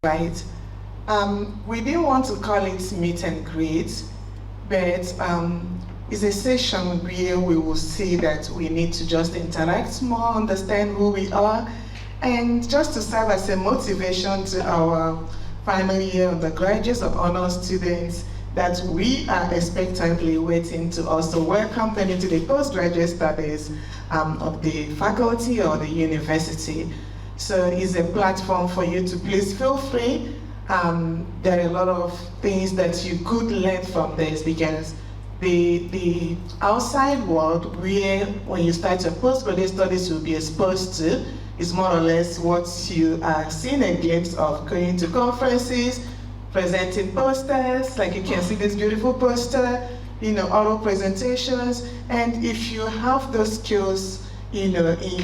right? We didn't want to call it meet and greet, but it's a session where we will see that we need to just interact more, understand who we are, and just to serve as a motivation to our final year undergraduates or honors students that we are expectantly waiting to also welcome them into the postgraduate studies of the faculty or the university. So it's a platform for you to please feel free. There are a lot of things that you could learn from this because the outside world where when you start your postgraduate studies you'll be exposed to is more or less what you are seeing a glimpse of, going to conferences, presenting posters, like you can see this beautiful poster, oral presentations, and if you have those skills, in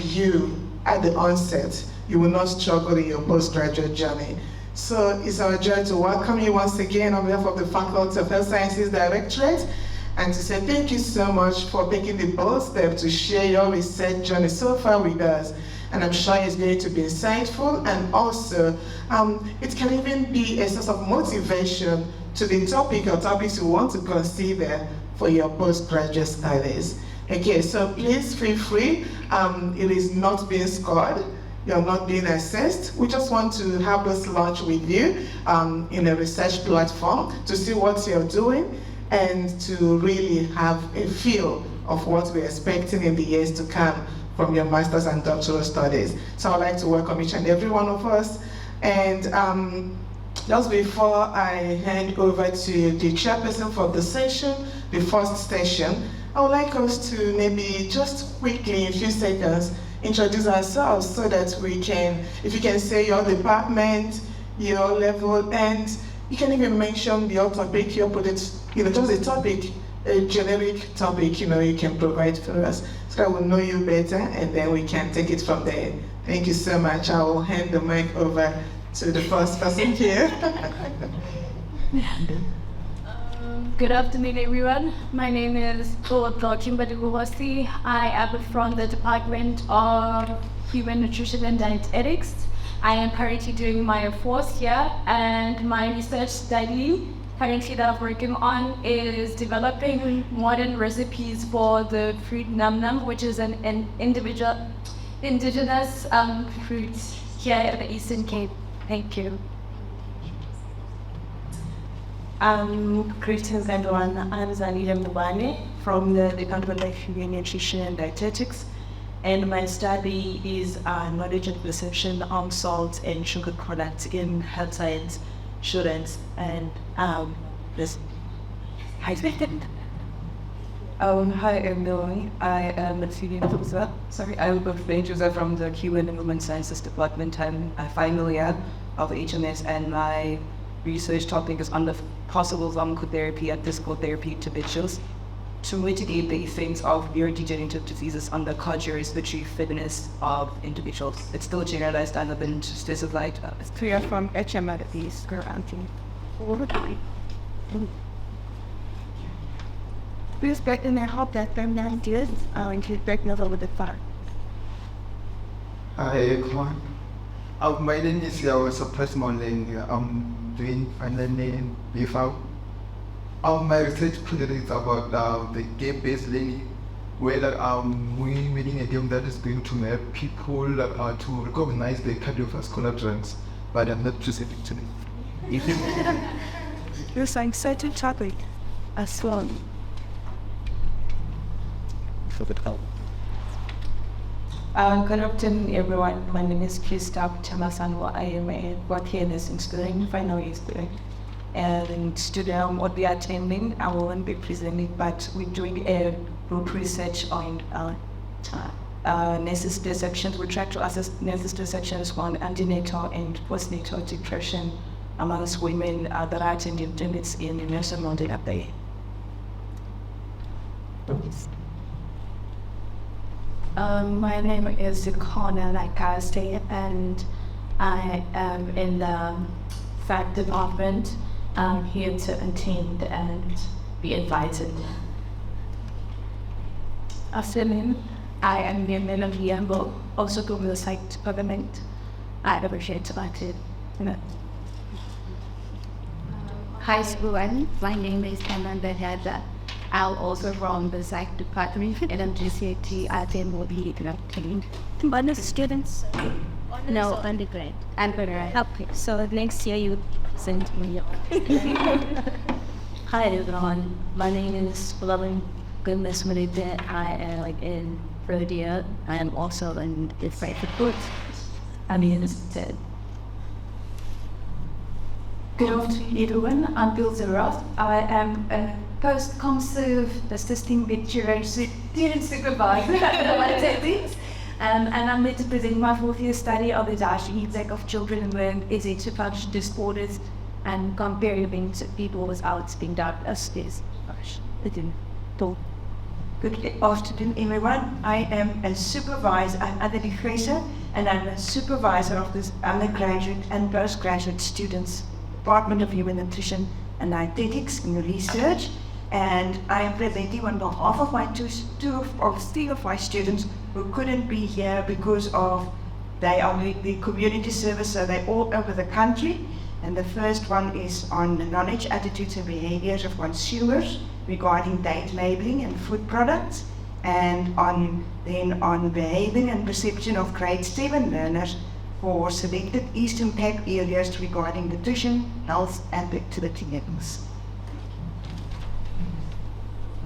you at the onset, you will not struggle in your postgraduate journey. So it's our joy to welcome you once again on behalf of the Faculty of Health Sciences Directorate and to say thank you so much for taking the bold step to share your research journey so far with us. And I'm sure it's going to be insightful, and also it can even be a source of motivation to the topic or topics you want to consider for your postgraduate studies. Okay, so please feel free. It is not being scored. You're not being assessed. We just want to have this lunch with you in a research platform to see what you're doing and to really have a feel of what we're expecting in the years to come from your master's and doctoral studies. So I'd like to welcome each and every one of us. And just before I hand over to the chairperson for the session, the first session, I would like us to maybe just quickly, in a few seconds, introduce ourselves so that we can, if you can say your department, your level, and you can even mention your topic, your product, just a topic, a generic topic, you can provide for us so I will know you better and then we can take it from there. Thank you so much. I will hand the mic over to the first person here. Good afternoon, everyone. My name is Kimberly. I am from the Department of Human Nutrition and Dietetics. I am currently doing my fourth year, and my research study currently that I'm working on is developing modern recipes for the fruit num num, which is an indigenous fruit here in the Eastern Cape. Thank you. Greetings everyone, I'm Zanita Mbane from the Department of Human Nutrition and Dietetics, and my study is knowledge and perception on salt and sugar products in health science students. And this. Hi, hi everyone. I am a senior officer. I'm Joseph from the Human and Women Sciences Department. I'm a final year of HMS, and my research topic is on the possible pharmacotherapy and physical therapy interventions to mitigate the effects of neurodegenerative diseases on the cardiorespiratory fitness of individuals. It's still generalized and I've been specified. We are from HMS currently. Please get in there, hope that they're not good, and keep breaking over the fire. Hi everyone. My name is Suppress Morning. I'm doing final name before. My research project is about the game-based learning, where we making a game that is going to help people to recognize the cardiovascular trends, but I'm not specific to it. There's an exciting topic as well. Good afternoon, everyone. My name is Christoph Chamasanwa. I am a working nursing student, final year student. And today what we are attending, I won't be presenting, but we're doing a group research on necessary sections. We try to assess necessary sections on antenatal and postnatal depression amongst women that are attending units in the nursing home up there. My name is Connor Lancaster, and I am in the fact department. I'm here to attend and be invited. Afternoon, I am Melanie Yambo, also from the site government. I appreciate it. Hi, everyone. My name is Amanda Hadza. I'm also from the psych department and I'm GCT at MOE team. One of the students? No, undergrad. undergrad. Okay, so next year you send me up. Hi everyone, my name is Loving Goodness Marita. I am in third year. I am also in the psych support. I'm interested. Good afternoon, everyone. I'm Bill Zeroth. I am a post-comserve assisting lecturer, student supervisor at the Tactics. And I'm here to present my fourth year study of the dietary intake of children with executive function disorders and comparing them to people without being diagnosed as Good afternoon, everyone. I am a supervisor, I'm Anna Fraser, and I'm a supervisor of this undergraduate and postgraduate students, Department of Human Nutrition and Dietetics in Research. And I am presenting on behalf of my three of my students who couldn't be here because of they are the community service, so they're all over the country. And the first one is on the knowledge, attitudes and behaviors of consumers regarding date labeling and food products, and on behaving and perception of grade 7 learners for selected Eastern Cape areas regarding nutrition, health and activity levels.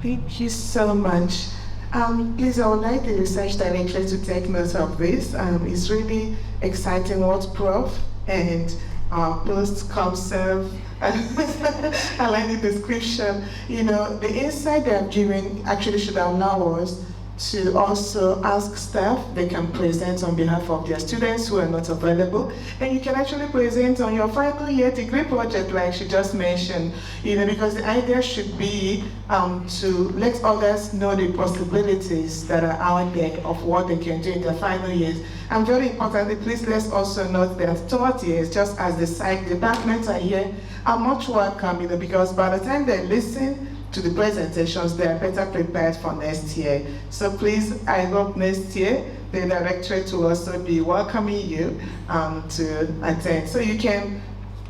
Thank you so much. Please, I would like the research director to take note of this. It's really exciting what Prof and post-comserve, I like the description. You know, the insight they have given actually should allow us to also ask staff they can present on behalf of their students who are not available. And you can actually present on your final year degree project like she just mentioned, you know, because the idea should be to let others know the possibilities that are out there of what they can do in their final years. And very importantly, please let's also note that third years, just as the psych departments are here, are much welcome, you know, because by the time they listen to the presentations, they are better prepared for next year. So please, I hope next year the directorate will also be welcoming you to attend. So you can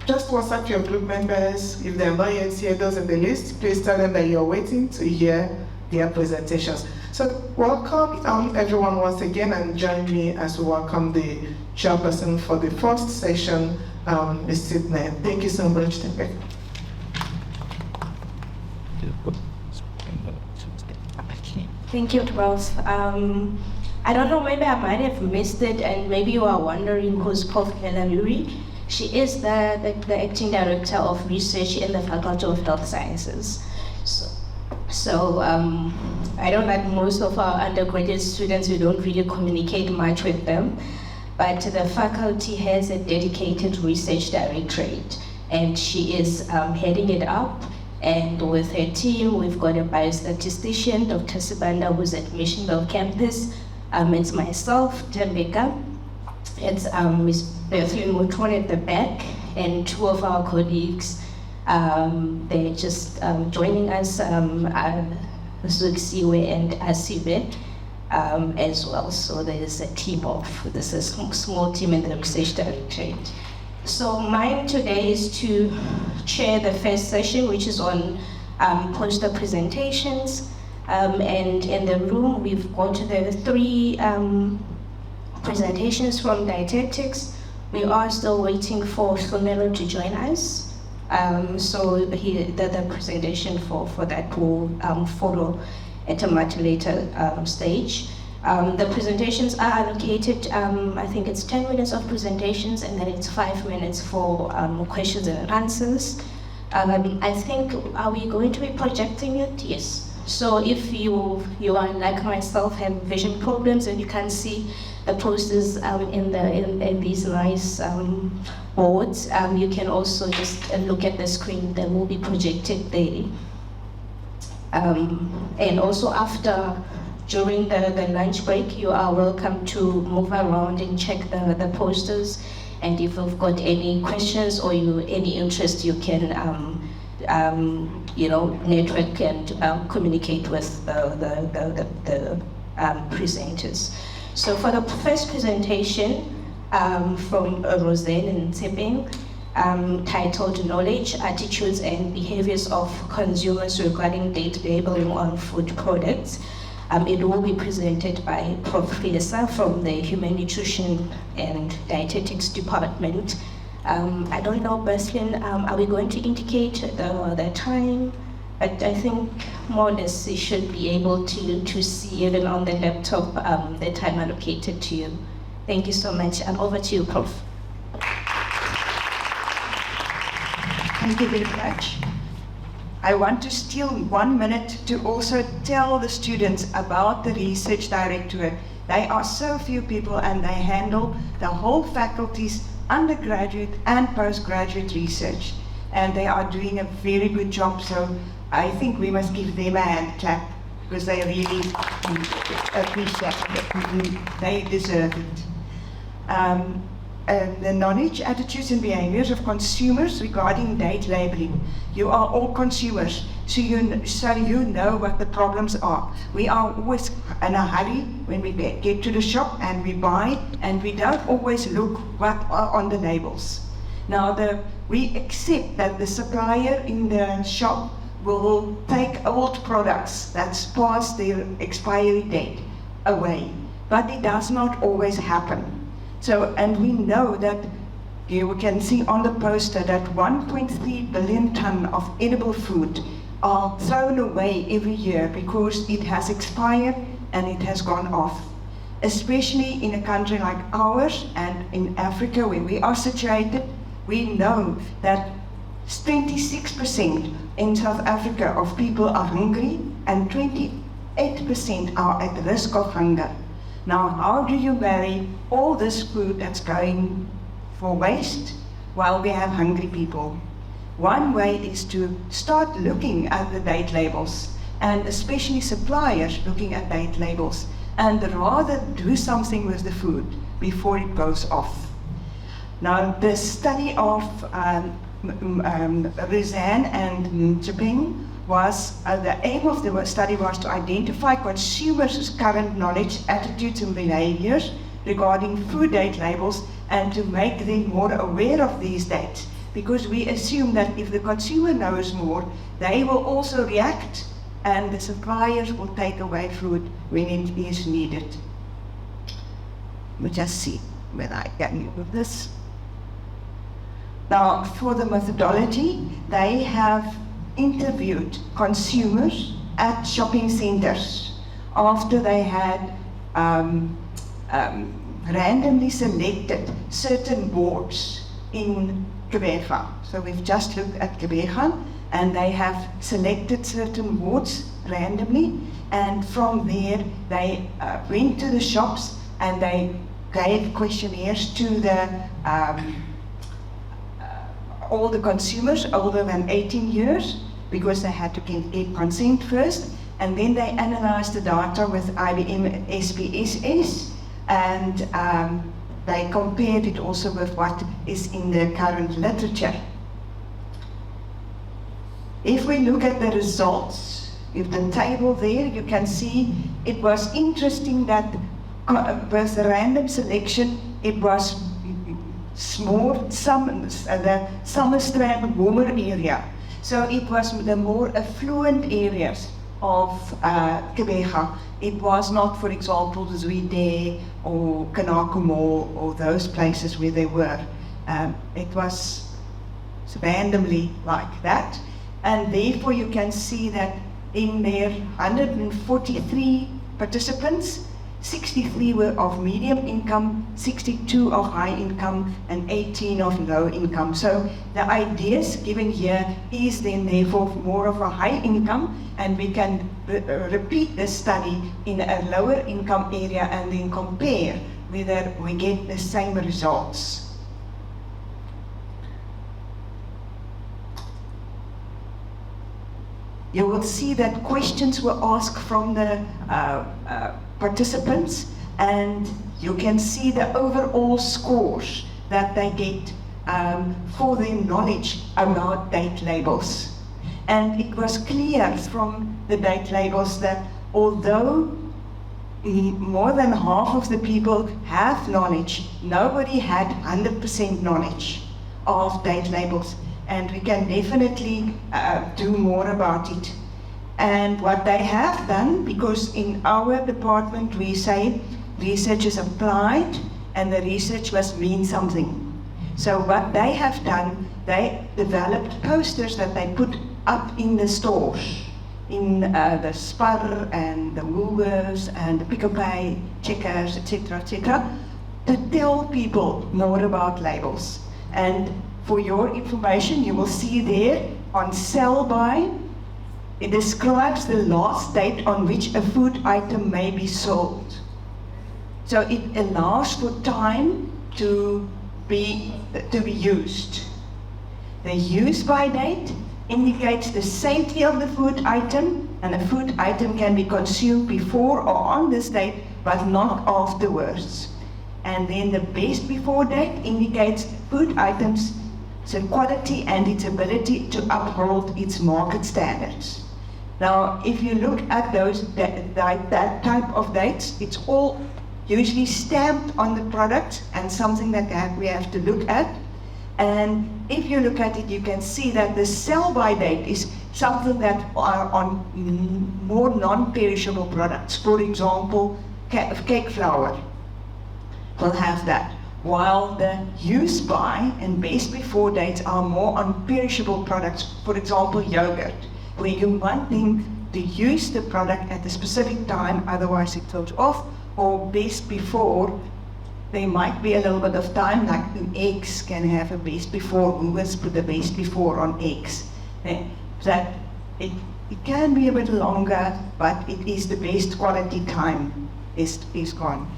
just WhatsApp your group members. If they're not yet here, those in the list, please tell them that you're waiting to hear their presentations. So welcome everyone once again, and join me as we welcome the chairperson for the first session, Ms. Sidney. Thank you so much. Thank you, Prof. I don't know, maybe I might have missed it, and maybe you are wondering who's Prof. Elaluri. She is the acting director of research in the Faculty of Health Sciences. So I don't like most of our undergraduate students, we don't really communicate much with them, but the faculty has a dedicated research directorate, and she is heading it up. And with her team, we've got a biostatistician, Dr. Sibanda, who's at Missionville campus. It's myself, Tembeka. It's Ms. Bethlehem Mutron at the back, and two of our colleagues. They're just joining us, Zuxiwe and Asibe as well. So there's a team of, this is a small team in the research directorate. So mine today is to chair the first session, which is on poster presentations. And in the room, we've got the three presentations from dietetics. We are still waiting for Sonelo to join us. So the presentation for that will follow at a much later stage. The presentations are allocated, I think it's 10 minutes of presentations, and then it's 5 minutes for questions and answers. I think, are we going to be projecting it? Yes. So if you are like myself, have vision problems and you can't see the posters in these nice boards, you can also just look at the screen that will be projected daily. And also during the lunch break, you are welcome to move around and check the posters. And if you've got any questions or any interest, you can network and communicate with the presenters. So for the first presentation from Roseanne and Tsepeng, titled Knowledge, Attitudes and Behaviors of Consumers Regarding Date Labeling on Food Products. It will be presented by Professor from the Human Nutrition and Dietetics Department. I don't know, Bastian, are we going to indicate the time? But I think more or less you should be able to see even on the laptop the time allocated to you. Thank you so much, and over to you, Prof. Thank you very much. I want to steal 1 minute to also tell the students about the Research Directorate. They are so few people and they handle the whole faculty's undergraduate and postgraduate research. And they are doing a very good job, so I think we must give them a hand clap because they really appreciate it. They deserve it. The knowledge, attitudes and behaviors of consumers regarding date labeling. You are all consumers, so you know what the problems are. We are always in a hurry when we get to the shop and we buy, and we don't always look what are on the labels. Now we accept that the supplier in the shop will take old products that's past their expiry date away, but it does not always happen. So, and we know that you can see on the poster that 1.3 billion ton of edible food are thrown away every year because it has expired and it has gone off. Especially in a country like ours and in Africa where we are situated, we know that 26% in South Africa of people are hungry and 28% are at risk of hunger. Now, how do you marry all this food that's going for waste while we have hungry people? One way is to start looking at the date labels, and especially suppliers looking at date labels, and rather do something with the food before it goes off. Now, the study of Rizan and Chaping was, the aim of the study was to identify consumers' current knowledge, attitudes and behaviors regarding food date labels and to make them more aware of these dates. Because we assume that if the consumer knows more, they will also react and the suppliers will take away food when it is needed. We'll just see whether I can do this. Now, for the methodology, they have interviewed consumers at shopping centers after they had randomly selected certain wards in Gqeberha. So we've just looked at Gqeberha and they have selected certain wards randomly, and from there they went to the shops and they gave questionnaires to the all the consumers older than 18 years because they had to get consent first, and then they analyzed the data with IBM and SPSS, and they compared it also with what is in the current literature. If we look at the results, if the table there, you can see it was interesting that with the random selection, it was small, the Summerstrand warmer area. So it was the more affluent areas of Gqeberha. It was not, for example, the Zwide or Kanaka Mall or those places where they were. It was randomly like that. And therefore you can see that in their 143 participants, 63 were of medium income, 62 of high income, and 18 of low income. So the ideas given here is then therefore more of a high income, and we can repeat this study in a lower income area and then compare whether we get the same results. You will see that questions were asked from the participants, and you can see the overall scores that they get for their knowledge about date labels. And it was clear from the date labels that although more than half of the people have knowledge, nobody had 100% knowledge of date labels, and we can definitely do more about it. And what they have done, because in our department we say research is applied and the research must mean something. So what they have done, they developed posters that they put up in the stores, in the Spar and the Woolworths and the Pick n Pay, Checkers, etc., to tell people more about labels. And for your information, you will see there on sell by, it describes the last date on which a food item may be sold. So it allows for time to be used. The use by date indicates the safety of the food item, and a food item can be consumed before or on this date, but not afterwards. And then the best before date indicates food items, its quality and its ability to uphold its market standards. Now, if you look at that type of dates, it's all usually stamped on the product and something that we have to look at. And if you look at it, you can see that the sell-by date is something that are on more non-perishable products. For example, cake flour will have that, while the use by and best before dates are more on perishable products. For example, yogurt, where you want them to use the product at a specific time, otherwise it goes off, or best before. There might be a little bit of time, like eggs can have a best before. We always put the best before on eggs. That it can be a bit longer, but it is the best quality time is gone.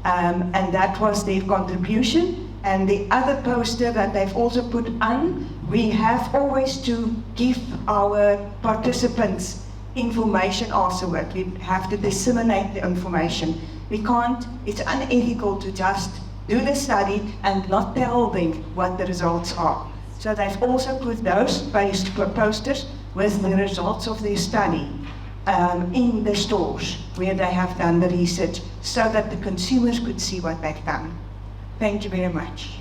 And that was their contribution. And the other poster that they've also put on, we have always to give our participants information afterward. We have to disseminate the information. We can't, it's unethical to just do the study and not tell them what the results are. So they've also put those posters with the results of their study in the stores where they have done the research, so that the consumers could see what they've done. Thank you very much.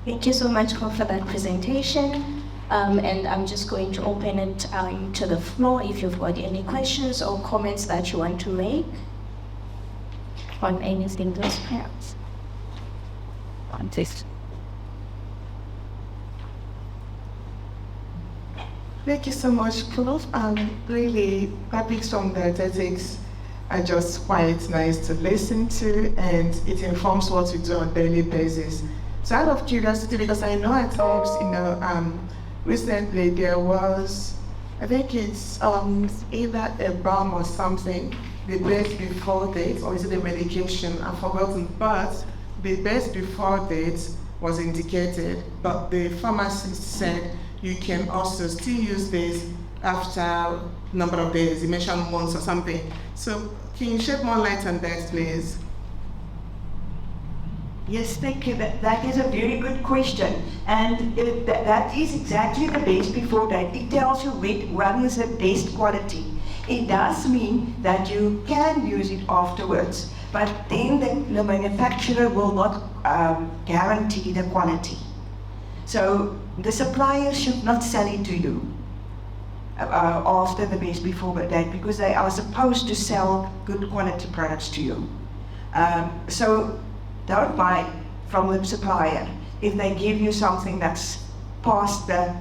Thank you so much for that presentation. And I'm just going to open it to the floor if you've got any questions or comments that you want to make on anything those parents. On this. Thank you so much, Prof. Really, topics from dietetics are just quite nice to listen to, and it informs what we do on a daily basis. So out of curiosity, because I know at times, recently there was, I think it's either a balm or something, the best before date, or is it a medication? I've forgotten, but the best before date was indicated, but the pharmacist said you can also still use this after a number of days. You mentioned months or something. So can you shed more light on that, please? Yes, thank you. That is a very good question. And that is exactly the best before date. It tells you when is the best quality. It does mean that you can use it afterwards, but then the manufacturer will not guarantee the quality. So the supplier should not sell it to you after the best before date, because they are supposed to sell good quality products to you. So don't buy from the supplier if they give you something that's past the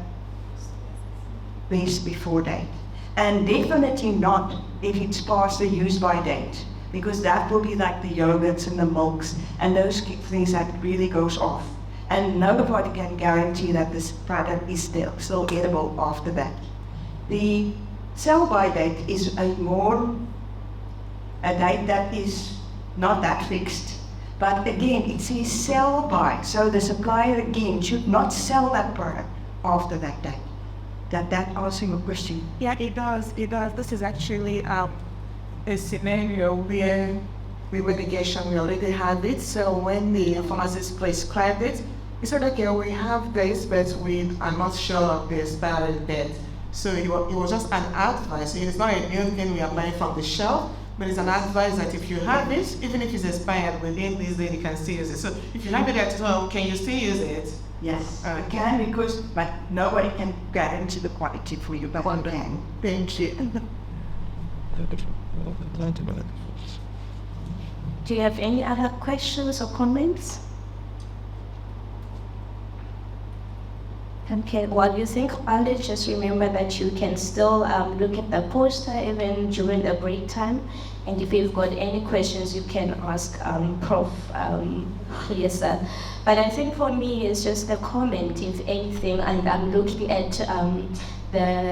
best before date. And definitely not if it's past the use by date, because that will be like the yogurts and the milks and those things that really goes off. And nobody can guarantee that this product is still edible after that. The sell by date is a date that is not that fixed. But again, it says sell by, so the supplier again should not sell that product after that date. That answering your question? Yeah, it does. It does. This is actually a scenario where with medication we already had it. So when the pharmacist prescribed it, he said, okay, we have this, but we are not sure of the expiry date. So it was just an advice. It's not a new thing we are buying from the shelf, but it's an advice that if you have it, even if it's expired within this day, you can still use it. So if you have it at home, can you still use it? Yes, I can, because but nobody can guarantee the quality for you, but one can. Thank you. Do you have any other questions or comments? Okay, while you think about it, just remember that you can still look at the poster even during the break time. And if you've got any questions, you can ask Prof. Lisa. But I think for me, it's just a comment, if anything, and I'm looking at the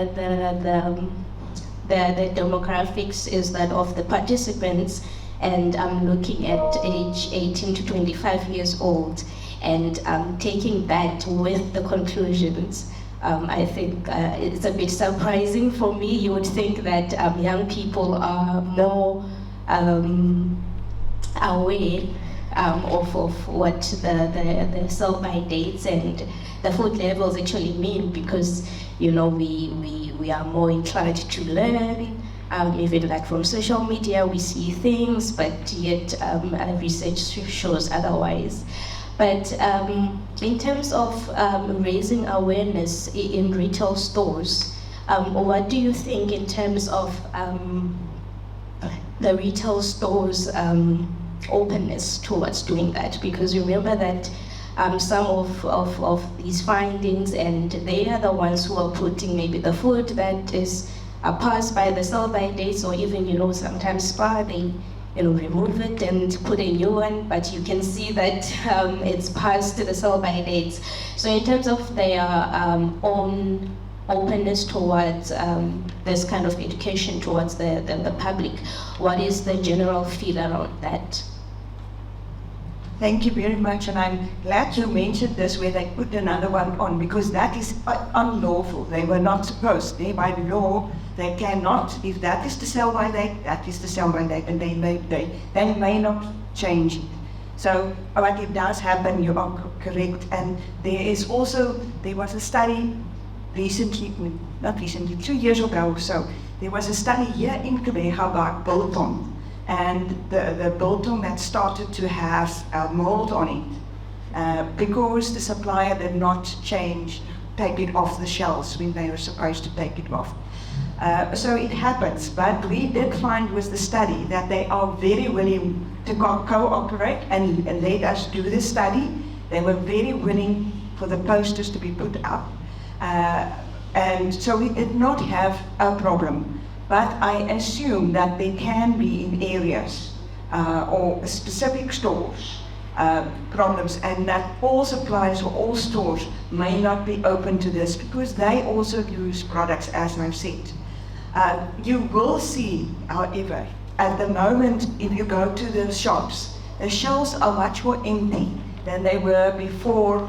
demographics is that of the participants, and I'm looking at age 18 to 25 years old. And taking that with the conclusions, I think it's a bit surprising for me. You would think that young people are more aware of what the sell-by dates and the food labels actually mean, because we are more inclined to learn. Even like from social media, we see things, but yet research shows otherwise. But in terms of raising awareness in retail stores, what do you think in terms of the retail stores' openness towards doing that? Because remember that some of these findings, and they are the ones who are putting maybe the food that is passed by the sell-by dates, or even sometimes they remove it and put a new one, but you can see that it's past the sell-by dates. So in terms of their own openness towards this kind of education towards the public, what is the general feel around that? Thank you very much, and I'm glad you mentioned this where they put another one on, because that is unlawful. They were not supposed. By law, they cannot. If that is the sell-by date, that is the sell-by date, and they may not change it. So what it does happen, you are correct. And there was a study not recently, 2 years ago or so. There was a study here in Quebec about biltong. And the biltong that started to have mold on it because the supplier did not take it off the shelves when they were supposed to take it off. So it happens, but we did find with the study that they are very willing to cooperate and let us do the study. They were very willing for the posters to be put up. And so we did not have a problem. But I assume that there can be in areas or specific stores problems, and that all suppliers or all stores may not be open to this, because they also use products, as I've said. You will see, however, at the moment, if you go to the shops, the shelves are much more empty than they were before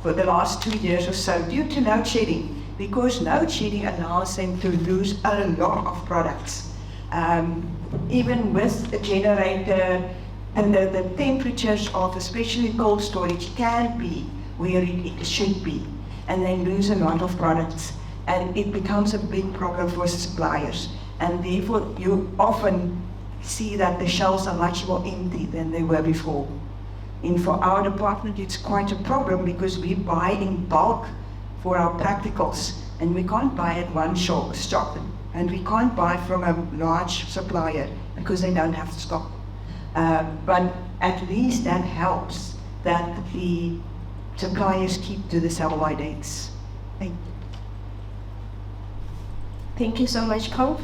for the last 2 years or so, due to load shedding. Because load shedding allows them to lose a lot of products. Even with the generator, and the temperatures of especially cold storage can be where it should be, and they lose a lot of products. And it becomes a big problem for suppliers. And therefore, you often see that the shelves are much more empty than they were before. And for our department, it's quite a problem, because we buy in bulk for our practicals, and we can't buy at one shop, and we can't buy from a large supplier because they don't have stock. But at least that helps that the suppliers keep to the sell-by dates. Thank you. Thank you so much, Prof.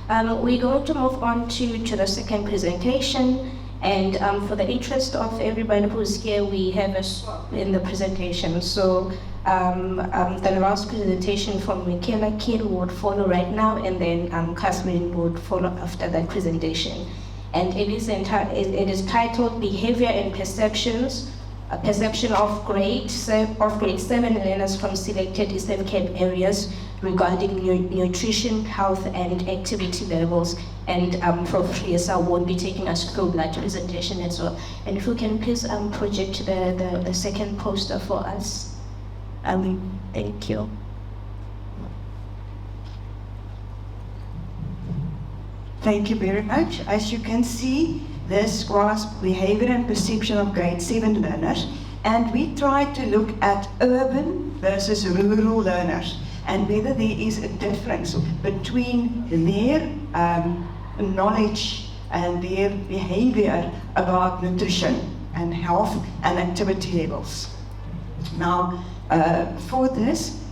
We're going to move on to the second presentation. And for the interest of everybody who's here, we have a swap in the presentation. So the last presentation from Michaela Kidd would follow right now, and then Kasmin would follow after that presentation. And it is titled Behavior and Perceptions, a perception of grade 7 learners from selected Eastern Cape areas regarding nutrition, health, and activity levels. And Prof. Lisa will be taking us through that presentation as well. And if you can please project the second poster for us. Thank you. Thank you very much. As you can see, this was behavior and perception of grade 7 learners, and we tried to look at urban versus rural learners and whether there is a difference between their knowledge and their behavior about nutrition and health and activity levels. Now, for this,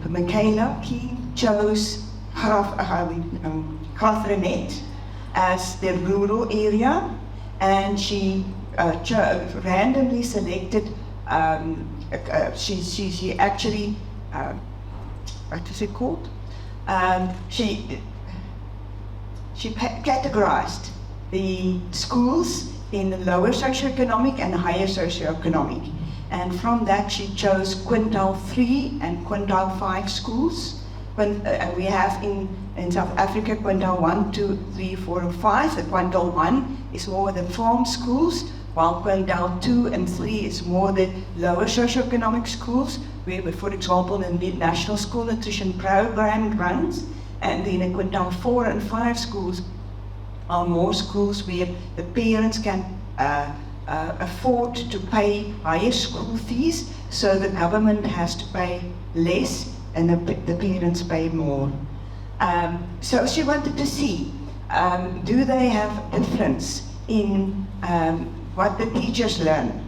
Michaela King chose Catherinet as the rural area, and she randomly selected, she actually, what is it called? She categorized the schools in lower socioeconomic and higher socioeconomic. And from that she chose quintile 3 and quintile 5 schools. We have in South Africa quintile 1, 2, 3, 4, and 5. The quintile 1 is more the farm schools, while quintile 2 and 3 is more the lower socioeconomic schools, where, for example, the National School Nutrition Program runs. And then in quintile 4 and 5 schools are more schools where the parents can afford to pay higher school fees, so the government has to pay less and the parents pay more. So she wanted to see, do they have difference in what the teachers learn,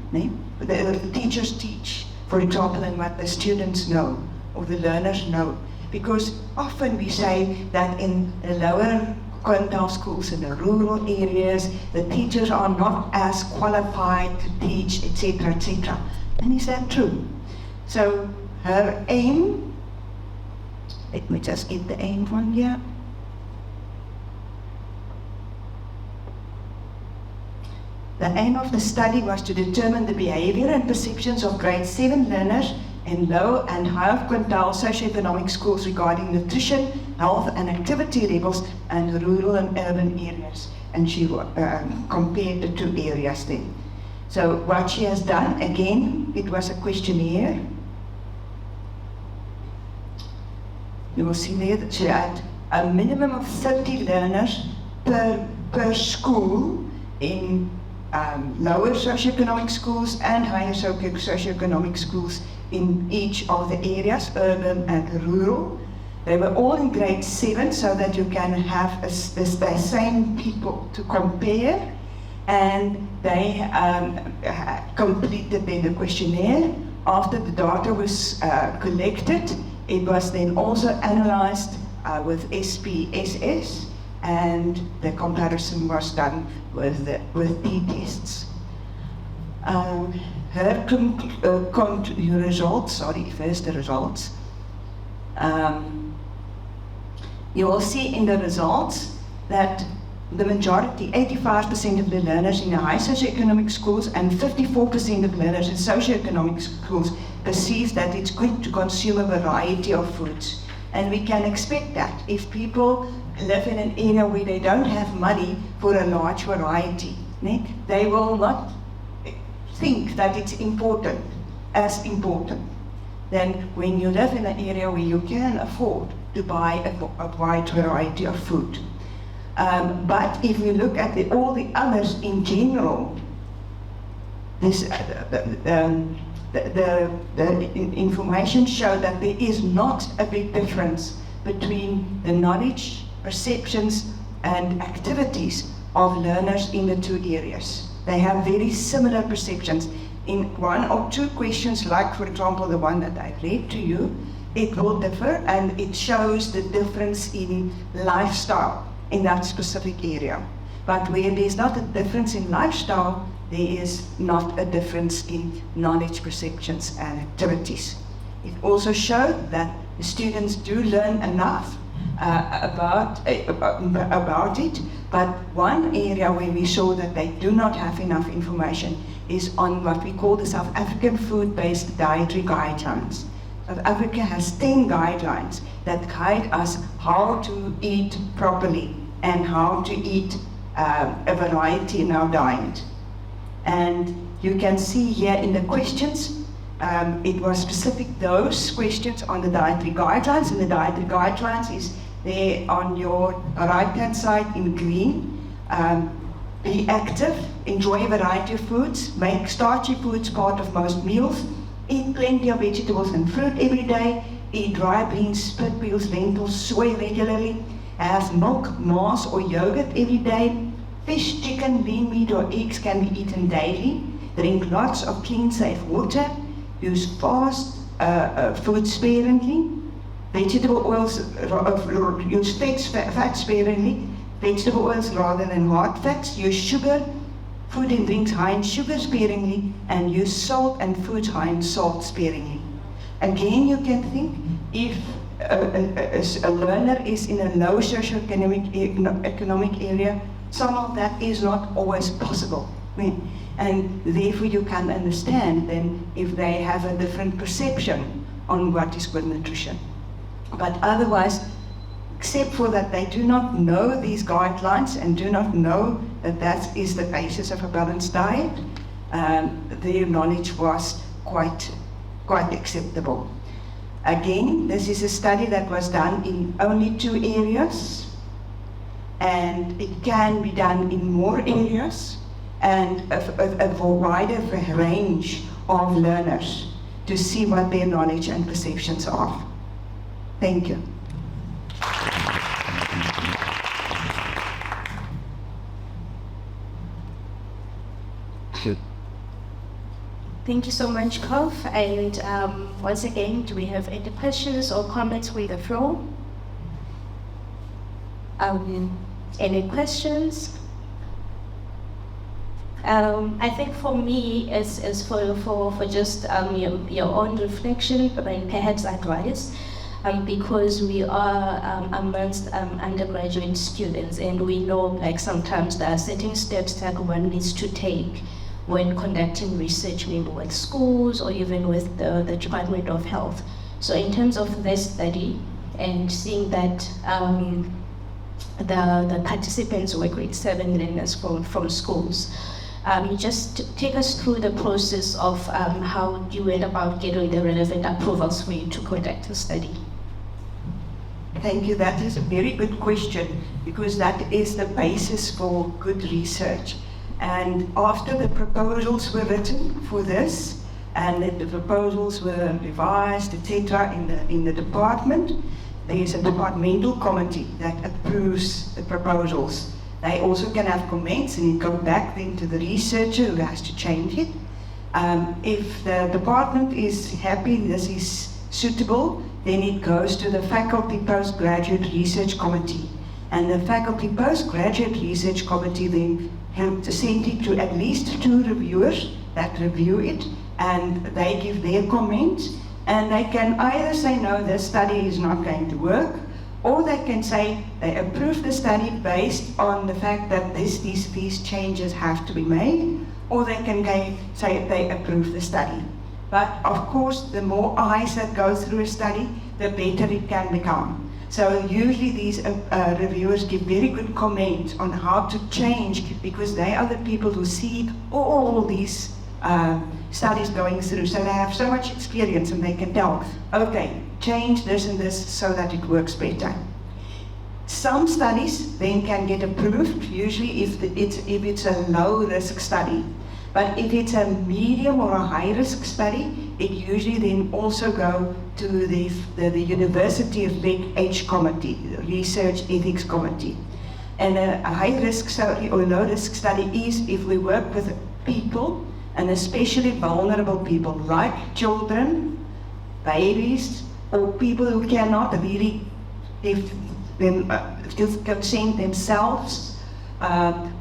the teachers teach, for example, and what the students know or the learners know. Because often we say that in the lower quintile schools in the rural areas, the teachers are not as qualified to teach, etc., etc. And is that true? So her aim, let me just get the aim one here. The aim of the study was to determine the behavior and perceptions of grade 7 learners in low and high quintile socioeconomic schools regarding nutrition, health and activity levels in rural and urban areas. And she compared the two areas then. So what she has done, again, it was a questionnaire. You will see there that she had a minimum of 30 learners per school in lower socioeconomic schools and higher socioeconomic schools in each of the areas, urban and rural. They were all in grade 7, so that you can have the same people to compare. And they completed then the questionnaire. After the data was collected, it was then also analyzed with SPSS, and the comparison was done with t-tests. Her results, first the results. You will see in the results that the majority, 85% of the learners in the high socioeconomic schools and 54% of learners in socioeconomic schools perceive that it's good to consume a variety of foods. And we can expect that if people live in an area where they don't have money for a large variety, they will not think that it's important, as important, than when you live in an area where you can afford to buy a wide variety of food. But if you look at all the others in general, this, the information show that there is not a big difference between the knowledge, perceptions, and activities of learners in the two areas. They have very similar perceptions. In one or two questions, like for example the one that I read to you, it will differ, and it shows the difference in lifestyle in that specific area. But where there's not a difference in lifestyle, there is not a difference in knowledge, perceptions, and activities. It also showed that the students do learn enough about it, but one area where we saw that they do not have enough information is on what we call the South African food-based dietary guidelines. South Africa has 10 guidelines that guide us how to eat properly and how to eat a variety in our diet. And you can see here in the questions, it was specific those questions on the dietary guidelines, and the dietary guidelines is there on your right-hand side in green. Be active, enjoy a variety of foods, make starchy foods part of most meals, eat plenty of vegetables and fruit every day, eat dry beans, split peas, lentils, soy regularly, have milk, mass or yogurt every day, fish, chicken, lean meat or eggs can be eaten daily, drink lots of clean, safe water, use fast food sparingly, vegetable oils, use fat sparingly, vegetable oils rather than hard fats, use sugar, food and drinks high in sugar sparingly, and use salt and foods high in salt sparingly. Again, you can think if a learner is in a low socioeconomic area, some of that is not always possible. And therefore you can understand then if they have a different perception on what is good nutrition. But otherwise, except for that they do not know these guidelines and do not know that that is the basis of a balanced diet, their knowledge was quite acceptable. Again, this is a study that was done in only 2 areas, and it can be done in more areas and a wider range of learners to see what their knowledge and perceptions are. Thank you. Thank you so much, Kof. And once again, do we have any questions or comments with the floor? Any questions? I think for me, as for just your own reflection, and perhaps advice, because we are amongst undergraduate students, and we know like sometimes there are certain steps that one needs to take when conducting research, maybe with schools or even with the Department of Health. So in terms of this study and seeing that the participants were grade 7 learners from schools, just take us through the process of how you went about getting the relevant approvals for you to conduct the study. Thank you. That is a very good question, because that is the basis for good research. And after the proposals were written for this, and the proposals were revised, etc., in the department, there is a departmental committee that approves the proposals. They also can have comments and go back then to the researcher who has to change it. If the department is happy this is suitable, then it goes to the Faculty Postgraduate Research Committee. And the Faculty Postgraduate Research Committee then send it to at least 2 reviewers that review it, and they give their comments, and they can either say no, this study is not going to work, or they can say they approve the study based on the fact that these changes have to be made, or they can say they approve the study. But of course, the more eyes that go through a study, the better it can become. So usually these reviewers give very good comments on how to change, because they are the people who see all these studies going through. So they have so much experience and they can tell, okay, change this and this so that it works better. Some studies then can get approved, usually if it's a low risk study. But if it's a medium or a high risk study, it usually then also go to the University of Big H Committee, the Research Ethics Committee. And a high risk study or low risk study is if we work with people, and especially vulnerable people like children, babies, or people who cannot really consent themselves,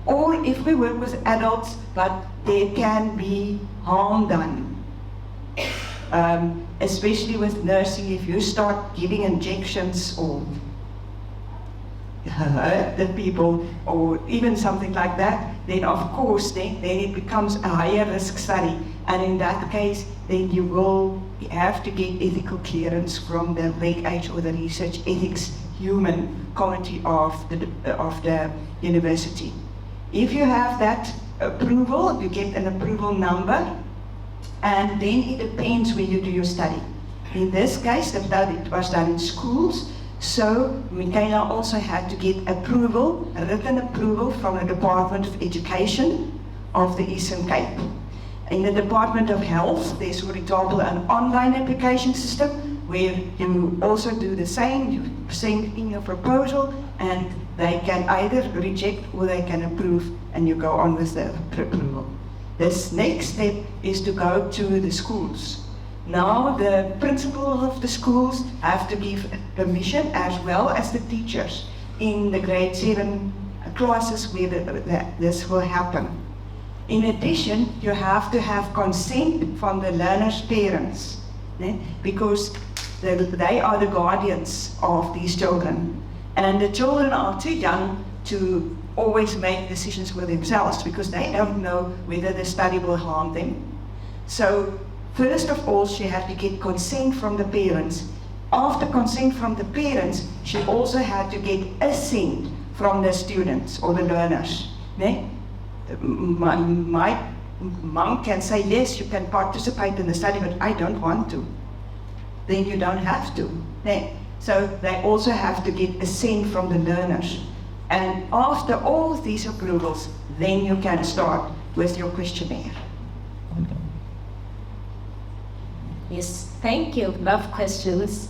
or if we work with adults, but there can be harm done. Especially with nursing, if you start giving injections or hurt the people, or even something like that, then of course then it becomes a higher risk study. And in that case, then you will have to get ethical clearance from the Reg-H or the Research Ethics Human Committee of the university. If you have that approval, you get an approval number, and then it depends where you do your study. In this case, it was done in schools, So Michaela also had to get approval, a written approval from the Department of Education of the Eastern Cape. In the Department of Health, there's, for example, an online application system where you also do the same. You send in your proposal and they can either reject or they can approve, and you go on with the approval. This next step is to go to the schools. Now the principals of the schools have to give permission, as well as the teachers in the grade 7 classes where this will happen. In addition, you have to have consent from the learners' parents, because they are the guardians of these children. And the children are too young to always make decisions for themselves, because they don't know whether the study will harm them. So first of all, she had to get consent from the parents. After consent from the parents, she also had to get assent from the students or the learners. My mom can say, yes, you can participate in the study, but I don't want to. Then you don't have to. So they also have to get assent from the learners. And after all these approvals, then you can start with your questionnaire. Yes, thank you. Love questions.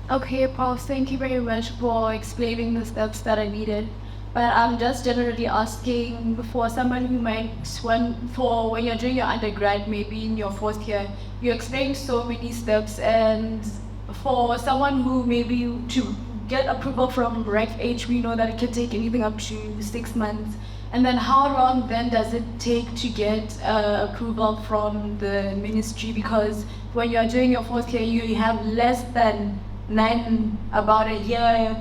Okay, Paul, thank you very much for explaining the steps that I needed. But I'm just generally asking for somebody who might for when you're doing your undergrad, maybe in your 4th year, you explain so many steps, and for someone who maybe to get approval from RecH, we know that it can take anything up to 6 months. And then how long then does it take to get approval from the ministry? Because when you're doing your 4th year, you have less than about a year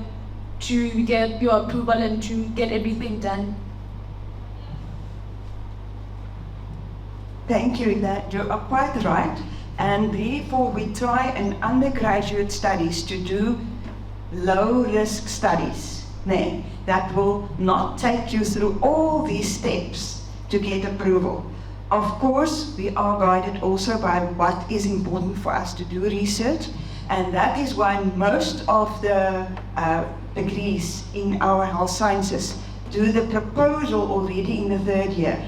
to get your approval and to get everything done. Thank you, that you are quite right. And therefore we try in undergraduate studies to do low-risk studies that will not take you through all these steps to get approval. Of course, we are guided also by what is important for us to do research, and that is why most of the degrees in our health sciences do the proposal already in the 3rd year,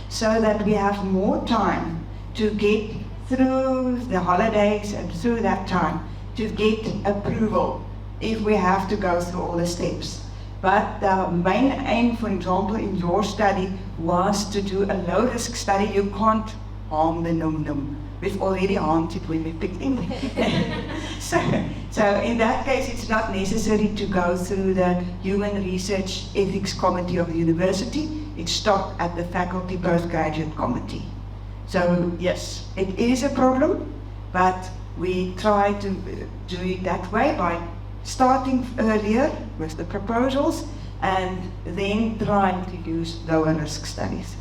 so that we have more time to get through the holidays and through that time to get approval if we have to go through all the steps. But the main aim, for example, in your study was to do a low-risk study. You can't harm the num-num. We've already harmed it when we picked him. So in that case, it's not necessary to go through the Human Research Ethics Committee of the university. It stopped at the Faculty Postgraduate Committee. So yes, it is a problem, but we try to do it that way by starting earlier with the proposals and then trying to use lower risk studies.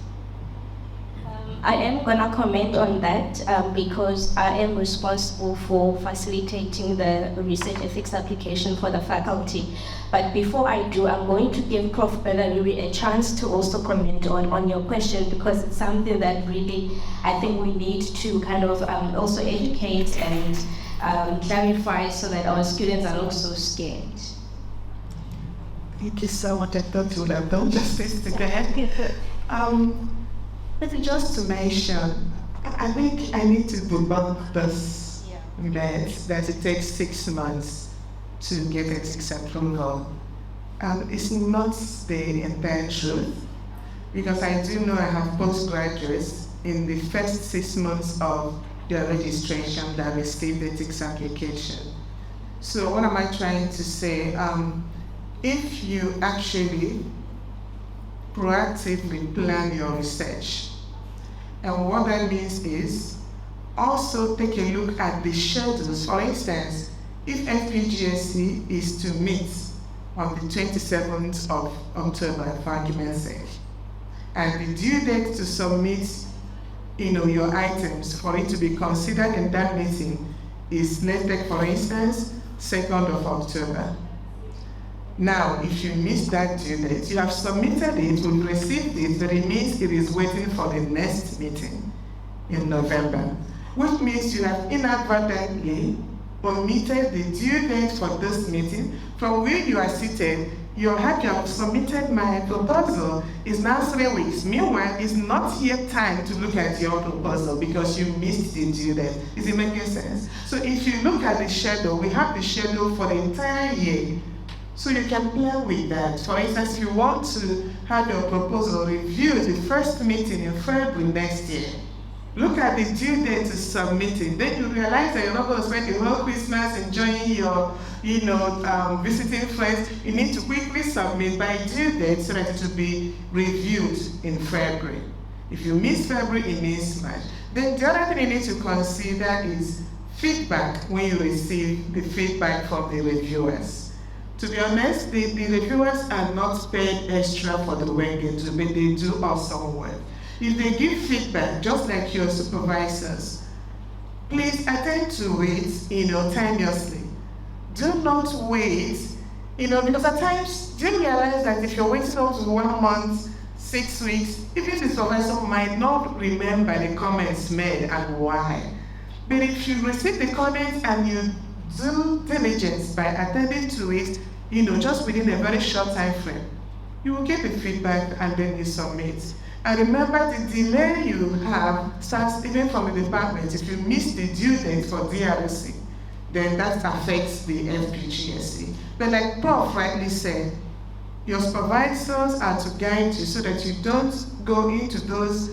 I am going to comment on that because I am responsible for facilitating the research ethics application for the faculty. But before I do, I'm going to give Prof. Belaluri a chance to also comment on your question, because it's something that really I think we need to kind of also educate and clarify so that our students are not so scared. Thank you so much. I thought you would have done justice to that. Just to mention, I think I need to debunk this myth that it takes 6 months to get ethics approval. It's not the entire truth, because I do know I have postgraduates in the first 6 months of their registration that received ethics application. So what am I trying to say? If you actually proactively plan your research, and what that means is also take a look at the schedules. For instance, if FPGSC is to meet on the 27th of October, for argument's sake, and the due date to submit your items for it to be considered in that meeting is, let's take for instance, 2nd of October. Now, if you miss that due date, you have submitted it, you've received it, but it means it is waiting for the next meeting in November, which means you have inadvertently omitted the due date for this meeting. From where you are seated, you're happy I've submitted my proposal. It's now 3 weeks. Meanwhile, it's not yet time to look at your proposal because you missed the due date. Is it making sense? So if you look at the schedule, we have the schedule for the entire year. So you can play with that. For instance, you want to have your proposal reviewed the first meeting in February next year. Look at the due date to submit it. Then you realize that you're not going to spend the whole Christmas enjoying your, visiting friends. You need to quickly submit by due date so that it will be reviewed in February. If you miss February, it means March. Then the other thing you need to consider is feedback when you receive the feedback from the reviewers. To be honest, the reviewers are not paid extra for the work they do, but they do awesome work. If they give feedback, just like your supervisors, please attend to it, timeously. Do not wait, because at times, do you realize that if you're waiting up to 1 month, 6 weeks, even the supervisor might not remember the comments made and why. But if you receive the comments and you do diligence by attending to it, just within a very short time frame, you will get the feedback and then you submit. And remember, the delay you have starts even from the department. If you miss the due date for DRC, then that affects the FPGSC. But like Prof rightly said, your supervisors are to guide you so that you don't go into those,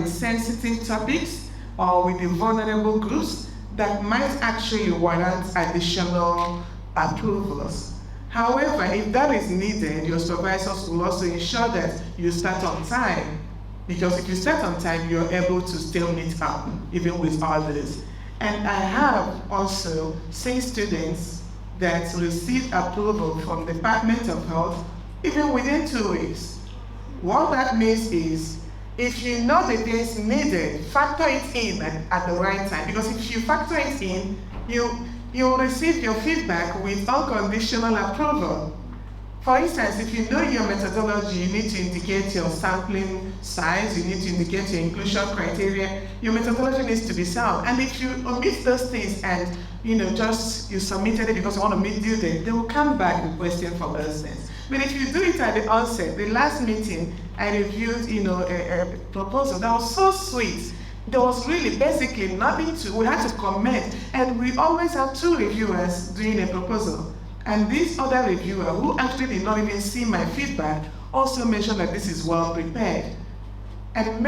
sensitive topics or with the vulnerable groups that might actually warrant additional approvals. However, if that is needed, your supervisors will also ensure that you start on time. Because if you start on time, you're able to still meet up, even with others. And I have also seen students that received approval from the Department of Health, even within 2 weeks. What that means is, if you know the days needed, factor it in at the right time. Because if you factor it in, you'll receive your feedback with unconditional approval. For instance, if you know your methodology, you need to indicate your sampling size, you need to indicate your inclusion criteria, your methodology needs to be sound. And if you omit those things and you submitted it because you want to meet due date, they will come back with questions for those things. But if you do it at the onset, the last meeting, I reviewed a proposal that was so sweet. There was really basically nothing we had to comment, and we always have 2 reviewers doing a proposal. And this other reviewer, who actually did not even see my feedback, also mentioned that this is well prepared. And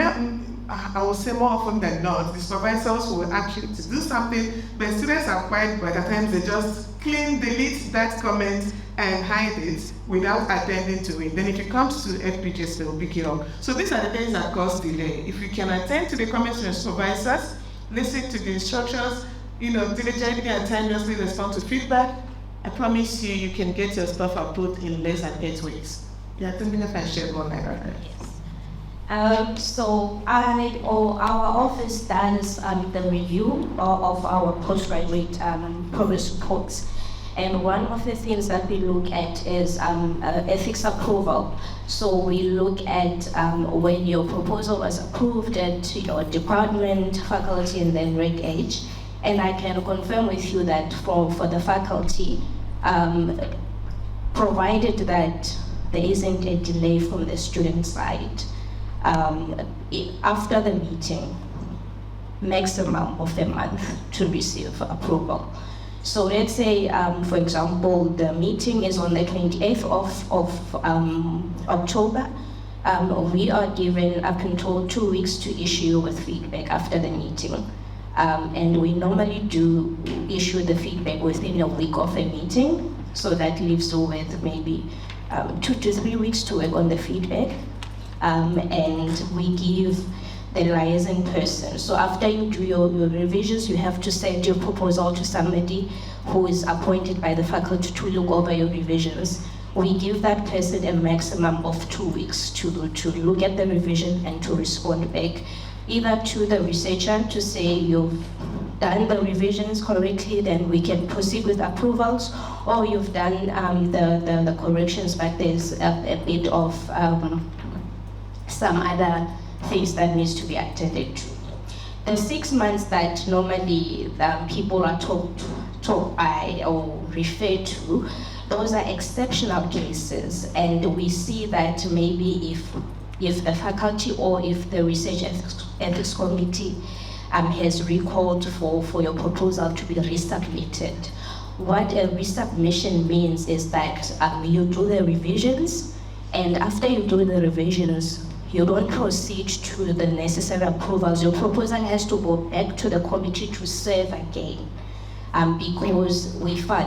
I will say more often than not, the supervisors will actually do something, but students are quite bad. At times they just delete that comment and hide it without attending to it. Then if it comes to FPGS, they will pick it up. So these are the things that cause delay. If you can attend to the comments from your supervisors, listen to the instructions, diligently and timelessly respond to feedback, I promise you can get your stuff approved in less than 8 weeks. Yeah, I think I can share one like that. So our office does the review of our postgraduate progress reports. And one of the things that we look at is ethics approval. So we look at when your proposal was approved at your department, faculty, and then Reg H. And I can confirm with you that for the faculty, provided that there isn't a delay from the student side, after the meeting, maximum of a month to receive approval. So let's say, for example, the meeting is on the 28th of October. We are given up until 2 weeks to issue with feedback after the meeting. And we normally do issue the feedback within a week of a meeting. So that leaves you with maybe 2 to 3 weeks to work on the feedback. And we give the liaison person. So after you do your revisions, you have to send your proposal to somebody who is appointed by the faculty to look over your revisions. We give that person a maximum of 2 weeks to look at the revision and to respond back, either to the researcher to say you've done the revisions correctly, then we can proceed with approvals, or you've done the corrections, but there's a bit of some other things that needs to be attended to. the 6 months that normally people are talked by or referred to, those are exceptional cases, and we see that maybe if a faculty or if the research ethics committee has recalled for your proposal to be resubmitted. What a resubmission means is that you do the revisions, and after you do the revisions, you don't proceed to the necessary approvals. Your proposal has to go back to the committee to serve again. Because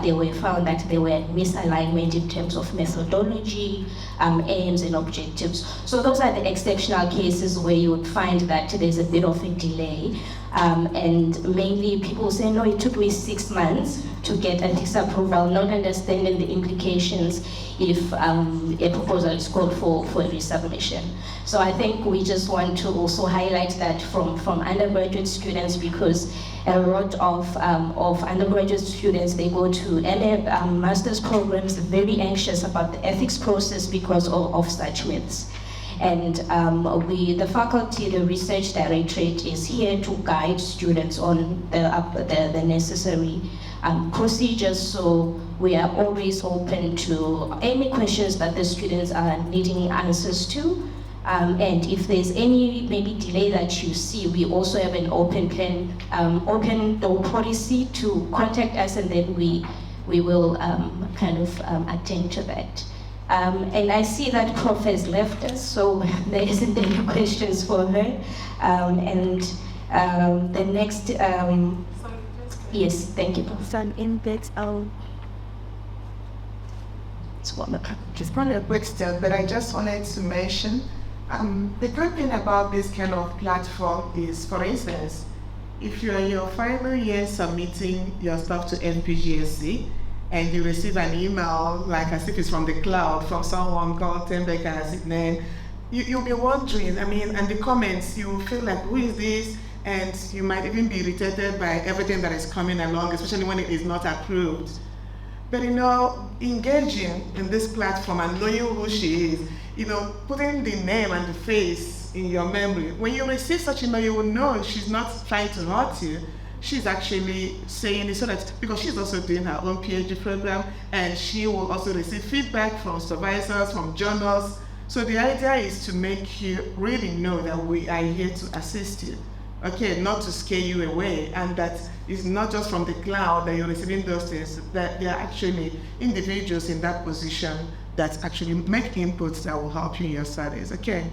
they were found that there were misalignment in terms of methodology, aims and objectives. So those are the exceptional cases where you would find that there's a bit of a delay. And mainly people say, no, it took me 6 months to get ethics approval, not understanding the implications if a proposal is called for a resubmission. So I think we just want to also highlight that from undergraduate students, because a lot of undergraduate students, they go to MA master's programs very anxious about the ethics process because of such myths. And the faculty, the research directorate is here to guide students on the necessary procedures. So we are always open to any questions that the students are needing answers to. And if there's any maybe delay that you see, we also have an open door policy to contact us, and then we will attend to that. And I see that Prof has left us, so there isn't any questions for her. The next, yes, thank you, Prof. Some inputs on Just probably a quick step, but I just wanted to mention the good thing about this kind of platform is, for instance, if you're in your final year submitting your stuff to NPGSC and you receive an email, like as if it's from the cloud, from someone called Tembeka as its name, you'll be wondering, and the comments, you feel like, who is this? And you might even be irritated by everything that is coming along, especially when it is not approved. But engaging in this platform and knowing who she is, putting the name and the face in your memory. When you receive such email, you will know she's not trying to hurt you. She's actually saying it so that, because she's also doing her own PhD program, and she will also receive feedback from supervisors, from journals. So the idea is to make you really know that we are here to assist you. Okay, not to scare you away, and that it's not just from the cloud that you're receiving those things, that there are actually individuals in that position that actually make inputs that will help you in your studies. Okay,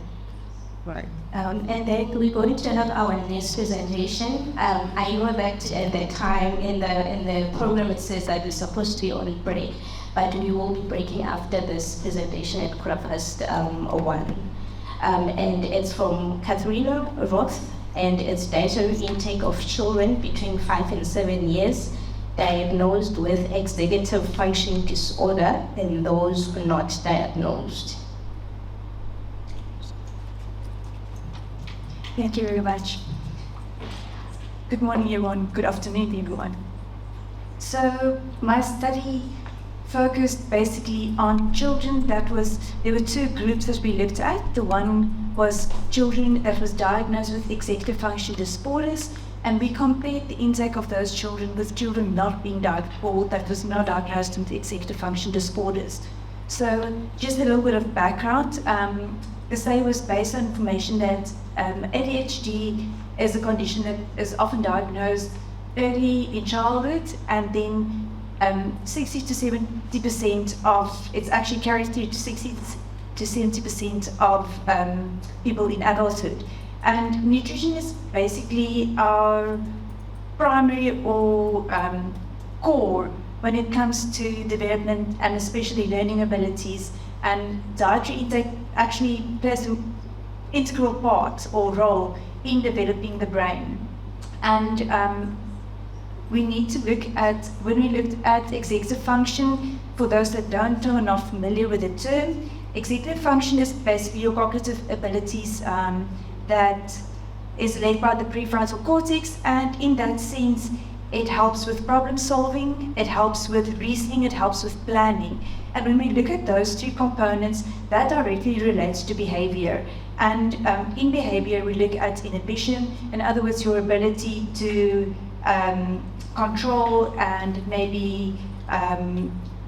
right. And then we're going to have our next presentation. I know that at the time in the program it says that we're supposed to be on break, but we will be breaking after this presentation at 1:15. And it's from Katharina Roth, and it's dietary intake of children between 5 and 7 years diagnosed with executive functioning disorder and those not diagnosed. Thank you very much. Good morning, everyone. Good afternoon, everyone. So my study focused basically on children. There were two groups that we looked at. The one was children that was diagnosed with executive function disorders, and we compared the intake of those children with children not being diagnosed, or that was not diagnosed with executive function disorders. So just a little bit of background. The study was based on information that ADHD is a condition that is often diagnosed early in childhood, and then 60 to 70% of, it's actually carried through to 60 to 70% of people in adulthood. And nutrition is basically our primary or core when it comes to development and especially learning abilities. And dietary intake actually plays an integral part or role in developing the brain. And we need to look at, when we looked at executive function, for those that don't know or not familiar with the term, executive function is basically your cognitive abilities that is led by the prefrontal cortex, and in that sense, it helps with problem solving, it helps with reasoning, it helps with planning. And when we look at those two components, that directly relates to behavior. And in behavior, we look at inhibition, in other words, your ability to control and maybe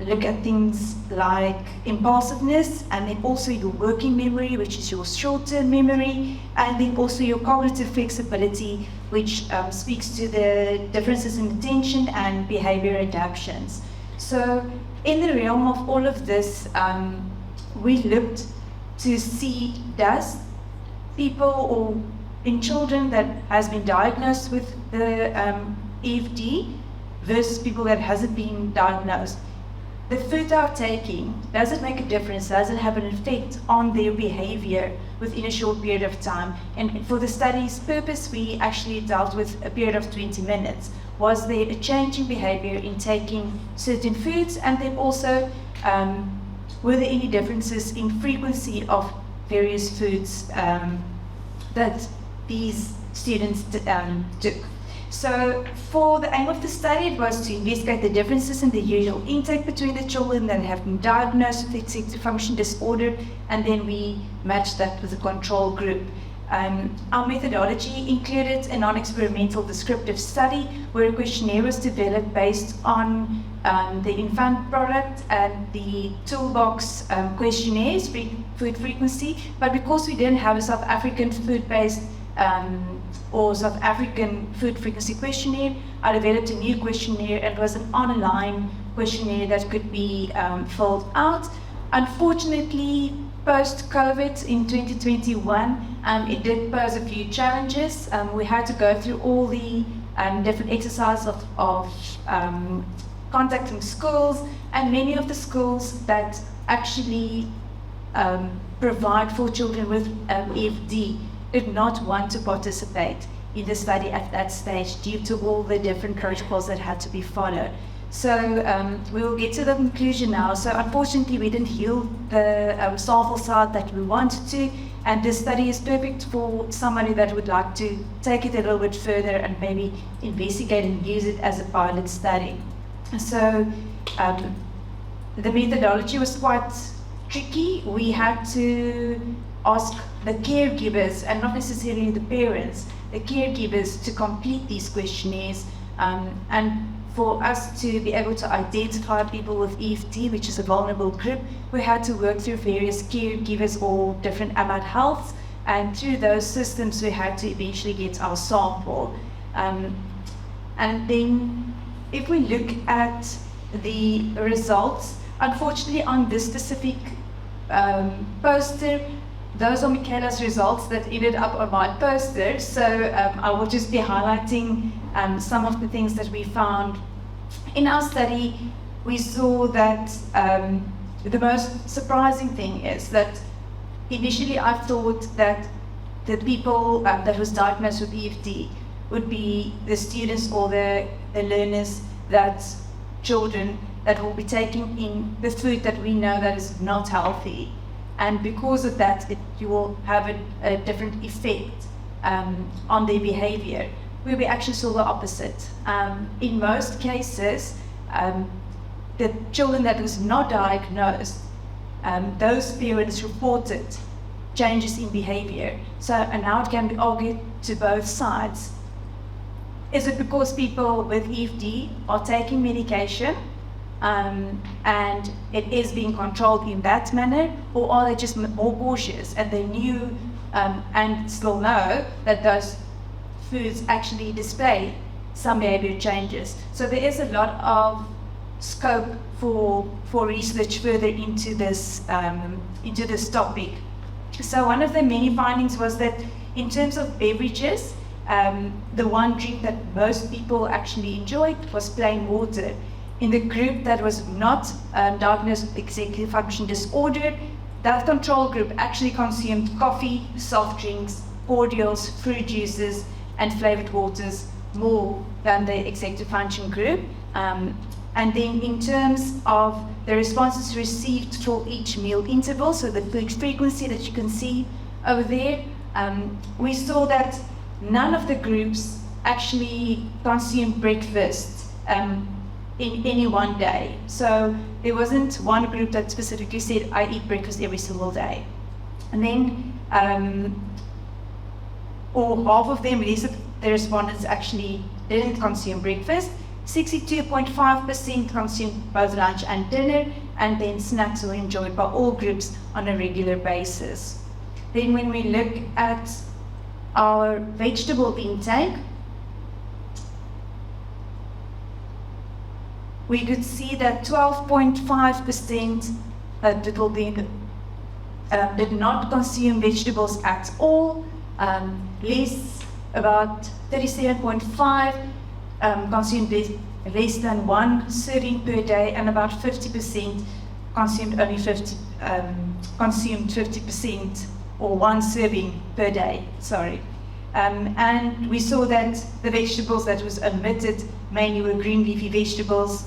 look at things like impulsiveness, and then also your working memory, which is your short-term memory, and then also your cognitive flexibility, which speaks to the differences in attention and behavior adaptations. So in the realm of all of this, we looked to see, does people or in children that has been diagnosed with the EFD versus people that hasn't been diagnosed, the food they're taking, does it make a difference? Does it have an effect on their behavior within a short period of time? And for the study's purpose, we actually dealt with a period of 20 minutes. Was there a change in behavior in taking certain foods? And then also, were there any differences in frequency of various foods that these students took? So for the aim of the study, it was to investigate the differences in the usual intake between the children that have been diagnosed with executive function disorder, and then we matched that with a control group. Our methodology included a non-experimental descriptive study where a questionnaire was developed based on the infant product and the toolbox questionnaires, food frequency, but because we didn't have a South African food-based or South African food frequency questionnaire, I developed a new questionnaire. It was an online questionnaire that could be filled out. Unfortunately, post-COVID in 2021, it did pose a few challenges. We had to go through all the different exercises of contacting schools, and many of the schools that actually provide for children with EFD did not want to participate in the study at that stage due to all the different protocols that had to be followed. So we will get to the conclusion now. So unfortunately, we didn't heal the sample size that we wanted to, and this study is perfect for somebody that would like to take it a little bit further and maybe investigate and use it as a pilot study. So the methodology was quite tricky. We had to ask the caregivers, and not necessarily the parents, the caregivers, to complete these questionnaires, and for us to be able to identify people with EFD, which is a vulnerable group, we had to work through various caregivers or different allied healths, and through those systems we had to eventually get our sample. And then if we look at the results, unfortunately on this specific poster, those are Michaela's results that ended up on my poster. So I will just be highlighting some of the things that we found. In our study, we saw that the most surprising thing is that initially I thought that the people that was diagnosed with EFD would be the students or the learners, that children that will be taking in the food that we know that is not healthy. And because of that, you will have a different effect on their behavior. Where we actually saw the opposite. In most cases, the children that was not diagnosed, those parents reported changes in behavior. So, and now it can be argued to both sides. Is it because people with EFD are taking medication and it is being controlled in that manner, or are they just more cautious and they knew and still know that those foods actually display some behavior changes? So there is a lot of scope for research further into this topic. So one of the many findings was that in terms of beverages, the one drink that most people actually enjoyed was plain water. In the group that was not diagnosed with executive function disorder, that control group actually consumed coffee, soft drinks, cordials, fruit juices, and flavored waters more than the executive function group. And then in terms of the responses received for each meal interval, so the food frequency that you can see over there, we saw that none of the groups actually consumed breakfast in any one day. So there wasn't one group that specifically said, I eat breakfast every single day. And then or half of them, less of the respondents actually didn't consume breakfast. 62.5% consumed both lunch and dinner, and then snacks were enjoyed by all groups on a regular basis. Then when we look at our vegetable intake, we could see that 12.5% did not consume vegetables at all. Less, about 37.5 consumed less than one serving per day, and about 50% consumed 50% or one serving per day. And we saw that the vegetables that was omitted mainly were green leafy vegetables,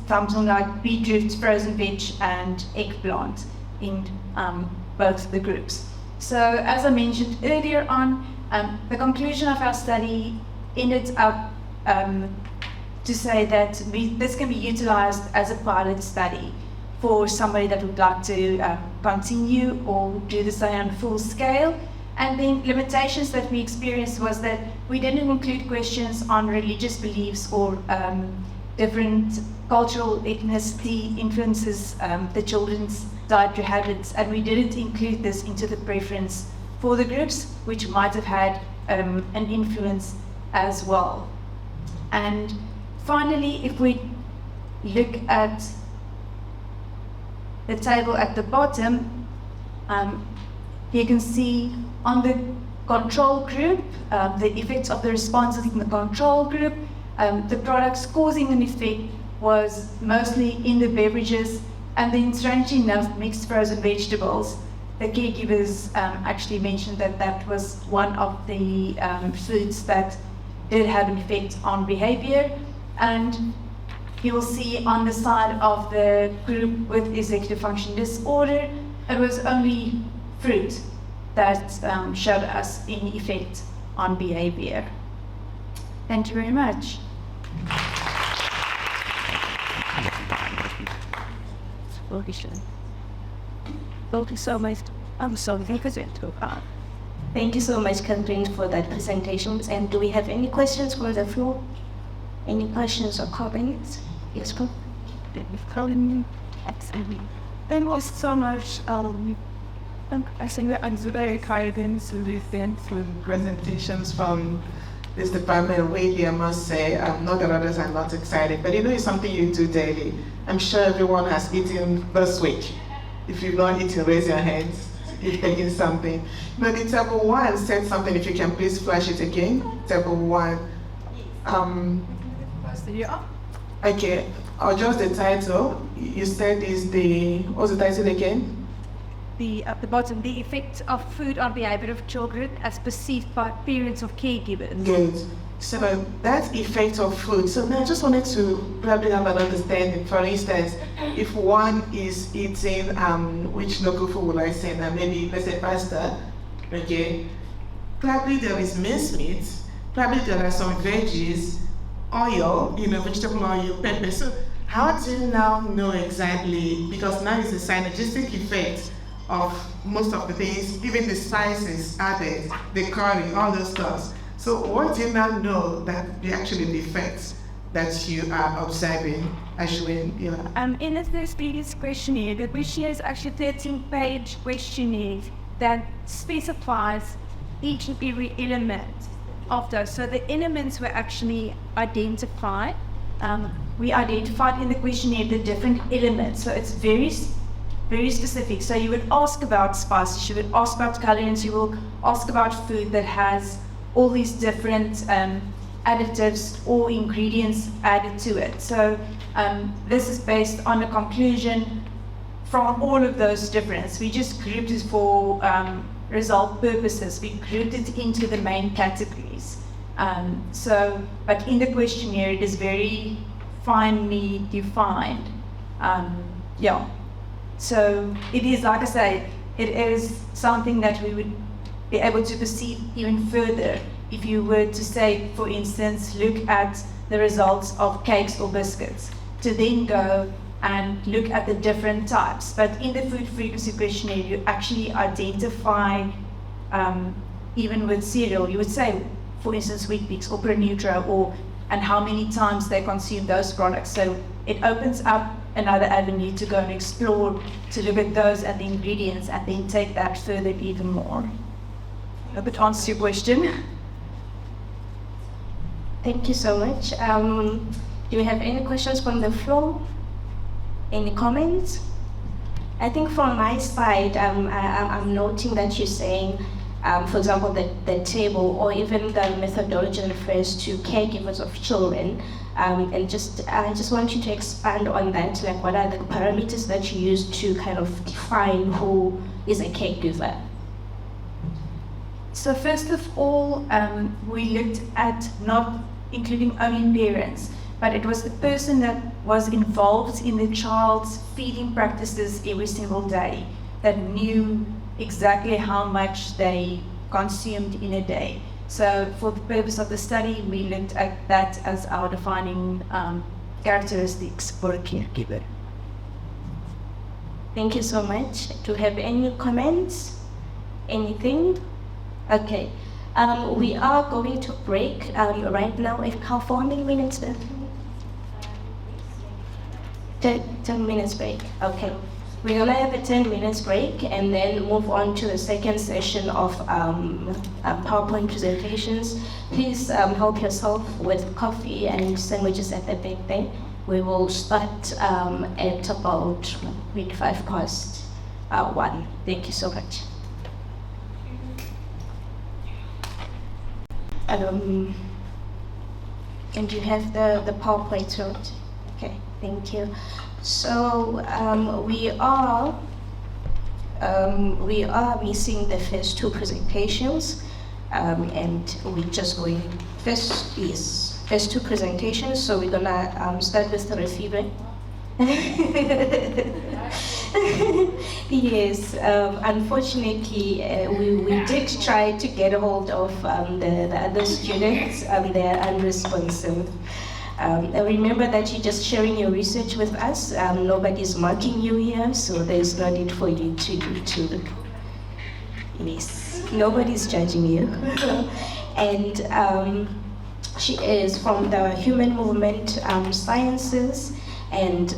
something like beetroot, frozen veg, and eggplant in both the groups. So as I mentioned earlier on, the conclusion of our study ended up to say that this can be utilized as a pilot study for somebody that would like to continue or do the study on full scale. And then limitations that we experienced was that we didn't include questions on religious beliefs or different cultural ethnicity influences the children's dietary habits, and we didn't include this into the preference for the groups, which might have had an influence as well. And finally, if we look at the table at the bottom, you can see on the control group, the effects of the responses in the control group, the products causing an effect was mostly in the beverages, and then strangely enough, mixed frozen vegetables. The caregivers actually mentioned that that was one of the foods that did have an effect on behavior. And you will see on the side of the group with executive function disorder, it was only fruit that showed us any effect on behavior. Thank you very much. Thank you so much. I'm sorry, Thank you so much, Catherine, for that presentation. And do we have any questions from the floor? Any questions or comments? Yes, Paul? Thank you so much. I think I'm very excited to listen to presentations from this department. Really, I must say, not that others are not excited, but it's something you do daily. I'm sure everyone has eaten this week. If you've not eaten, raise your hands. You've taken something. The table one said something. If you can please flash it again. Table one. Okay. Or just the title. You said is the. What's the title again? At the bottom, the effect of food on behavior of children as perceived by parents of caregivers. Good. So that effect of food. So now I just wanted to probably have an understanding. For instance, if one is eating, which local food would I say now? Maybe let's say pasta. Okay. Probably there is minced meat. Probably there are some veggies, oil, vegetable oil, pepper. So how do you now know exactly? Because now it's a synergistic effect of most of the things, even the spices added, the curry, all those stuff. So what do you now know that the actual effects that you are observing actually, In this previous questionnaire, the questionnaire is actually 13-page questionnaire that specifies each and every element of those. So the elements were actually identified. We identified in the questionnaire the different elements. So it's very specific. So you would ask about spices, you would ask about colorants, you will ask about food that has all these different additives or ingredients added to it. So this is based on a conclusion from all of those difference. We just grouped it for result purposes. We grouped it into the main categories. But in the questionnaire, it is very finely defined. So it is, like I say, it is something that we would be able to perceive even further if you were to say, for instance, look at the results of cakes or biscuits, to then go and look at the different types. But in the food frequency questionnaire, you actually identify even with cereal, you would say, for instance, Weet-Bix or Pronutro, and how many times they consume those products. So it opens up another avenue to go and explore, to look at those and the ingredients, and then take that further even more. I hope it answers your question. Thank you so much. Do we have any questions from the floor? Any comments? I think from my side, I'm noting that you're saying, for example, the table or even the methodology refers to caregivers of children. And I just want you to expand on that. Like, what are the parameters that you use to kind of define who is a caregiver? So first of all, we looked at not including only parents, but it was the person that was involved in the child's feeding practices every single day, that knew exactly how much they consumed in a day. So for the purpose of the study, we looked at that as our defining characteristics for a caregiver. Thank you so much. Do you have any comments? Anything? Okay. We are going to break right now. For how many minutes? 10 minutes break. Okay. We're gonna have a 10 minutes break and then move on to the second session of PowerPoint presentations. Please help yourself with coffee and sandwiches at the back there. We will start at about 1:05. Thank you so much. And you have the PowerPoint, right? Okay, thank you. So we are missing the first two presentations, and we're just going first two presentations. So we're gonna start with the receiver. Yes, unfortunately, we did try to get a hold of the other students. They're unresponsive. Remember that you're just sharing your research with us. Nobody's marking you here, so there's no need for you to yes, nobody's judging you. And she is from the Human Movement Sciences, and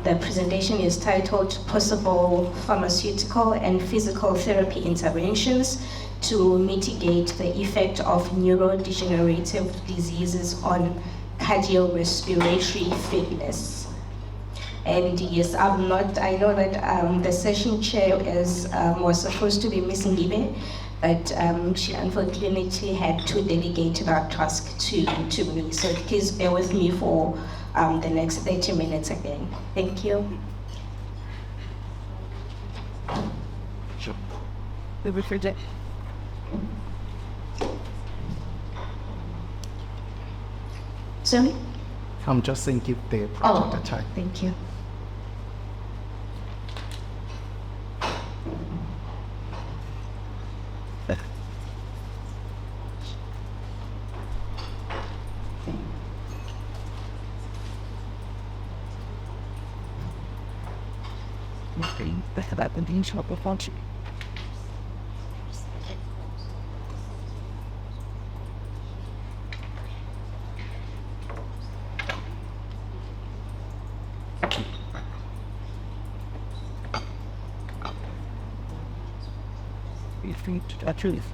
the presentation is titled Possible Pharmaceutical and Physical Therapy Interventions to Mitigate the Effect of Neurodegenerative Diseases on Cardiorespiratory Fitness. And yes, I know that the session chair was supposed to be Miss Ngibe, but she unfortunately had to delegate that task to me. So please bear with me for the next 30 minutes again. Thank you. Sure. Sorry? I'm just saying give the project a try. Thank you. Truth.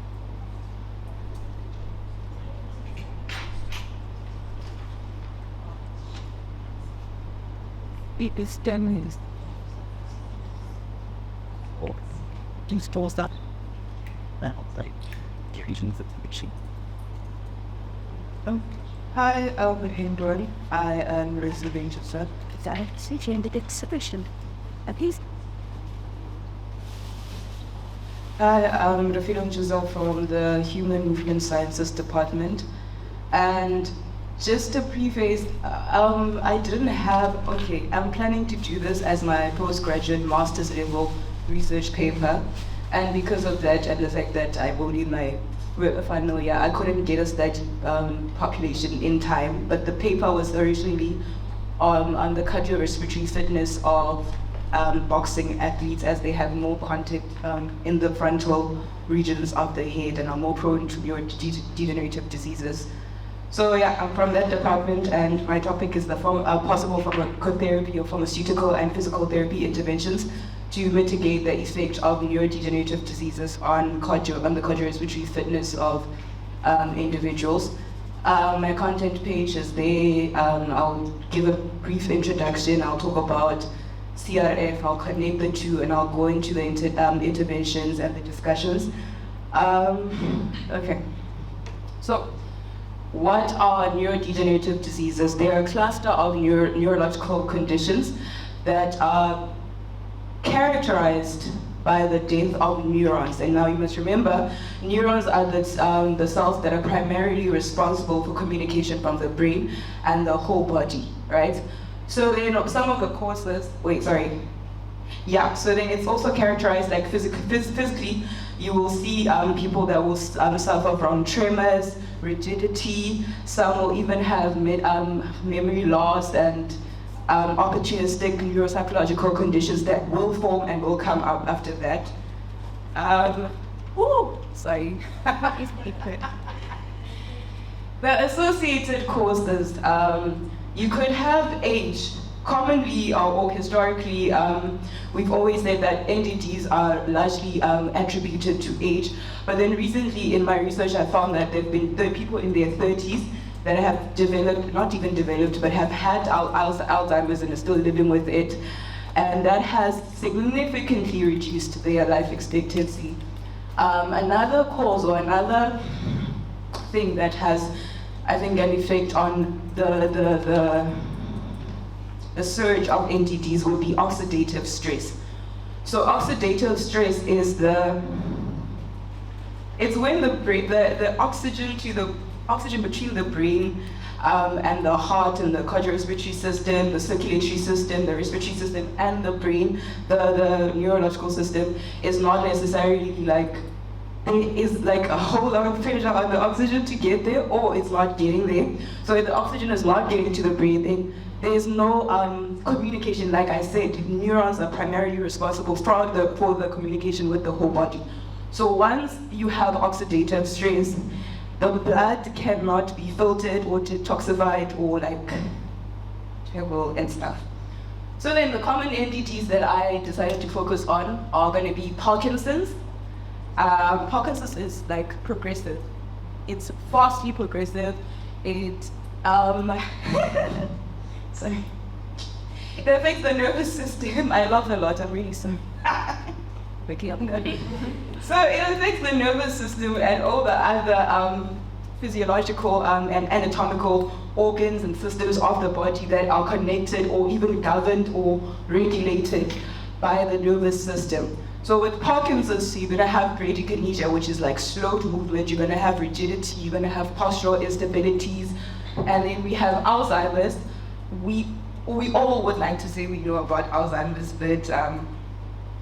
It is 10 minutes. Or please pause that. Now, right. Regions of the machine. Hi, I'm Hindran. I am reservation, sir. That's the exhibition. Please. Hi, I'm Rafidam Juzal from the Human Movement Sciences Department. And just to preface, I didn't have, I'm planning to do this as my postgraduate master's level research paper. And because of that, and the fact that I will need my final year, I couldn't get us that population in time. But the paper was originally on the cardiorespiratory fitness of boxing athletes, as they have more contact in the frontal regions of the head and are more prone to neurodegenerative diseases. So yeah, I'm from that department, and my topic is the possible pharmacotherapy or pharmaceutical and physical therapy interventions to mitigate the effect of neurodegenerative diseases on the cardiorespiratory fitness of individuals. My content page is there. I'll give a brief introduction. I'll talk about CRF, I'll connect the two, and I'll go into the interventions and the discussions. Okay. So, what are neurodegenerative diseases? They are a cluster of neurological conditions that are characterized by the death of neurons. And now you must remember, neurons are the cells that are primarily responsible for communication from the brain and the whole body, right? So then some of the causes, so then it's also characterized like physically, you will see people that will suffer from tremors, rigidity, some will even have memory loss and opportunistic neuropsychological conditions that will form and will come up after that. The associated causes, you could have age. Commonly or historically, we've always said that NDDs are largely attributed to age, but then recently in my research I found that there are people in their 30s that have developed, not even developed, but have had Alzheimer's and are still living with it, and that has significantly reduced their life expectancy. Another cause or another thing that has, I think, an effect on the surge of NDDs would be oxidative stress. So oxidative stress is it's when the oxygen between the brain and the heart and the cardiorespiratory system, the circulatory system, the respiratory system, and the brain, the neurological system, is not necessarily like, there is like a whole lot of pressure on the oxygen to get there, or it's not getting there. So if the oxygen is not getting to the brain, then there's no communication. Like I said, neurons are primarily responsible for the communication with the whole body. So once you have oxidative stress, the blood cannot be filtered or detoxified or like travel and stuff. So then the common NDDs that I decided to focus on are going to be Parkinson's. Parkinson's is like progressive. It's fastly progressive. It sorry. It affects the nervous system. I laugh a lot. I'm really sorry. Okay, I'm good. So it affects the nervous system and all the other physiological and anatomical organs and systems of the body that are connected or even governed or regulated by the nervous system. So with Parkinson's, you're going to have bradykinesia, which is like slowed movement. You're going to have rigidity. You're going to have postural instabilities. And then we have Alzheimer's. We all would like to say we know about Alzheimer's, but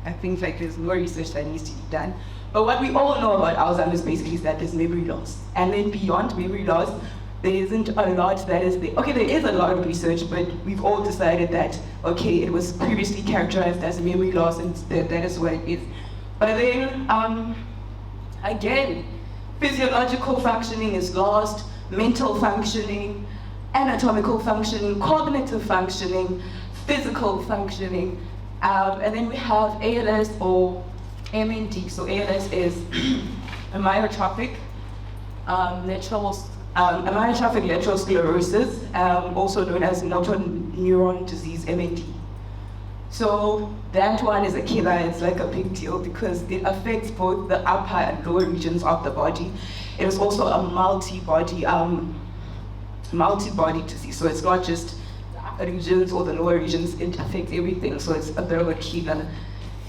I think like there's more research that needs to be done. But what we all know about Alzheimer's basically is that there's memory loss. And then beyond memory loss, there isn't a lot that is there. Okay, there is a lot of research, but we've all decided that, okay, it was previously characterized as memory loss and that is what it is. But then, again, physiological functioning is lost, mental functioning, anatomical functioning, cognitive functioning, physical functioning, and then we have ALS or MNT. So ALS is amyotrophic lateral sclerosis, also known as motor neuron disease, MND. So that one is a killer. It's like a big deal because it affects both the upper and lower regions of the body. It is also a multi-body disease. So it's not just the upper regions or the lower regions, it affects everything. So it's a bit of a killer,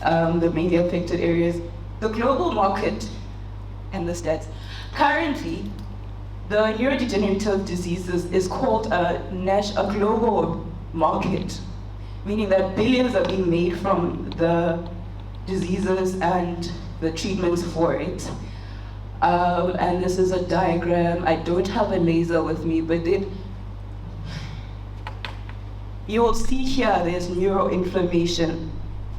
the mainly affected areas. The global market and the stats. Currently, the neurodegenerative diseases is called a global market, meaning that billions are being made from the diseases and the treatments for it. And this is a diagram. I don't have a laser with me, but you'll see here there's neuroinflammation.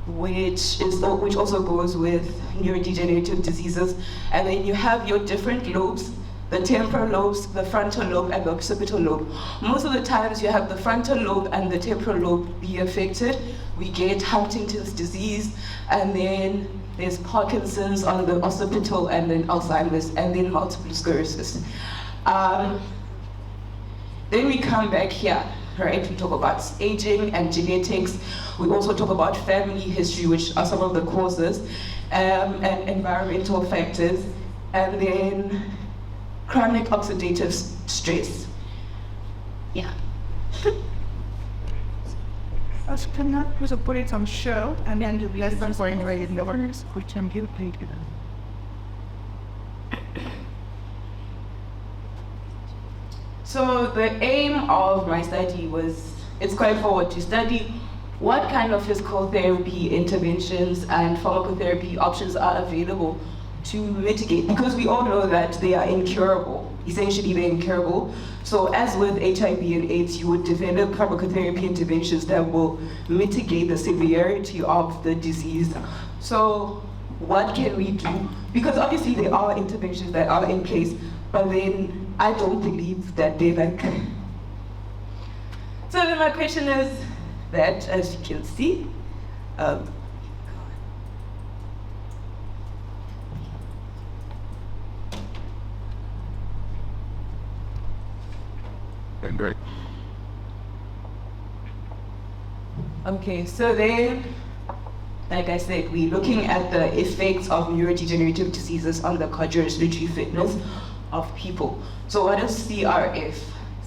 which also goes with neurodegenerative diseases. And then you have your different lobes, the temporal lobes, the frontal lobe, and the occipital lobe. Most of the times you have the frontal lobe and the temporal lobe be affected. We get Huntington's disease, and then there's Parkinson's on the occipital, and then Alzheimer's, and then multiple sclerosis. Then we come back here, right? We talk about aging and genetics. We also talk about family history, which are some of the causes, and environmental factors, and then chronic oxidative stress. Yeah. Us cannot was a put it on show and then the lessons for integrated learners, which I'm here paid. So the aim of my study was, it's quite forward, to study what kind of physical therapy interventions and pharmacotherapy options are available to mitigate, because we all know that they are incurable. Essentially, they're incurable. So as with HIV and AIDS, you would develop pharmacotherapy interventions that will mitigate the severity of the disease. So what can we do? Because obviously there are interventions that are in place, but then I don't believe that they like. So then my question is that, as you can see, Great. Okay, so then, like I said, we're looking at the effects of neurodegenerative diseases on the cardiorespiratory fitness of people. So what is CRF?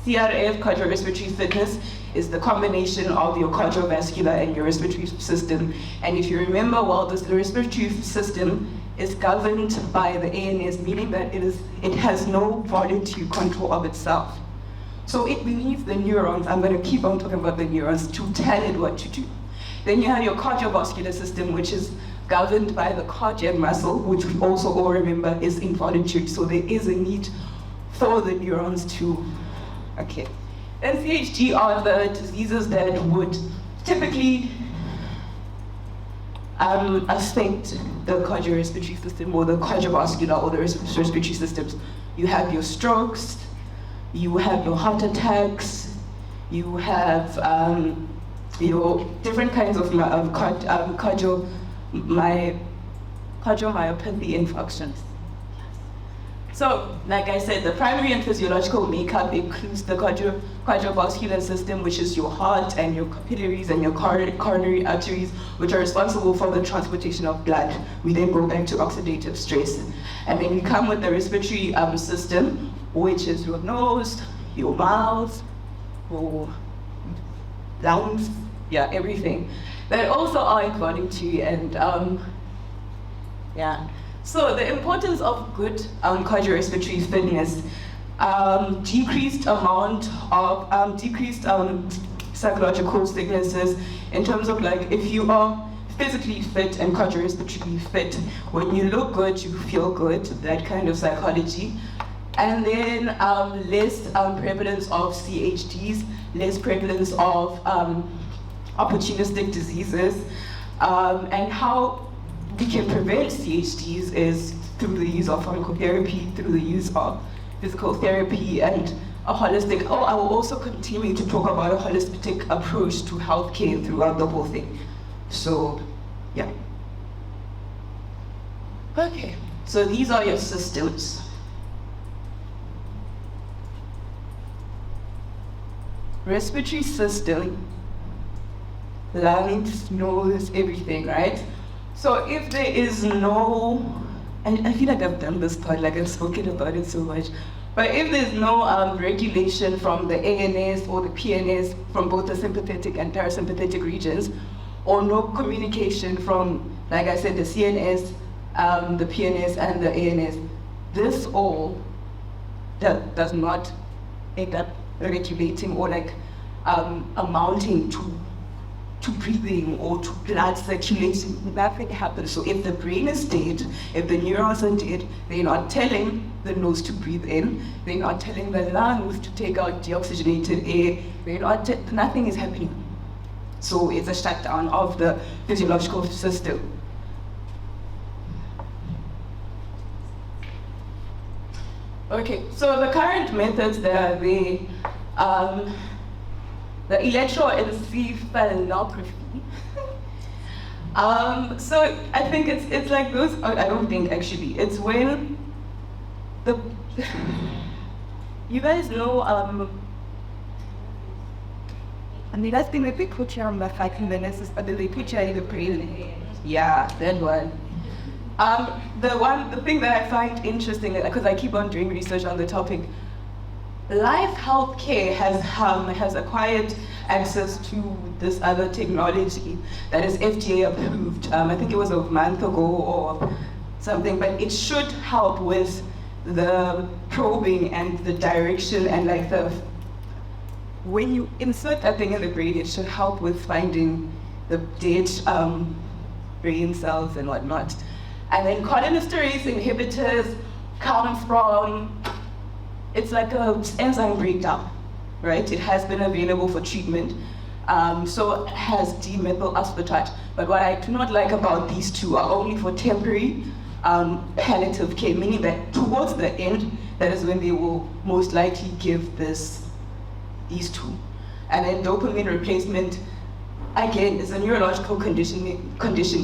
CRF, cardiorespiratory fitness, is the combination of your cardiovascular and your respiratory system. And if you remember well, this respiratory system is governed by the ANS, meaning that it has no voluntary control of itself. So it needs the neurons, I'm going to keep on talking about the neurons, to tell it what to do. Then you have your cardiovascular system, which is governed by the cardiac muscle, which we also all remember is involuntary. So there is a need for the neurons to, okay. And CHD are the diseases that would typically affect the cardiorespiratory system, or the cardiovascular or the respiratory systems. You have your strokes, you have your heart attacks, you have your different kinds of cardiomyopathy infarctions. So, like I said, the primary and physiological makeup includes the cardiovascular system, which is your heart and your capillaries and your coronary arteries, which are responsible for the transportation of blood. We then go back to oxidative stress. And then we come with the respiratory system, which is your nose, your mouth, your lungs, yeah, everything. That also are involuntary, and yeah. So the importance of good cardiorespiratory fitness, decreased amount of decreased psychological sicknesses, in terms of, like, if you are physically fit and cardiorespiratory fit, when you look good, you feel good, that kind of psychology. And then less prevalence of CHDs, less prevalence of opportunistic diseases, and how we can prevent CHDs is through the use of pharmacotherapy, through the use of physical therapy, and a holistic, I will also continue to talk about a holistic approach to healthcare throughout the whole thing. So, yeah. Okay, so these are your systems. Respiratory system, lungs, nose, everything, right? So if there is no, and I feel like I've done this part, like I've spoken about it so much, but if there's no regulation from the ANS or the PNS, from both the sympathetic and parasympathetic regions, or no communication from, like I said, the CNS, the PNS, and the ANS, this all does not end up regulating or like amounting to breathing or to blood circulation. Nothing happens. So if the brain is dead, if the neurons are dead, they're not telling the nose to breathe in, they're not telling the lungs to take out deoxygenated air, nothing is happening. So it's a shutdown of the physiological system. Okay, so the current methods that are there, the electroencephalography. So I think it's like those. I don't think actually. It's when the you guys know. And the last thing that they put you on the 5 minutes is but they put you in the brain. Yeah, that one. The thing that I find interesting, because I keep on doing research on the topic, Life Healthcare has acquired access to this other technology that is FDA approved. I think it was a month ago or something, but it should help with the probing and the direction and like when you insert that thing in the brain, it should help with finding the dead brain cells and whatnot. And then cholinesterase inhibitors come from, it's like an enzyme breakdown, right? It has been available for treatment. So it has D-methyl aspartate. But what I do not like about these two are only for temporary palliative care, meaning that towards the end, that is when they will most likely give these two. And then dopamine replacement, again, is a neurological condition,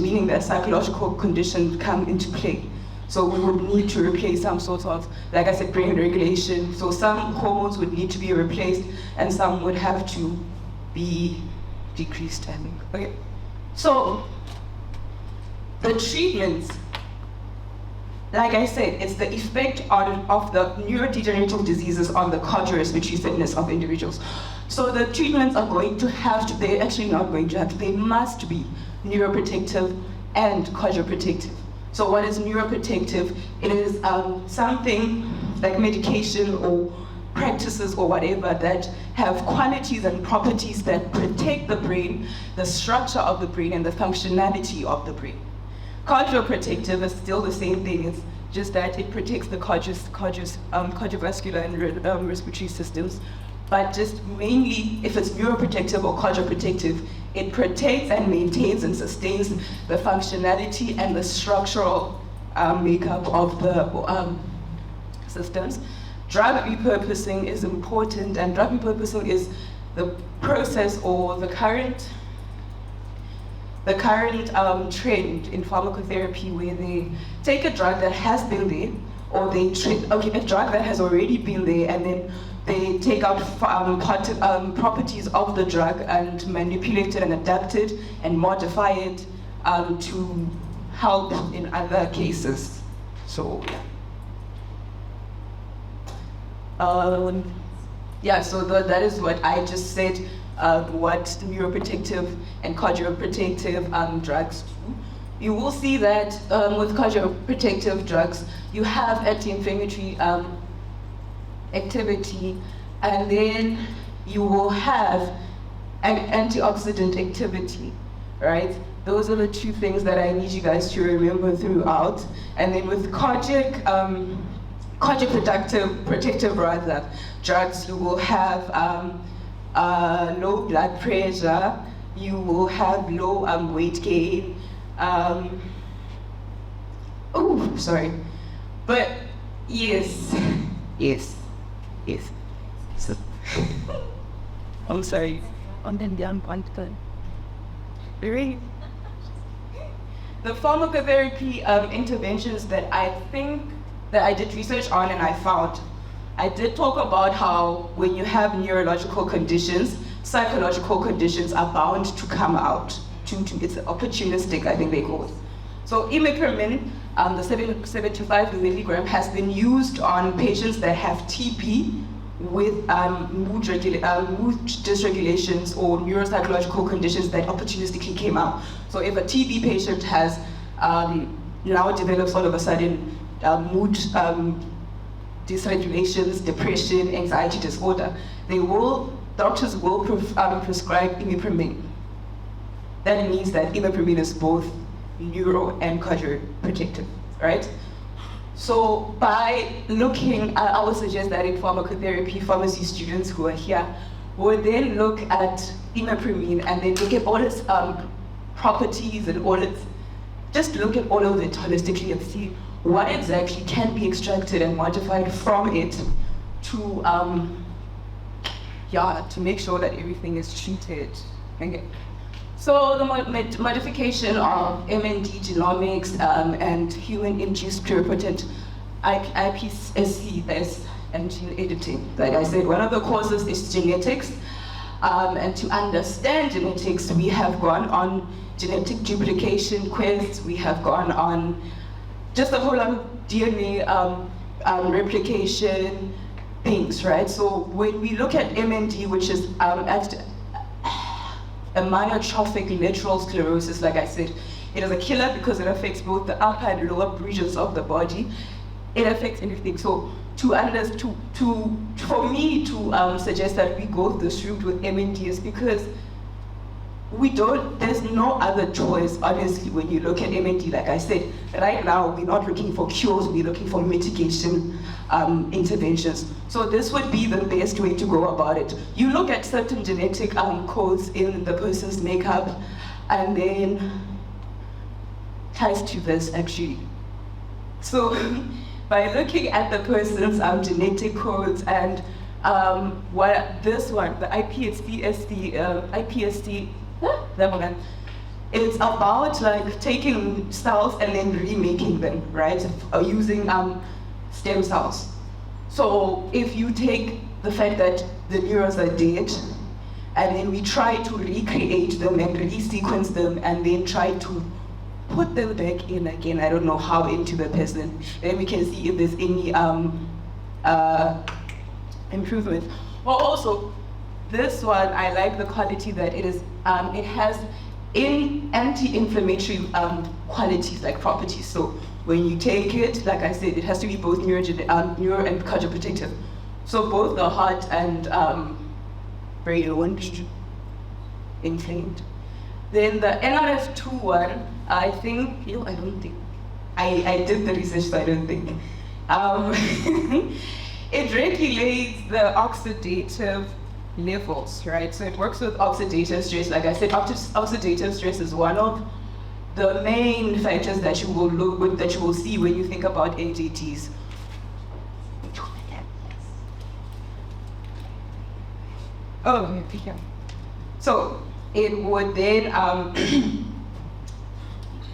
meaning that psychological conditions come into play. So we would need to replace some sort of, like I said, brain regulation. So some hormones would need to be replaced and some would have to be decreased, I think. Okay. So the treatments, like I said, it's the effect of the neurodegenerative diseases on the cardiorespiratory fitness of individuals. So the treatments are going to have to, they're actually not going to have to, they must be neuroprotective and cardioprotective. So what is neuroprotective? It is something like medication or practices or whatever that have qualities and properties that protect the brain, the structure of the brain, and the functionality of the brain. Cardioprotective is still the same thing, it's just that it protects the cardiovascular and respiratory systems. But just mainly, if it's neuroprotective or cardioprotective, it protects and maintains and sustains the functionality and the structural makeup of the systems. Drug repurposing is important, and drug repurposing is the process or the current trend in pharmacotherapy where they take a drug that has been there, or they treat a drug that has already been there, and then they take out properties of the drug and manipulate it and adapt it and modify it to help in other cases. So yeah, so that is what I just said, what neuroprotective and cardioprotective drugs do. You will see that with cardioprotective drugs, you have anti-inflammatory activity, and then you will have an antioxidant activity, right? Those are the two things that I need you guys to remember throughout. And then with protective drugs, you will have low blood pressure, you will have low weight gain. Oh, sorry. But yes. So, I'm sorry. And then the unwanted. Very. The pharmacotherapy interventions that I think that I did research on and I found, I did talk about how when you have neurological conditions, psychological conditions are bound to come out. It's opportunistic, I think they call it. So imipramine, the 75 milligram, has been used on patients that have TB with mood dysregulations or neuropsychological conditions that opportunistically came out. So if a TB patient has now develops all of a sudden mood dysregulations, depression, anxiety disorder, doctors will prescribe imipramine. That means that imipramine is both neuro and cardioprotective, right? So by looking, I would suggest that in pharmacotherapy, pharmacy students who are here would then look at imipramine and then look at all its properties and all its, just look at all of it holistically and see what exactly can be extracted and modified from it to, to make sure that everything is treated. Okay. So the modification of MND genomics and human-induced pluripotent iPSCs and gene editing. Like I said, one of the causes is genetics. And to understand genetics, we have gone on genetic duplication quests, we have gone on just a whole lot of DNA replication things, right? So when we look at MND, which is amyotrophic lateral sclerosis, like I said, it is a killer because it affects both the upper and lower regions of the body. It affects everything. So for me to suggest that we go this route with MND is because there's no other choice, honestly, when you look at MND. Like I said, right now we're not looking for cures, we're looking for mitigation interventions. So this would be the best way to go about it. You look at certain genetic codes in the person's makeup and then ties to this actually. So by looking at the person's genetic codes and what this one, the iPSC, it's about like taking cells and then remaking them, right? Using stem cells. So if you take the fact that the neurons are dead, and then we try to recreate them and resequence them and then try to put them back in again, I don't know how, into the person, then we can see if there's any improvement. Well, also, this one, I like the quality that it is, it has anti-inflammatory qualities, like properties. So when you take it, like I said, it has to be both neuro and cardioprotective. So both the heart and brain won't be inflamed. Then the NRF2 one, I think, I don't think, I did the research, so I don't think. It regulates the oxidative levels, right? So it works with oxidative stress. Like I said, oxidative stress is one of the main factors that you will see when you think about AGTs. Oh, yeah. So it would then,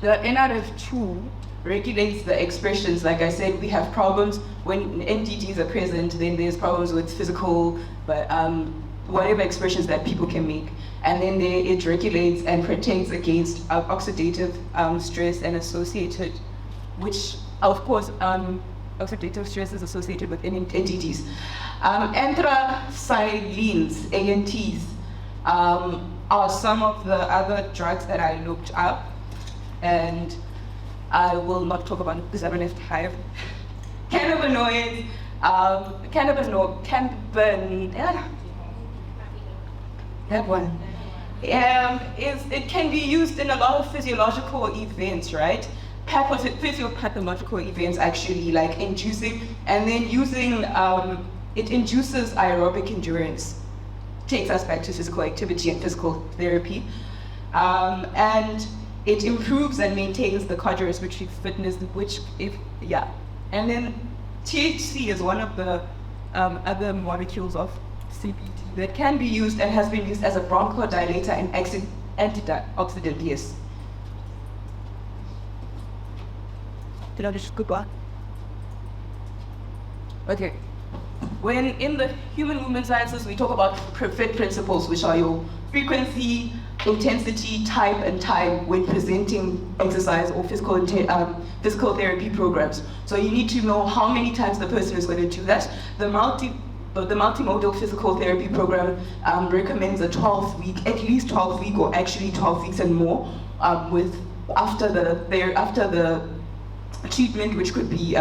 the NRF2 regulates the expressions. Like I said, we have problems when NDDs are present, then there's problems with physical, but whatever expressions that people can make. And then it regulates and protects against oxidative stress and associated, which of course, oxidative stress is associated with NDDs. Anthracyclines, ANTs, are some of the other drugs that I looked up, and I will not talk about it because I don't have time. Cannabinoids, that one. It can be used in a lot of physiological events, right? Physiopathological events, actually, like inducing, and then using, it induces aerobic endurance. Takes us back to physical activity and physical therapy. And it improves and maintains the cardiorespiratory fitness, And then THC is one of the other molecules of CBD that can be used and has been used as a bronchodilator and antioxidant, yes. Did I just go on? Okay. When in the human movement sciences, we talk about FIT principles, which are your frequency, intensity, type, and time when presenting exercise or physical therapy programs. So you need to know how many times the person is going to do that. The multimodal physical therapy program recommends a 12-week, at least 12-week, or actually 12 weeks and more, after the treatment, which could be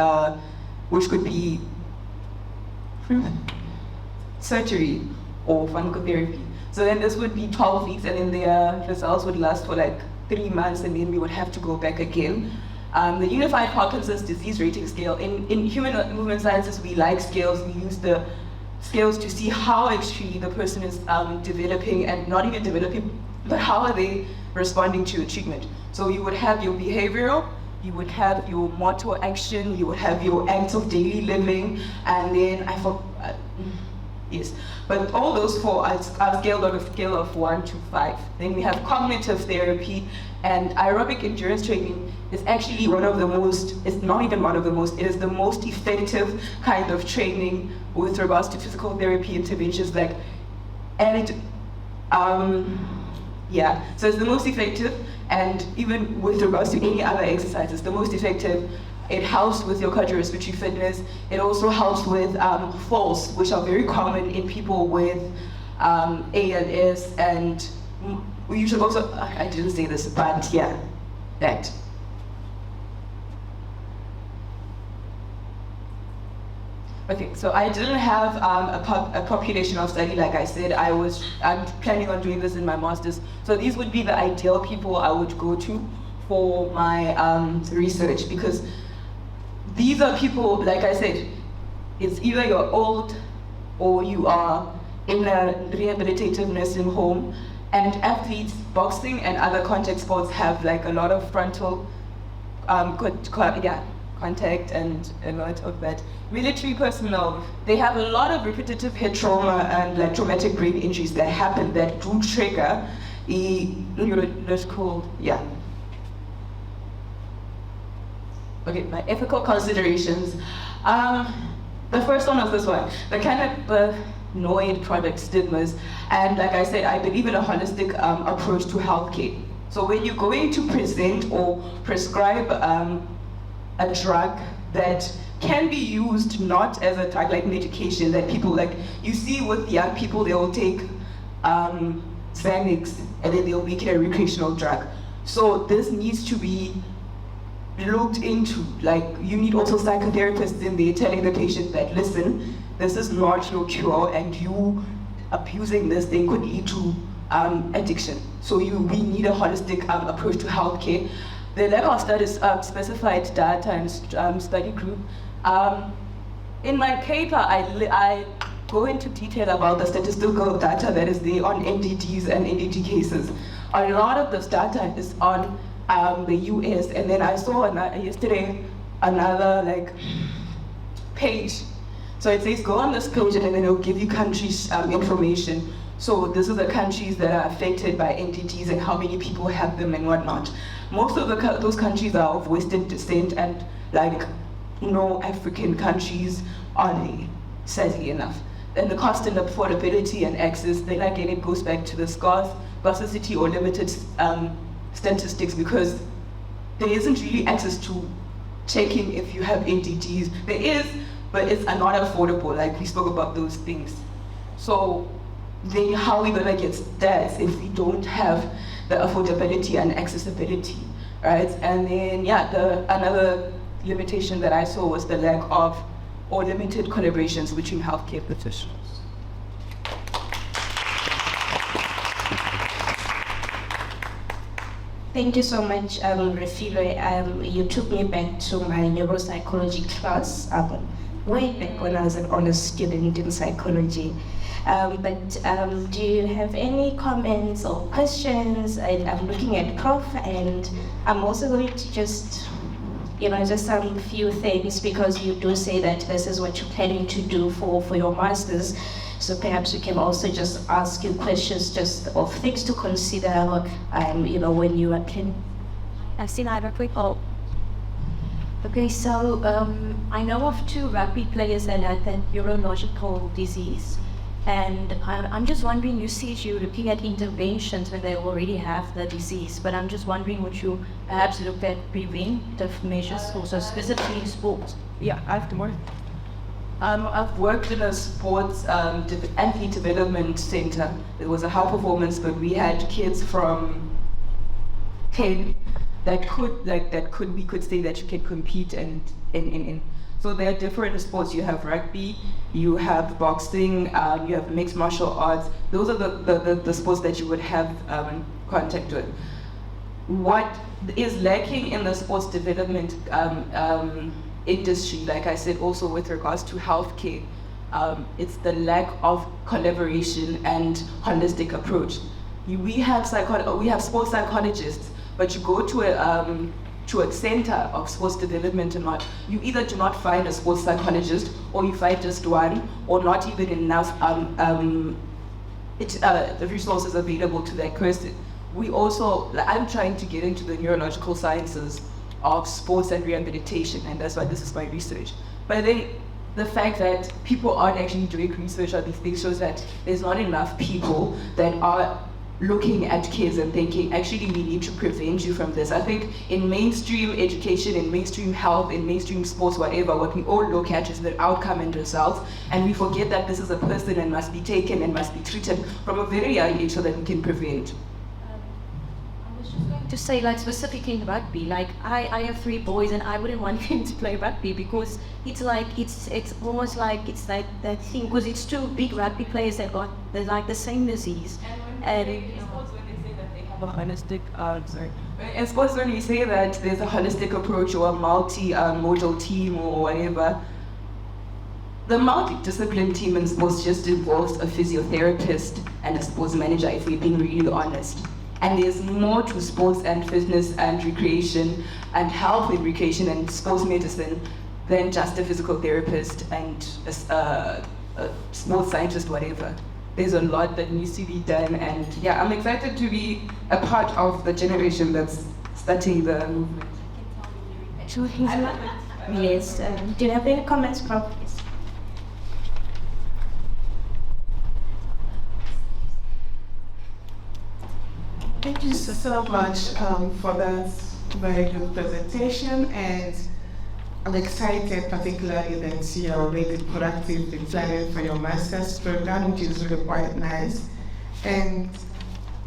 surgery or pharmacotherapy. So then this would be 12 weeks, and then their results would last for like 3 months, and then we would have to go back again. The Unified Parkinson's Disease Rating Scale, in human movement sciences, we like scales. We use the scales to see how actually the person is developing, and not even developing, but how are they responding to the treatment. So you would have your behavioral, you would have your motor action, you would have your acts of daily living, and then yes. But all those four are scaled on a scale of 1 to 5. Then we have cognitive therapy, and aerobic endurance training is actually one of the most, it's not even one of the most, it is the most effective kind of training with regards to physical therapy interventions, so it's the most effective, and even with regards to any other exercises, the most effective. It helps with your cardiorespiratory fitness. It also helps with falls, which are very common in people with ALS, and you should also, I didn't say this, but yeah, that. Okay, so I didn't have a populational study, like I said. I'm planning on doing this in my master's. So these would be the ideal people I would go to for my research, because these are people, like I said, it's either you're old or you are in a rehabilitative nursing home, and athletes, boxing and other contact sports have like a lot of frontal contact and a lot of that. Military personnel, they have a lot of repetitive head trauma and like traumatic brain injuries that happen that do trigger that's called, Okay, my ethical considerations. The first one was this one, the cannabinoid product stigmas. And like I said, I believe in a holistic approach to healthcare. So when you're going to present or prescribe a drug that can be used not as a drug like medication that people like, you see with young people, they will take Xanax and then they'll make it a recreational drug. So this needs to be looked into. Like, you need also psychotherapists in there telling the patient that, listen, this is not your cure, and you abusing this thing could lead to addiction. So we need a holistic approach to healthcare. The level of studies specified data and study group. In my paper, I go into detail about the statistical data that is there on NDDs and NDD cases. A lot of this data is on the US, and then I saw yesterday another page. So it says go on this page and then it'll give you countries information. So this is the countries that are affected by NDDs and how many people have them and whatnot. Most of those countries are of Western descent, and no African countries are they, sadly enough. And the cost and affordability and access, then again it goes back to the scarcity or limited statistics, because there isn't really access to checking if you have NDDs. There is, but it's not affordable, like we spoke about those things. So then how are we gonna get stats if we don't have the affordability and accessibility, right? And then another limitation that I saw was the lack of or limited collaborations between healthcare professionals. Thank you so much, Refilwe. You took me back to my neuropsychology class way back when I was an honors student in psychology. But do you have any comments or questions? I'm looking at Prof, and I'm also going to just some few things, because you do say that this is what you're planning to do for your masters. So perhaps we can also just ask you questions just of things to consider, when you are planning. I've seen I have a quick Okay, so I know of 2 rugby players that had that neurological disease. And I'm just wondering, you see you're looking at interventions when they already have the disease, but I'm just wondering, would you perhaps look at preventive measures also, specifically in sports? Yeah, I have to work. I've worked in a sports athlete development center. It was a high performance, but we had kids from 10 we could say that you can compete and in. So there are different sports. You have rugby, you have boxing, you have mixed martial arts. Those are the sports that you would have contact with. What is lacking in the sports development industry, like I said, also with regards to healthcare, it's the lack of collaboration and holistic approach. We have sports psychologists, but you go to a center of sports development and not, you either do not find a sports psychologist, or you find just one, or not even enough the resources available to that person. I'm trying to get into the neurological sciences of sports and rehabilitation, and that's why this is my research. But I think the fact that people aren't actually doing research on these things shows that there's not enough people that are looking at kids and thinking, actually, we need to prevent you from this. I think in mainstream education, in mainstream health, in mainstream sports, whatever, what we all look at is the outcome and results, and we forget that this is a person and must be taken and must be treated from a very young age so that we can prevent. To say, like, specifically in rugby, like I have 3 boys and I wouldn't want them to play rugby because it's like it's almost like it's like that thing, because it's 2 big rugby players that got the same disease. And in sports, when they say that they have a holistic, in sports, when we say that there's a holistic approach or a multi-modal team or whatever, the multidiscipline team in sports just involves a physiotherapist and a sports manager, if we're being really honest. And there's more to sports and fitness and recreation and health and recreation and sports medicine than just a physical therapist and a sports scientist, whatever. There's a lot that needs to be done, and yeah, I'm excited to be a part of the generation that's starting the movement. Yes, do you have any comments, Prof? Thank you so much for that very good presentation, and I'm excited particularly that you're already proactive in planning for your master's program, which is really quite nice. And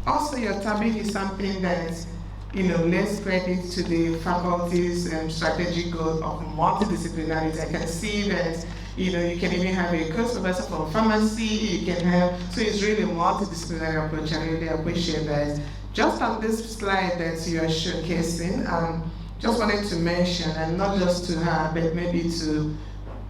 also your topic is something that, lends credit to the faculty's strategic goal of multidisciplinarity. I can see that, you can even have a course professor from pharmacy, you can have, so it's really a multidisciplinary approach. I really appreciate that. Just on this slide that you are showcasing, just wanted to mention, and not just to her, but maybe to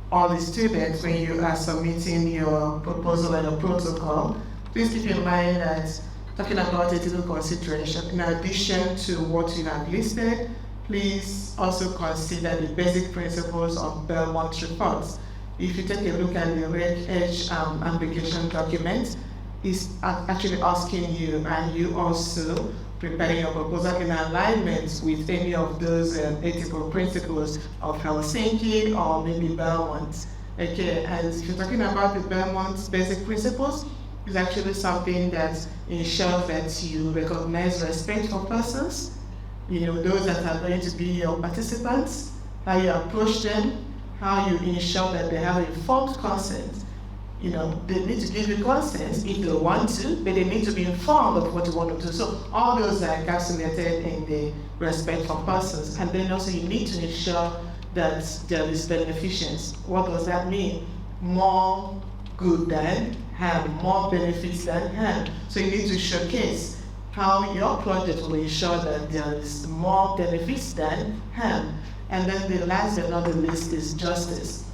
all the students, when you are submitting your proposal and your protocol, please keep in mind that talking about ethical consideration, in addition to what you have listed, please also consider the basic principles of Belmont reports. If you take a look at the Reg Edge application document, is actually asking you, and you also preparing your proposal in alignment with any of those ethical principles of Helsinki or maybe Belmont. Okay, and if you're talking about the Belmont's basic principles, it's actually something that ensures that you recognize respect for persons, those that are going to be your participants, how you approach them, how you ensure that they have informed consent. They need to give you consent if they want to, but they need to be informed of what you want to do. So all those are encapsulated in the respect for persons. And then also you need to ensure that there is beneficence. What does that mean? More good than harm, more benefits than harm. So you need to showcase how your project will ensure that there is more benefits than harm. And then the last but not the least is justice.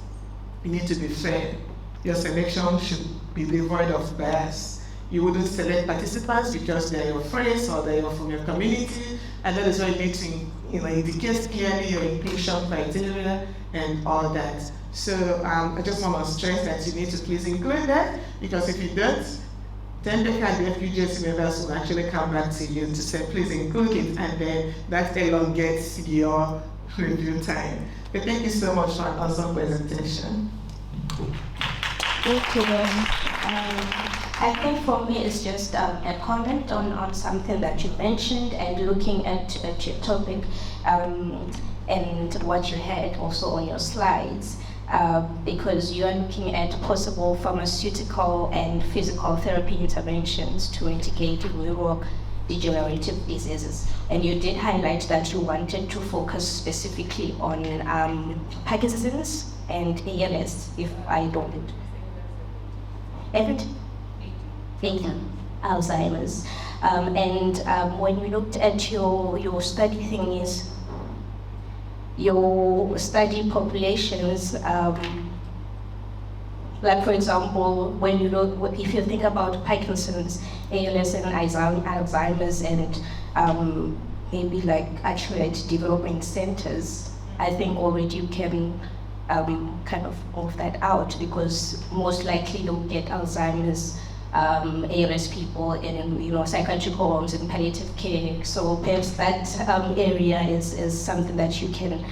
You need to be fair. Your selection should be devoid of bias. You wouldn't select participants because they're your friends or they're from your community, and that is why you need to indicate clearly your inclusion criteria and all that. So I just want to stress that you need to please include that, because if you don't, then the FQGS members will actually come back to you to say, please include it, and then that elongates your review time. But thank you so much for an awesome presentation. Thank you. I think for me it's just a comment on something that you mentioned, and looking at your topic and what you had also on your slides, because you are looking at possible pharmaceutical and physical therapy interventions to mitigate neurodegenerative diseases. And you did highlight that you wanted to focus specifically on Parkinson's and ALS, if I don't. Alzheimer's. When we looked at your study thingies, your study populations, Like for example, when you look, if you think about Parkinson's, ALS, and Alzheimer's, and maybe like accurate development centers, I think already you can kind of move that out, because most likely you'll get Alzheimer's, ALS people in psychiatric homes and palliative care. So perhaps that area is something that you can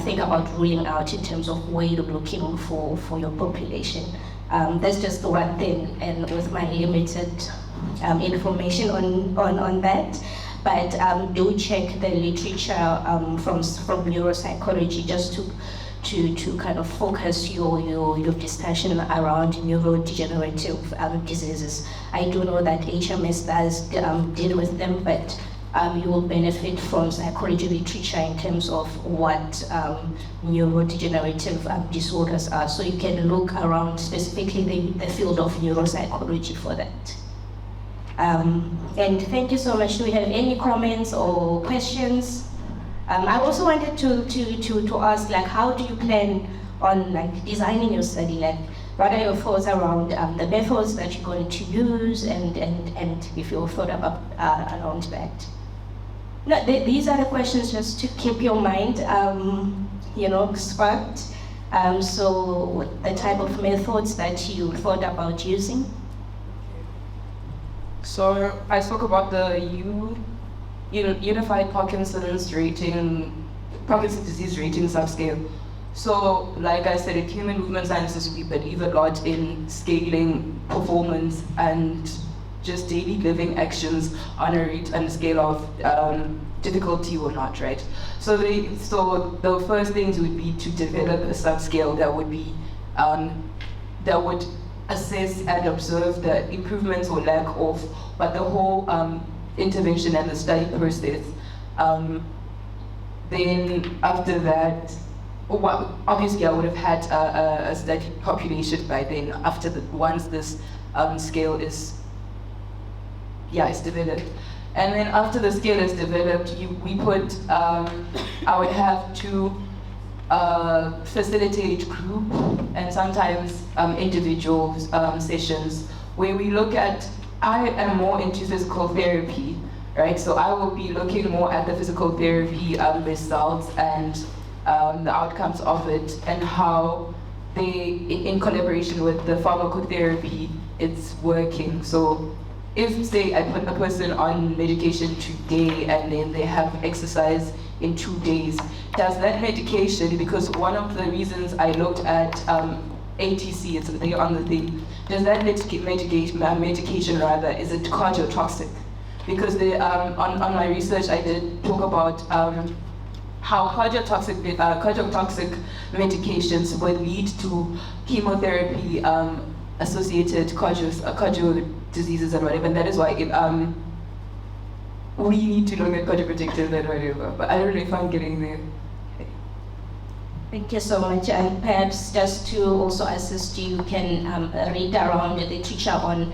think about ruling out in terms of where you're looking for your population. That's just the one thing, and with my limited information on that. But do check the literature from neuropsychology, just to kind of focus your discussion around neurodegenerative diseases. I do know that HMS does deal with them, but you will benefit from psychology literature in terms of what neurodegenerative disorders are. So you can look around specifically the field of neuropsychology for that. And thank you so much. Do we have any comments or questions? I also wanted to ask, like, how do you plan on like designing your study? Like, what are your thoughts around the methods that you're going to use, and if you've thought about around that? No, these are the questions just to keep your mind, sparked. So the type of methods that you thought about using. So I spoke about the Unified Parkinson's disease rating subscale. So, like I said, in human movement sciences, we believe a lot in scaling performance and just daily living actions on a scale of difficulty or not, right? So the first things would be to develop a subscale that would assess and observe the improvements or lack of, but the whole intervention and the study process. Then after that, obviously I would have had a study population by then, once this scale is developed. And then after the scale is developed, I would have to facilitate group and sometimes individual sessions where we look at, I am more into physical therapy, right? So I will be looking more at the physical therapy results and the outcomes of it, and how they, in collaboration with the pharmacotherapy, it's working. So if, say, I put a person on medication today and then they have exercise in 2 days, does that medication, because one of the reasons I looked at ATC, it's there on the thing, does that medication rather, is it cardiotoxic? Because on my research I did talk about how cardiotoxic medications would lead to chemotherapy associated cardio diseases and whatever, and that is why we need to look at cardioprotective and whatever, but I don't know if I'm getting there. Thank you so much. And perhaps just to also assist you, can read around the literature on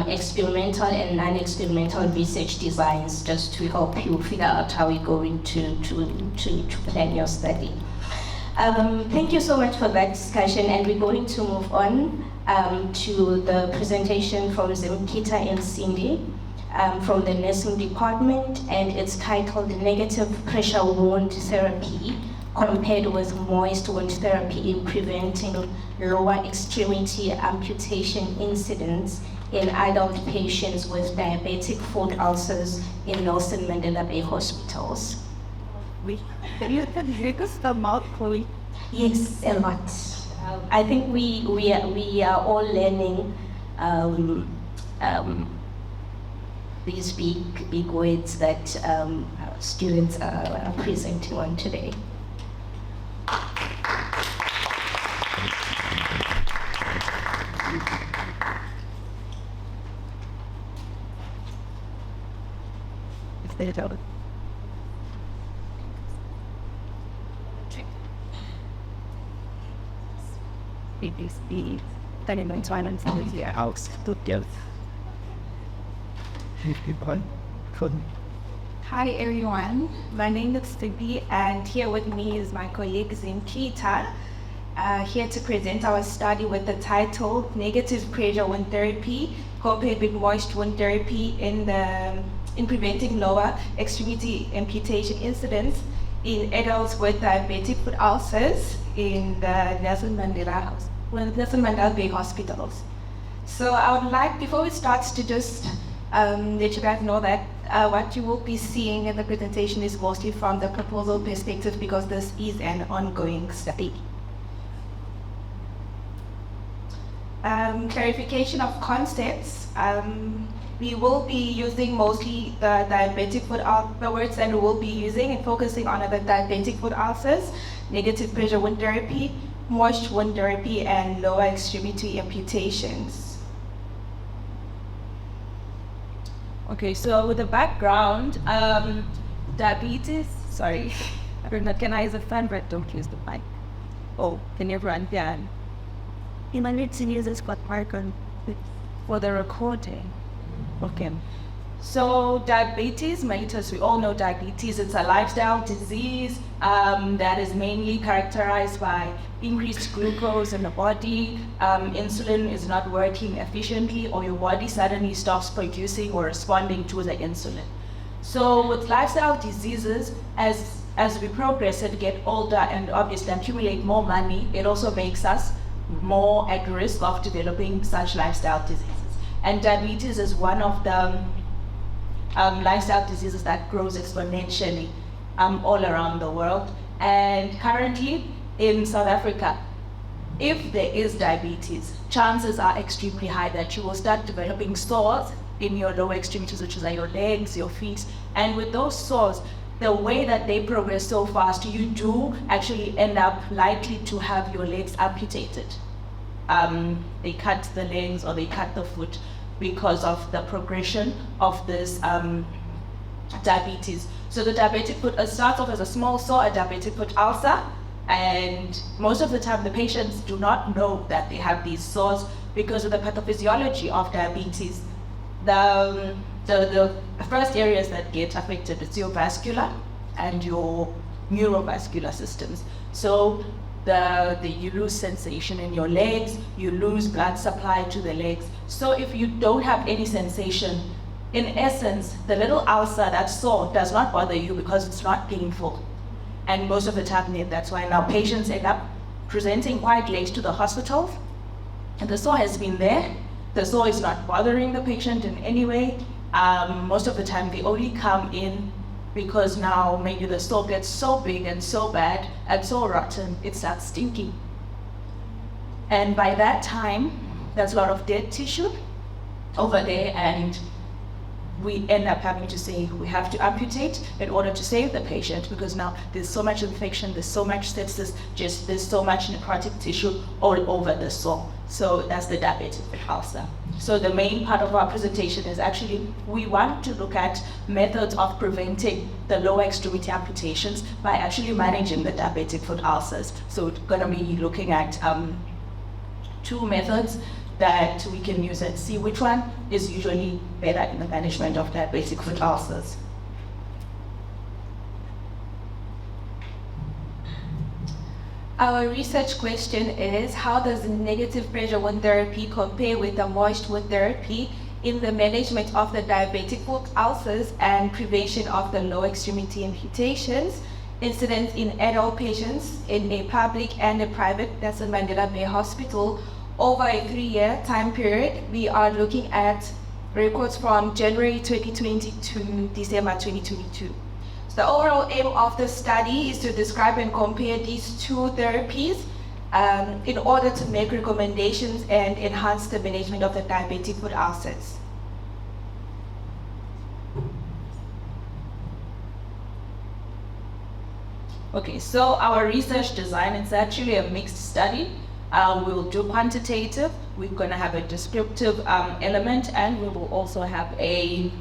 experimental and non-experimental research designs, just to help you figure out how you're going to plan your study. Thank you so much for that discussion, and we're going to move on to the presentation from Zimkita and Cindy from the nursing department, and it's titled Negative Pressure Wound Therapy compared with moist wound therapy in preventing lower extremity amputation incidence in adult patients with diabetic foot ulcers in Nelson Mandela Bay hospitals. Can you make us the mouth, Chloe? Yes, a lot. I think we are all learning these big words that students are presenting on today. If they tell it. BBC, Dynamic Finance, yeah, house, to Hi everyone, my name is Sibi, and here with me is my colleague Zimkita. here to present our study with the title Negative Pressure Wound Therapy compared with Moist Wound Therapy in preventing lower extremity amputation incidence in adults with diabetic foot ulcers in the Nelson Mandela Bay hospitals. So I would like, before we start, to just let you guys know that what you will be seeing in the presentation is mostly from the proposal perspective because this is an ongoing study. Clarification of concepts. We will be using mostly the diabetic foot ulcers, the words that we will be using and focusing on the diabetic foot ulcers, negative pressure wound therapy, moist wound therapy, and lower extremity amputations. Okay, so with the background, diabetes, sorry, I recognize a fan, but don't use the mic. Oh, can everyone hear? You might need to use this icon For the recording. Okay. So diabetes mellitus, we all know diabetes. It's a lifestyle disease that is mainly characterized by increased glucose in the body. Insulin is not working efficiently, or your body suddenly stops producing or responding to the insulin. So with lifestyle diseases, as we progress and get older and obviously accumulate more money, it also makes us more at risk of developing such lifestyle diseases. And diabetes is one of the lifestyle diseases that grows exponentially all around the world. And currently in South Africa, if there is diabetes, chances are extremely high that you will start developing sores in your lower extremities, which are your legs, your feet. And with those sores, the way that they progress so fast, you do actually end up likely to have your legs amputated. They cut the legs or they cut the foot because of the progression of this diabetes. So the diabetic foot starts off as a small sore, a diabetic foot ulcer, and most of the time the patients do not know that they have these sores because of the pathophysiology of diabetes. The first areas that get affected is your vascular and your neurovascular systems. So you lose sensation in your legs, you lose blood supply to the legs. So if you don't have any sensation, in essence, the little ulcer, that sore, does not bother you because it's not painful. And most of the time, that's why now patients end up presenting quite late to the hospital. And the sore has been there. The sore is not bothering the patient in any way. Most of the time, they only come in because now maybe the sore gets so big and so bad and so rotten, it starts stinking. And by that time, there's a lot of dead tissue over there, and we end up having to say we have to amputate in order to save the patient because now there's so much infection, there's so much sepsis, there's so much necrotic tissue all over the sore. So that's the diabetic foot ulcer. So the main part of our presentation is actually we want to look at methods of preventing the lower extremity amputations by actually managing the diabetic foot ulcers. So we're going to be looking at two methods that we can use and see which one is usually better in the management of diabetic foot ulcers. Our research question is, how does negative pressure wound therapy compare with the moist wound therapy in the management of the diabetic foot ulcers and prevention of the lower extremity amputations incidents in adult patients in a public and a private Nelson Mandela Bay Hospital over a 3-year time period? We are looking at records from January 2020 to December 2022. The overall aim of the study is to describe and compare these two therapies in order to make recommendations and enhance the management of the diabetic foot ulcers. Okay, so our research design is actually a mixed study. We will do quantitative, we're going to have a descriptive element, and we will also have a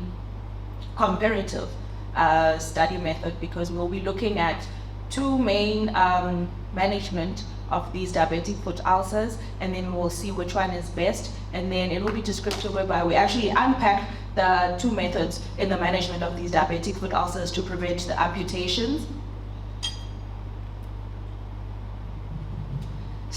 comparative study method because we'll be looking at two main management of these diabetic foot ulcers, and then we'll see which one is best, and then it will be descriptive whereby we actually unpack the two methods in the management of these diabetic foot ulcers to prevent the amputations.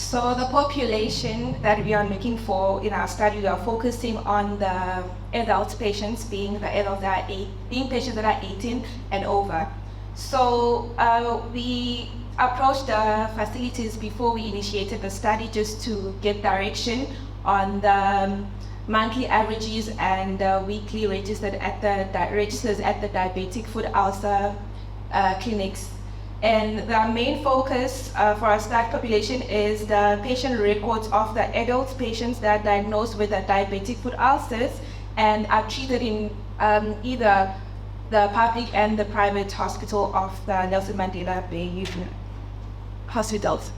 So the population that we are looking for in our study, we are focusing on the adult patients, being patients that are 18 and over. So we approached the facilities before we initiated the study just to get direction on the monthly averages and weekly registers at the diabetic foot ulcer clinics. And the main focus for our study population is the patient records of the adult patients that are diagnosed with the diabetic foot ulcers and are treated in either the public and the private hospital of the Nelson Mandela Bay hospitals.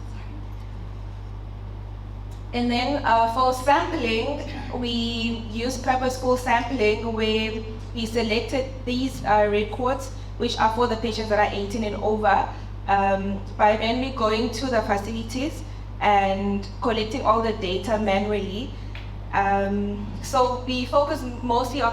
And then for sampling, we use purposeful sampling where we selected these records which are for the patients that are 18 and over, by mainly going to the facilities and collecting all the data manually. So we focus mainly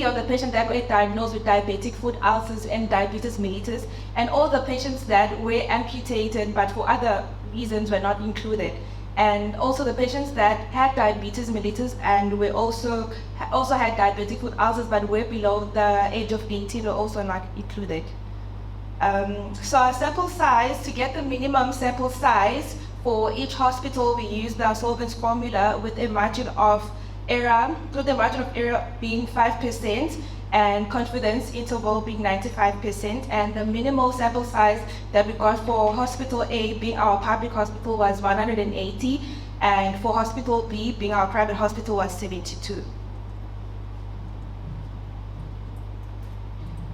on the patients that were diagnosed with diabetic foot ulcers and diabetes mellitus, and all the patients that were amputated but for other reasons were not included. And also the patients that had diabetes mellitus and were also had diabetic foot ulcers but were below the age of 18 were also not included. So our sample size, to get the minimum sample size for each hospital, we use the solvents formula with a margin of error, being 5% and confidence interval being 95%, and the minimal sample size that we got for hospital A, being our public hospital, was 180, and for hospital B, being our private hospital, was 72.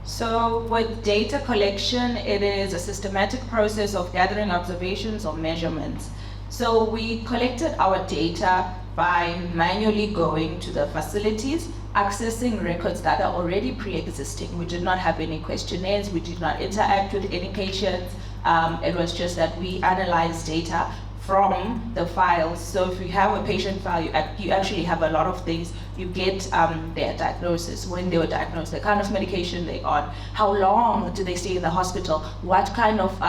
So with data collection, it is a systematic process of gathering observations or measurements. So we collected our data by manually going to the facilities, accessing records that are already pre-existing. We did not have any questionnaires, we did not interact with any patients. It was just that we analyzed data from the files. So if you have a patient file, you actually have a lot of things. You get their diagnosis, when they were diagnosed, the kind of medication they're on, how long do they stay in the hospital, what kind of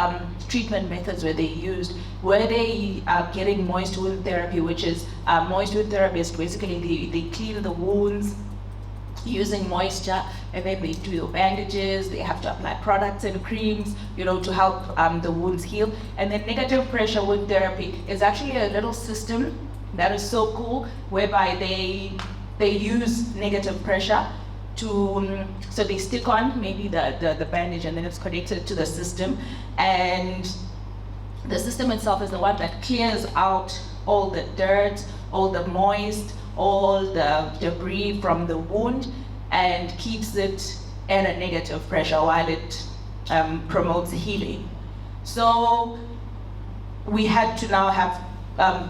treatment methods were they used, were they getting moist wound therapy, which is moist wound therapy is basically they clean the wounds using moisture, and then they do the bandages, they have to apply products and creams, to help the wounds heal. And then negative pressure wound therapy is actually a little system that is so cool, whereby they use negative pressure to, so they stick on maybe the bandage and then it's connected to the system, and the system itself is the one that clears out all the dirt, all the moist, all the debris from the wound and keeps it at a negative pressure while it promotes healing. So we had to now have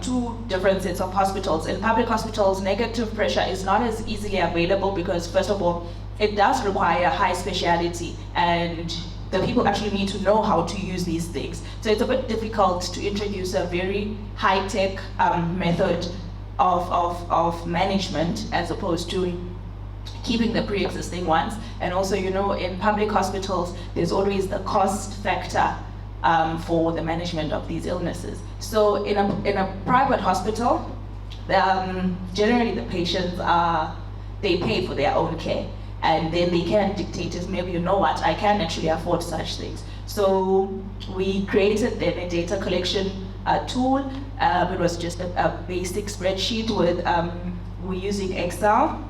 two different sets of hospitals. In public hospitals, negative pressure is not as easily available because, first of all, it does require high speciality and the people actually need to know how to use these things. So it's a bit difficult to introduce a very high-tech method of management as opposed to keeping the pre-existing ones. And also, in public hospitals, there's always the cost factor for the management of these illnesses. So in a private hospital, generally the patients they pay for their own care, and then they can dictate is maybe, I can actually afford such things. So we created then a data collection tool. It was just a basic spreadsheet with we're using Excel.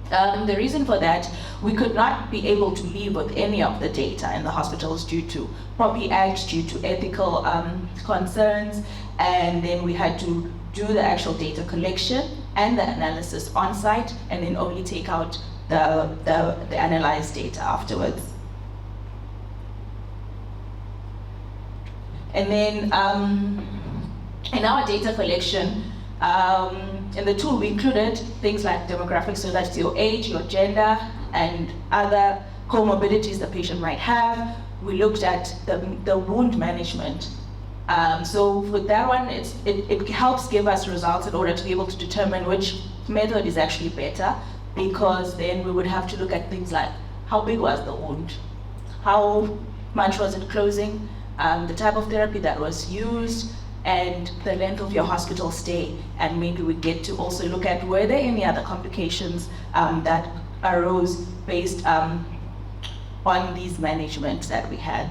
The reason for that, we could not be able to leave with any of the data in the hospitals due to Property Act, due to ethical concerns, and then we had to do the actual data collection and the analysis on site, and then only take out the analyzed data afterwards. And then in our data collection, in the tool we included things like demographics, so that's your age, your gender, and other comorbidities the patient might have. We looked at the wound management. So with that one, it helps give us results in order to be able to determine which method is actually better, because then we would have to look at things like how big was the wound, how much was it closing, the type of therapy that was used, and the length of your hospital stay. And maybe we get to also look at were there any other complications that arose based on these managements that we had.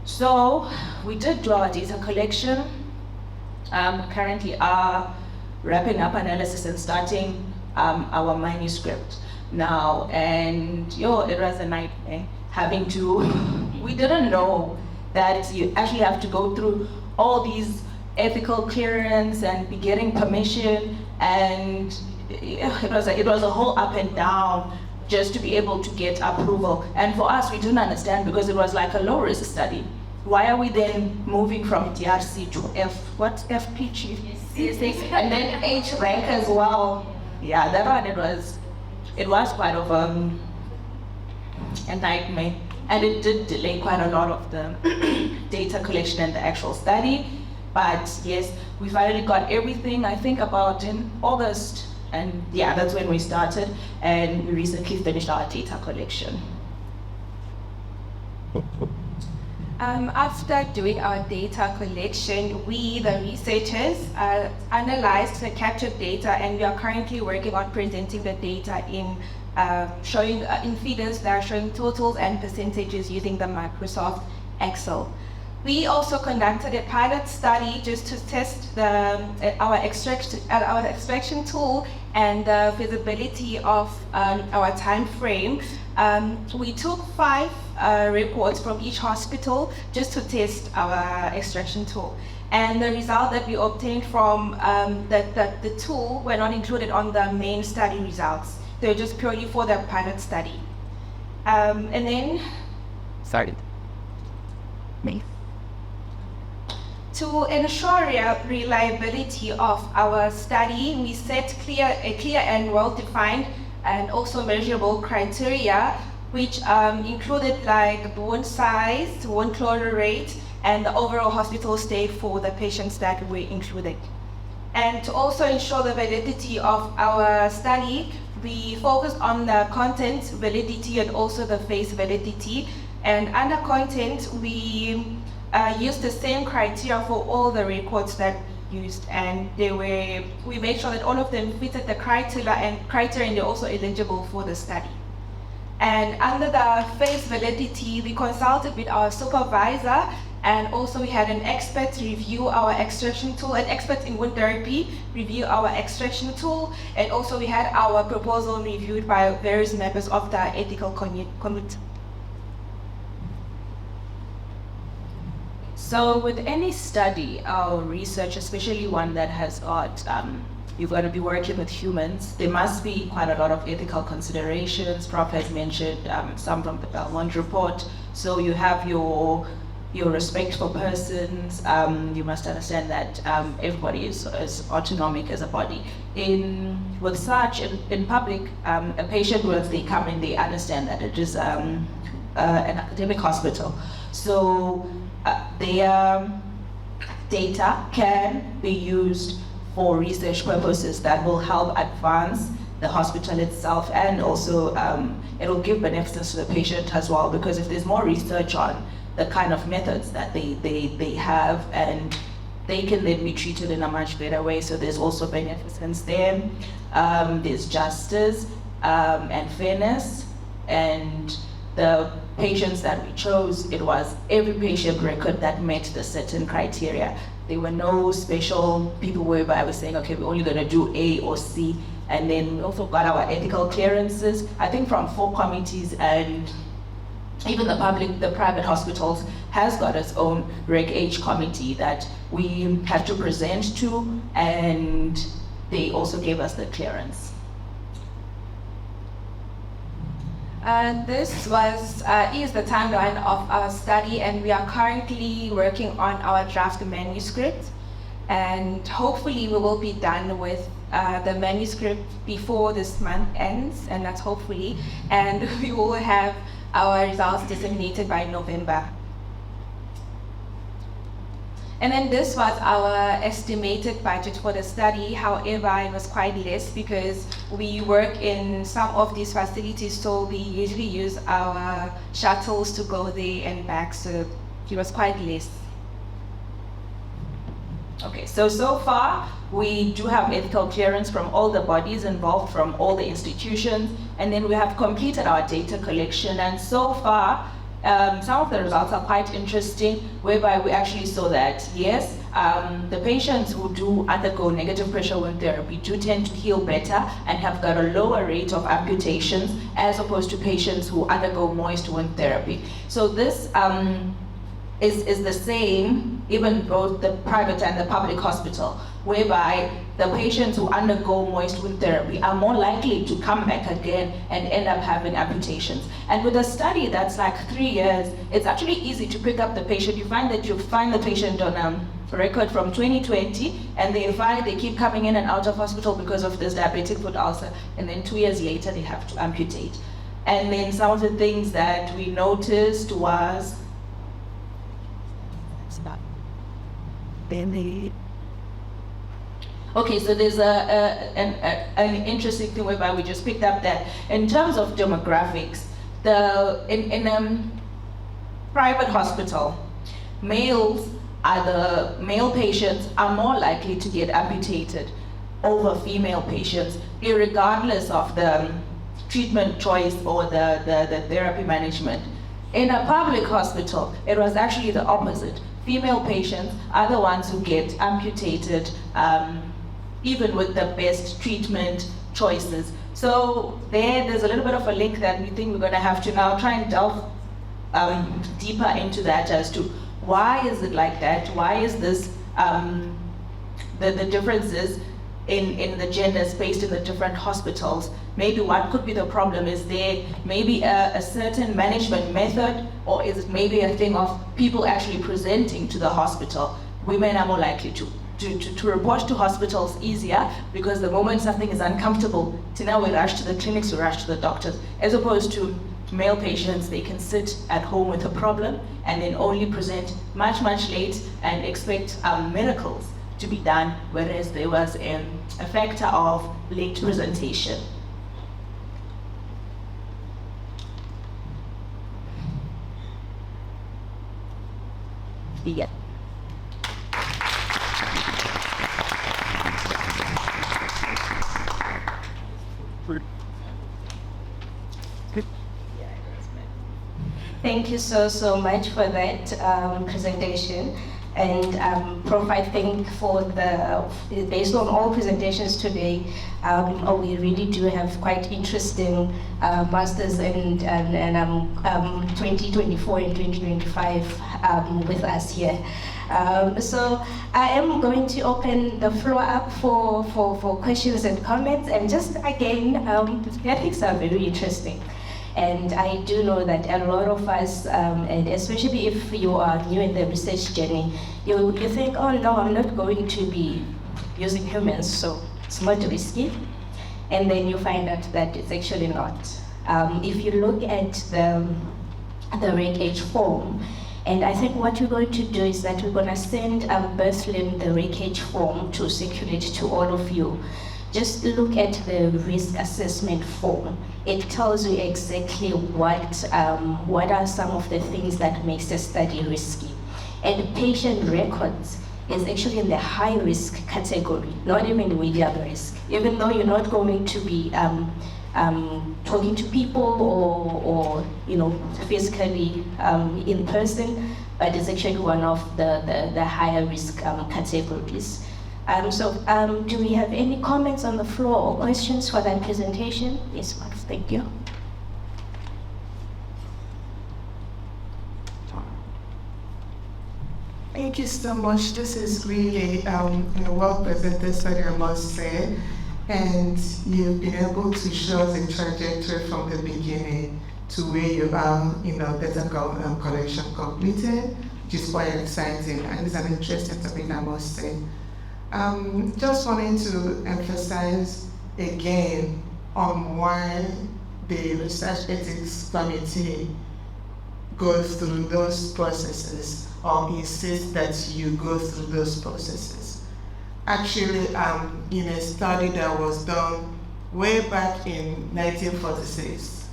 So we did do our data collection. Currently are wrapping up analysis and starting our manuscript now. And it was a nightmare having to, we didn't know that you actually have to go through all these ethical clearance and be getting permission, and it was a whole up and down just to be able to get approval. And for us, we didn't understand because it was like a low risk study. Why are we then moving from DRC to FPG? And then H rank as well. Yeah, that one, it was quite of a nightmare. And it did delay quite a lot of the data collection and the actual study. But yes, we finally got everything, I think about in August. And yeah, that's when we started. And we recently finished our data collection. After doing our data collection, we, the researchers, analyzed the captured data, and we are currently working on presenting the data in showing in figures that are showing totals and percentages using the Microsoft Excel. We also conducted a pilot study just to test our extraction tool and the feasibility of our time frame. We took 5 reports from each hospital just to test our extraction tool. And the result that we obtained from the tool were not included on the main study results. They're just purely for the pilot study. And then... Started. Me. To ensure reliability of our study, we set a clear and well-defined and also measurable criteria, which included like wound size, wound closure rate, and the overall hospital stay for the patients that were included. And to also ensure the validity of our study, we focused on the content validity and also the phase validity. And under content, we used the same criteria for all the records that we used, and we made sure that all of them fitted the criteria and they're also eligible for the study. And under the phase validity, we consulted with our supervisor, and also we had an expert review our extraction tool, an expert in wound therapy review our extraction tool, and also we had our proposal reviewed by various members of the ethical committee. So with any study or research, especially one that has got, you've got to be working with humans, there must be quite a lot of ethical considerations. Prof has mentioned some from the Belmont report. So you have your respect for persons. You must understand that everybody is autonomic as a body. With such, in public, a patient, once they come in, they understand that it is an academic hospital. So their data can be used for research purposes that will help advance the hospital itself, and also it will give benefits to the patient as well, because if there's more research on the kind of methods that they have, and they can then be treated in a much better way. So there's also beneficence there. There's justice and fairness, and the patients that we chose, it was every patient record that met the certain criteria. There were no special people whereby I was saying, okay, we're only gonna do A or C. And then we also got our ethical clearances, I think from 4 committees, and even the private hospitals has got its own Reg H committee that we had to present to, and they also gave us the clearance. This is the timeline of our study, and we are currently working on our draft manuscript, and hopefully we will be done with the manuscript before this month ends, and that's hopefully, and we will have our results disseminated by November. And then this was our estimated budget for the study. However, it was quite less because we work in some of these facilities, so we usually use our shuttles to go there and back, so it was quite less. Okay, so far we do have ethical clearance from all the bodies involved, from all the institutions, and then we have completed our data collection, and so far some of the results are quite interesting, whereby we actually saw that, yes, the patients who do undergo negative pressure wound therapy do tend to heal better and have got a lower rate of amputations as opposed to patients who undergo moist wound therapy. So this is the same even both the private and the public hospital, whereby the patients who undergo moist wound therapy are more likely to come back again and end up having amputations. And with a study that's like 3 years, it's actually easy to pick up the patient. You find that you find the patient on a record from 2020, and they find they keep coming in and out of hospital because of this diabetic foot ulcer, and then 2 years later they have to amputate. And then some of the things that we noticed was okay, so there's an interesting thing whereby we just picked up that in terms of demographics, in private hospital, male patients are more likely to get amputated over female patients, irregardless of the treatment choice or the therapy management. In a public hospital, it was actually the opposite. Female patients are the ones who get amputated even with the best treatment choices. So there's a little bit of a link that we think we're going to have to now try and delve deeper into that as to why is it like that? Why is this, the differences in the gender space in the different hospitals? Maybe what could be the problem? Is there maybe a certain management method, or is it maybe a thing of people actually presenting to the hospital? Women are more likely to report to hospitals easier because the moment something is uncomfortable, now we rush to the clinics, we rush to the doctors, as opposed to male patients. They can sit at home with a problem and then only present much late and expect miracles to be done, whereas there was a factor of late presentation. Yeah. Thank you so much for that presentation. And Prof, I think based on all presentations today, we really do have quite interesting masters and 2024 and 2025 with us here. So I am going to open the floor up for questions and comments, and just again, ethics are very interesting. And I do know that a lot of us, and especially if you are new in the research journey, you think, oh no, I'm not going to be using humans, so it's not risky. And then you find out that it's actually not. If you look at the Reg H form, and I think what we're going to do is that we're going to send Berthlin the Reg H form to circulate to all of you. Just look at the risk assessment form. It tells you exactly what are some of the things that makes a study risky. And patient records is actually in the high risk category, not even medium risk. Even though you're not going to be talking to people or physically in person, but it's actually one of the higher risk categories. Do we have any comments on the floor or questions for that presentation? Yes, ma'am. Thank you. Thank you so much. This is really a well-presented study, I must say. And you've been able to show us a trajectory from the beginning to where you are, data collection completed, which is quite exciting. And it's an interesting topic, I must say. Just wanting to emphasize again on why the Research Ethics Committee goes through those processes, or insists that you go through those processes. Actually, in a study that was done way back in 1946,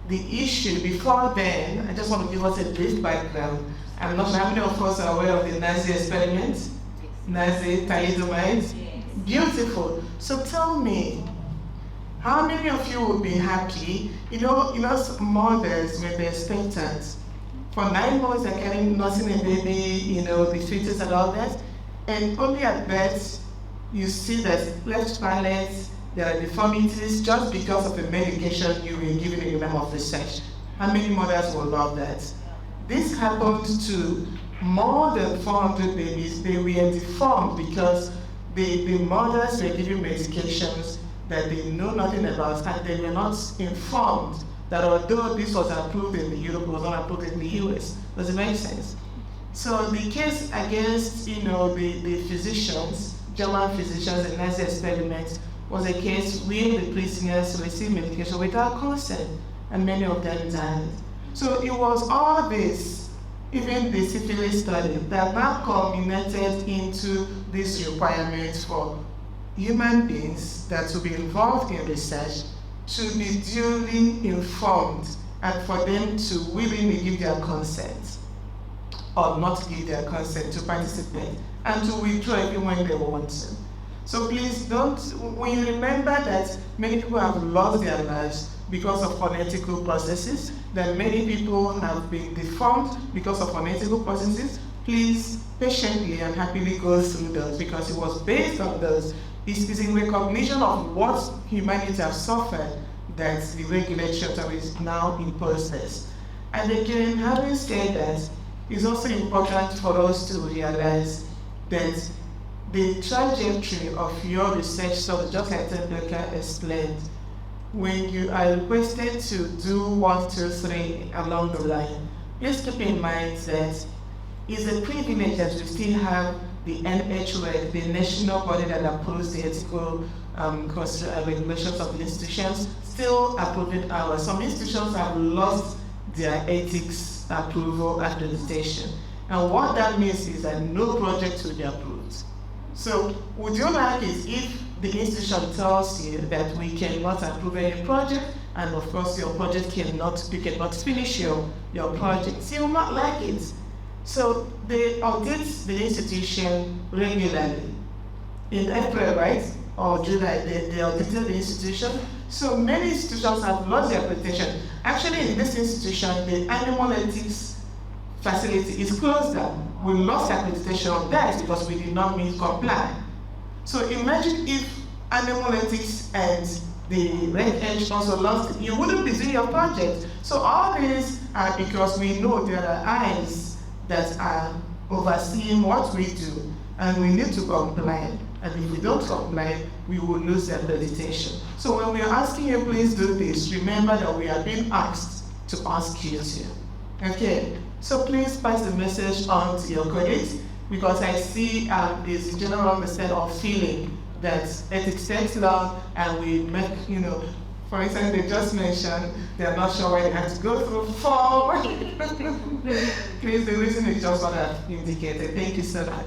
the issue before then, I just want to give us a brief background. I'm not sure how many of us are aware of the Nazi experiment. Nazi thalidomide? Beautiful. So tell me, how many of you would be happy? You know, mothers, when they're expectant, for 9 months they're carrying, nursing a baby, the fetus and all that, and only at birth, you see that left palate, there are deformities just because of the medication you were given in the name of research. How many mothers will love that? This happened to more than 400 babies. They were deformed because the mothers were given medications that they know nothing about, and they were not informed that although this was approved in Europe, it was not approved in the US. Does it make sense? So the case against, the physicians, German physicians in Nazi experiments, was a case where the prisoners received medication without consent, and many of them died. So it was all this, even the syphilis study, that now culminated into these requirements for human beings that will be involved in research to be duly informed and for them to willingly give their consent or not give their consent to participate and to withdraw even when they want to. So please don't, when you remember that many people have lost their lives because of unethical processes, that many people have been deformed because of unethical processes, please patiently and happily go through those, because it was based on those. It's in recognition of what humanity has suffered that the regulatory authorities now impose this. And again, having said that, it's also important for us to realize that the trajectory of your research, so just like Tendeka explained, when you are requested to do 1, 2, 3 along the line, please keep in mind that it's a privilege that we still have the NHREC, the national body that approves the ethical regulations of the institutions, still approving ours. Some institutions have lost their ethics approval accreditation. And what that means is that no project will be approved. So would you like it if the institution tells you that we cannot approve any project, and of course your project you cannot finish your project? So you will not like it. So they audit the institution regularly. In April, right? Or July, they audited the institution. So many institutions have lost their accreditation. Actually, in this institution, the animal ethics facility is closed down. We lost accreditation on that because we did not meet comply. So imagine if animal ethics and the Red Edge also lost it. You wouldn't be doing your project. So all these are because we know there are eyes that are overseeing what we do, and we need to comply. And if we don't comply, we will lose accreditation. So when we are asking you, please do this, remember that we are being asked to ask you to. Okay, so please pass the message on to your colleagues, because I see this general message of feeling that ethics takes long, and we make, for instance, they just mentioned they're not sure why they have to go through 4. Please, the reason is just what I've indicated. Thank you so much.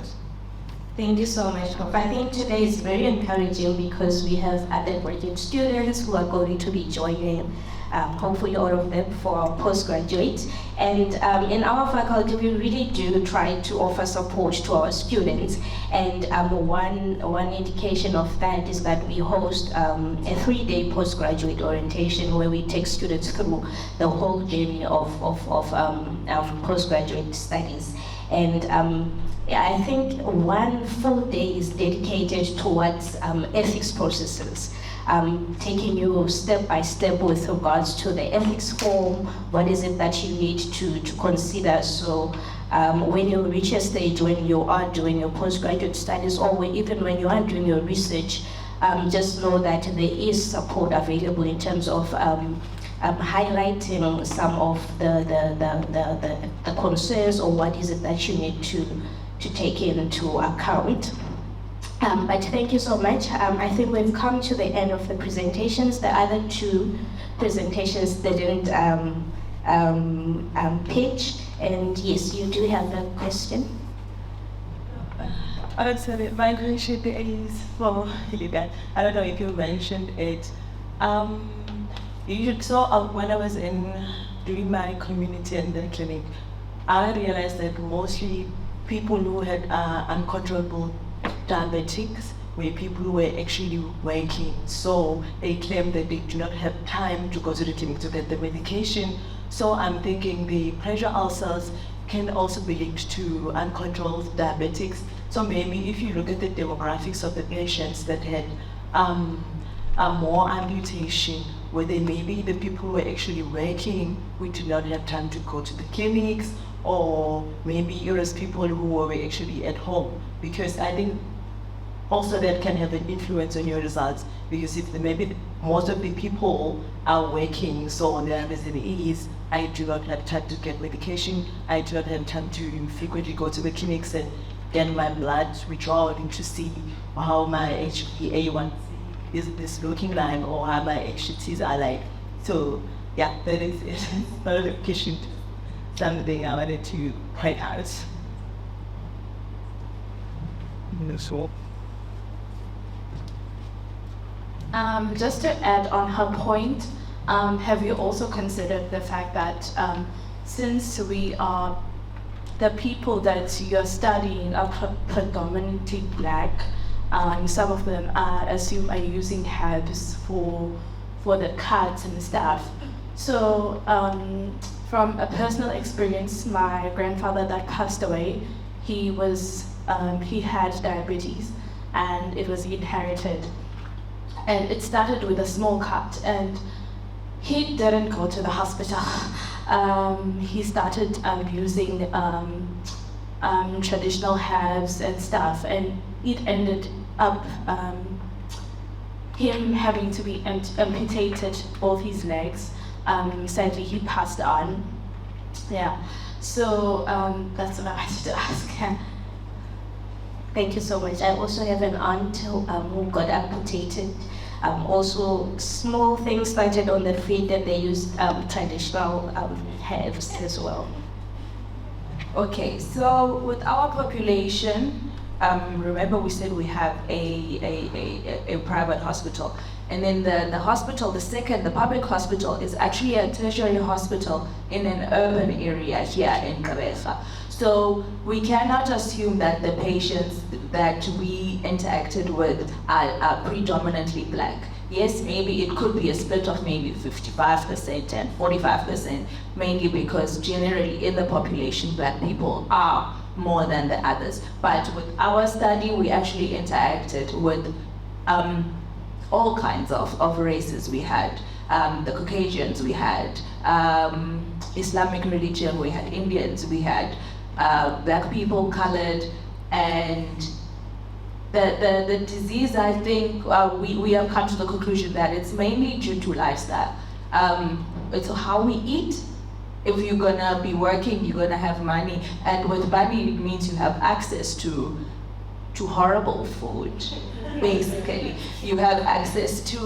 Thank you so much, Prof. I think today is very encouraging because we have undergraduate students who are going to be joining, hopefully all of them, for our postgraduate. And in our faculty, we really do try to offer support to our students. And one indication of that is that we host a 3-day postgraduate orientation where we take students through the whole journey of postgraduate studies. And I think one full day is dedicated towards ethics processes, taking you step by step with regards to the ethics form, what is it that you need to consider. So when you reach a stage when you are doing your postgraduate studies, or even when you are doing your research, just know that there is support available in terms of highlighting some of the concerns, or what is it that you need to take into account. But thank you so much. I think we've come to the end of the presentations. The other 2 presentations didn't pitch. And yes, you do have a question. Sorry, my question is for Hilda. I don't know if you mentioned it. When I was doing my community and the clinic, I realized that mostly people who had uncontrollable diabetics where people were actually working. So they claim that they do not have time to go to the clinic to get the medication. So I'm thinking the pressure ulcers can also be linked to uncontrolled diabetics. So maybe if you look at the demographics of the patients that had more amputation, where they maybe the people who were actually working, we did not have time to go to the clinics, or maybe it was people who were actually at home, because I think also that can have an influence on your results, because if maybe most of the people are working, so on their reason is, I do not have time to get medication, I do not have time to frequently go to the clinics and get my blood withdrawn to see how my HbA1c is looking like, or how my HTs are like. So yeah, that is it. Clarification, something I wanted to point out. So, just to add on her point, have you also considered the fact that since we are, the people that you're studying are predominantly black, some of them I assume are using herbs for the cuts and stuff. So from a personal experience, my grandfather that passed away, he had diabetes and it was inherited. And it started with a small cut, and he didn't go to the hospital. He started using traditional herbs and stuff, and it ended up him having to be amputated both his legs. Sadly, he passed on. Yeah, so that's what I wanted to ask. Thank you so much. I also have an aunt who got amputated. Also, small things started on the feet that they used traditional herbs as well. Okay, so with our population, remember we said we have a private hospital, and then the hospital, the public hospital is actually a tertiary hospital in an urban area here in Gqeberha. So we cannot assume that the patients that we interacted with are predominantly black. Yes, maybe it could be a split of maybe 55% and 45%, mainly because generally in the population, black people are more than the others. But with our study, we actually interacted with all kinds of races. We had the Caucasians, we had Islamic religion, we had Indians, we had black people, colored, and the disease, I think we have come to the conclusion that it's mainly due to lifestyle. It's how we eat. If you're gonna be working, you're gonna have money, and with money it means you have access to horrible food. Basically, you have access to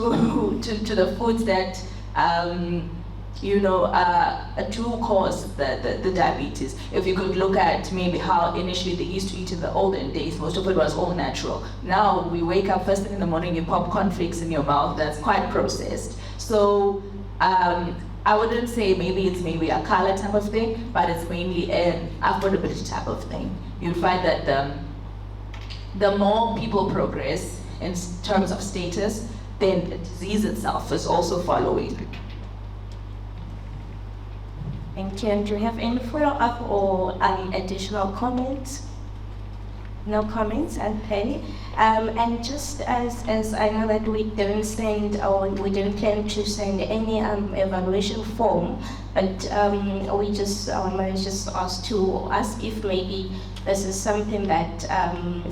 the foods that do cause the diabetes. If you could look at maybe how initially they used to eat in the olden days, most of it was all natural. Now we wake up first thing in the morning, you pop cornflakes in your mouth, that's quite processed. So I wouldn't say it's maybe a color type of thing, but it's mainly an affordability type of thing. You'll find that the more people progress in terms of status, then the disease itself is also following. Thank you. And do you have any follow-up or additional comments? No comments, and Penny. And just as I know that we didn't send, or we didn't plan to send any evaluation form, but we just asked to ask if maybe this is something that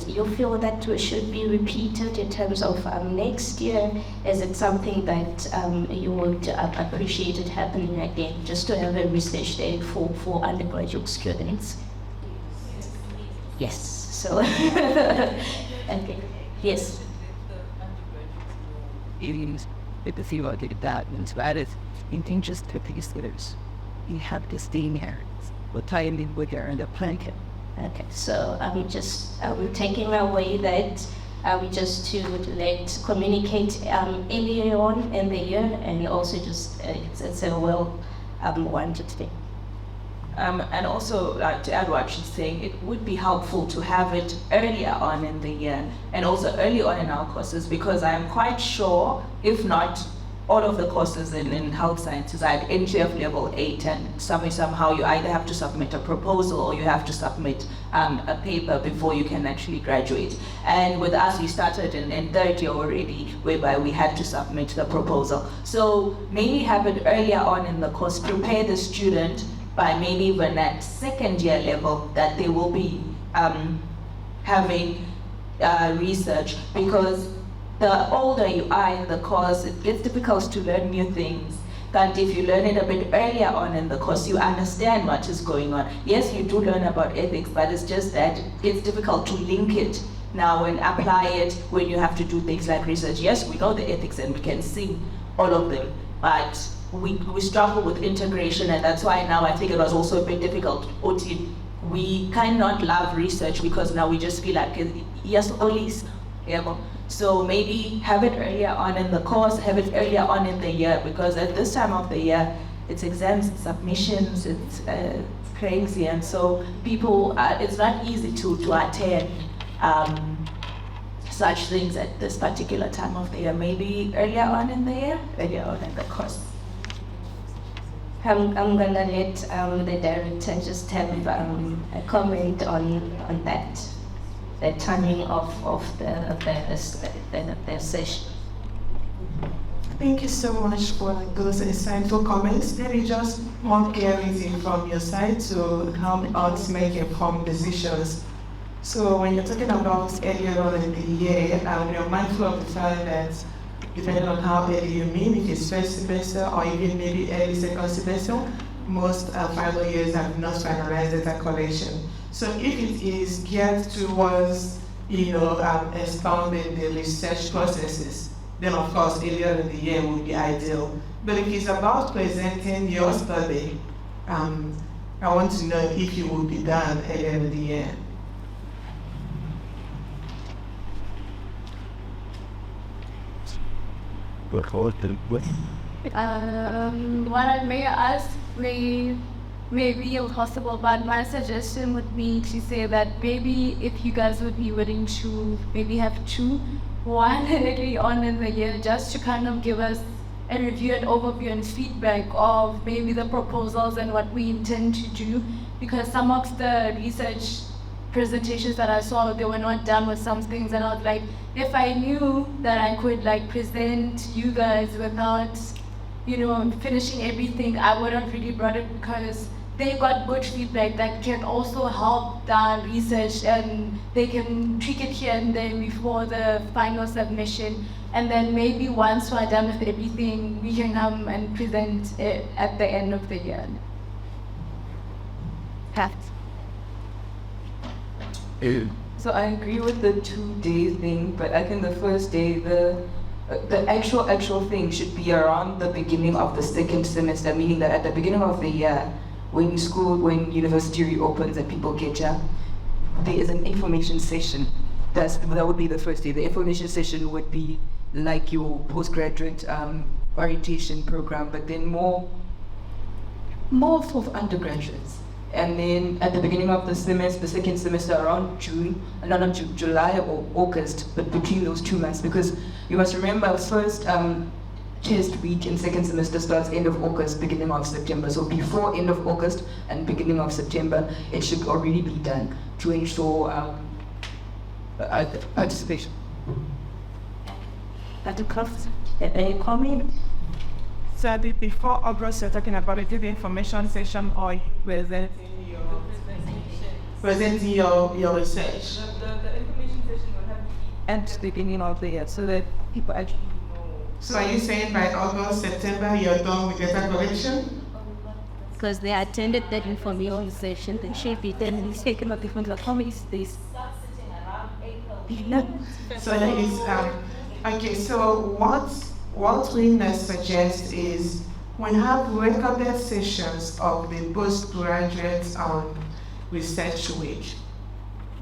you feel that should be repeated in terms of next year. Is it something that you would appreciate it happening again, just to have a research day for undergraduate students? Yes. So, okay. Yes. With the theory that means that is in just 50 years, you have the steam hands, but tying in with your and the blanket. Okay, so I'm just taking away that just to communicate earlier on in the year, and also just it's a well wanted thing. And also, to add what she's saying, it would be helpful to have it earlier on in the year and also early on in our courses, because I'm quite sure, if not all of the courses in health sciences are at NGF level 8, and somehow you either have to submit a proposal or you have to submit a paper before you can actually graduate. And with us, we started in third year already, whereby we had to submit the proposal. So maybe have it earlier on in the course, prepare the student by maybe even at second year level that they will be having research, because the older you are in the course, it gets difficult to learn new things. And if you learn it a bit earlier on in the course, you understand what is going on. Yes, you do learn about ethics, but it's just that it's difficult to link it now and apply it when you have to do things like research. Yes, we know the ethics and we can see all of them, but we struggle with integration, and that's why now I think it was also a bit difficult. We cannot love research because now we just feel like, yes, always. Yeah. So maybe have it earlier on in the course, have it earlier on in the year, because at this time of the year, it's exams, it's submissions, it's crazy, and so people, it's not easy to attend such things at this particular time of the year. Maybe earlier on in the year, earlier on in the course. I'm gonna let the director just have a comment on that. The timing of the session. Thank you so much for those insightful comments. Maybe just more clarity from your side to help us make informed decisions. So when you're talking about earlier on in the year, you're mindful of the fact that depending on how early you mean, if it's first semester or even maybe early second semester, most final years have not finalized data collection. So if it is geared towards, expanding the research processes, then of course earlier in the year would be ideal. But if it's about presenting your study, I want to know if it will be done earlier in the year. What I may ask may be impossible, but my suggestion would be to say that maybe if you guys would be willing to maybe have one early on in the year, just to kind of give us a review and overview and feedback of maybe the proposals and what we intend to do, because some of the research presentations that I saw, they were not done with some things, and I was like, if I knew that I could present you guys without finishing everything, I would have really brought it, because they got good feedback that can also help the research, and they can tweak it here and there before the final submission. And then maybe once we're done with everything, we can come and present it at the end of the year. So I agree with the 2-day thing, but I think the first day, the actual thing should be around the beginning of the second semester, meaning that at the beginning of the year, when university reopens and people get there is an information session. That would be the first day. The information session would be like your postgraduate orientation program, but then more for undergraduates. And then at the beginning of the semester, the second semester, around July or August, but between those 2 months, because you must remember first test week in second semester starts end of August, beginning of September. So before end of August and beginning of September, it should already be done to ensure participation. Dr. Croft, any comment? So before August, you're talking about a the information session or presenting your research. The information session will have to be at the beginning of the year so that people actually know. So are you saying by August, September, you're done with data collection? Because they attended that information session, they should be then taken up different comments. So okay. So what we must suggest is we have recorded sessions of the postgraduate research week.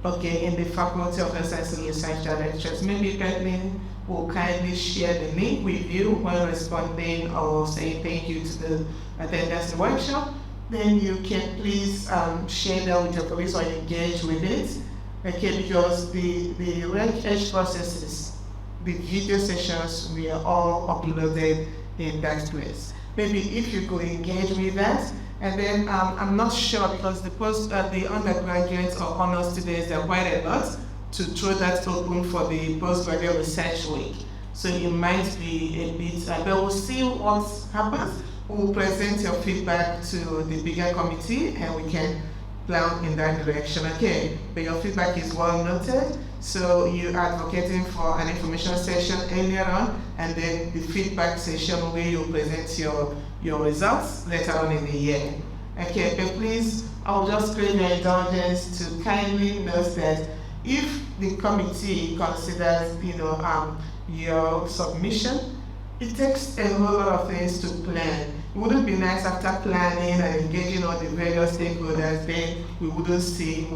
Okay, in the Faculty of Health Sciences and Research Directors. Maybe Kathleen will kindly share the link with you when responding or saying thank you to the attendance of the workshop. then you can please share that with your colleagues or engage with it. Okay, because the research processes, the video sessions, we are all uploaded in that place. Maybe if you could engage with that, and then I'm not sure because the undergraduates or honor students, there are quite a lot to throw that open for the postgraduate research week. So it might be a bit, but we'll see what happens. We'll present your feedback to the bigger committee and we can plan in that direction. Okay, but your feedback is well noted. So you're advocating for an information session earlier on, and then the feedback session where you present your results later on in the year. Okay, but please, I'll just crave your indulgence to kindly note that if the committee considers, your submission, it takes a whole lot of things to plan. It wouldn't be nice after planning and engaging all the various stakeholders, then we'll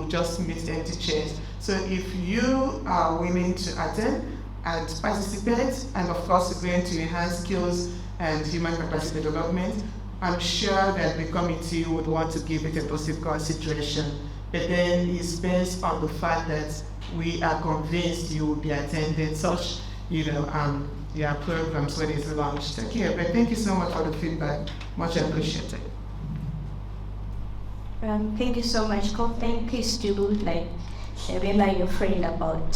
just meet empty chairs. So if you are willing to attend and participate, and of course going to enhance skills and human capacity development, I'm sure that the committee would want to give it a positive consideration. But then it's based on the fact that we are convinced you will be attending such, programs when it's launched. Okay, but thank you so much for the feedback. Much appreciated. Thank you so much. Thank you, Stu. Sharing your friend about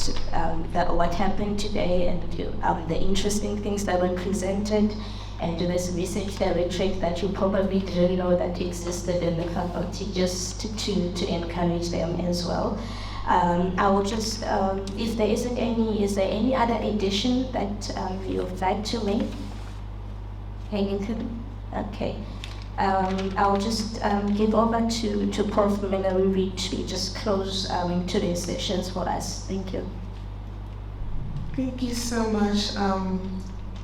what happened today and the interesting things that were presented, and this research directorate that you probably didn't know that existed in the faculty, just to encourage them as well. I will just, if there isn't any, is there any other addition that you would like to make? Anything? Okay. I'll just give over to Prof. Mallory to just close today's sessions for us. Thank you. Thank you so much.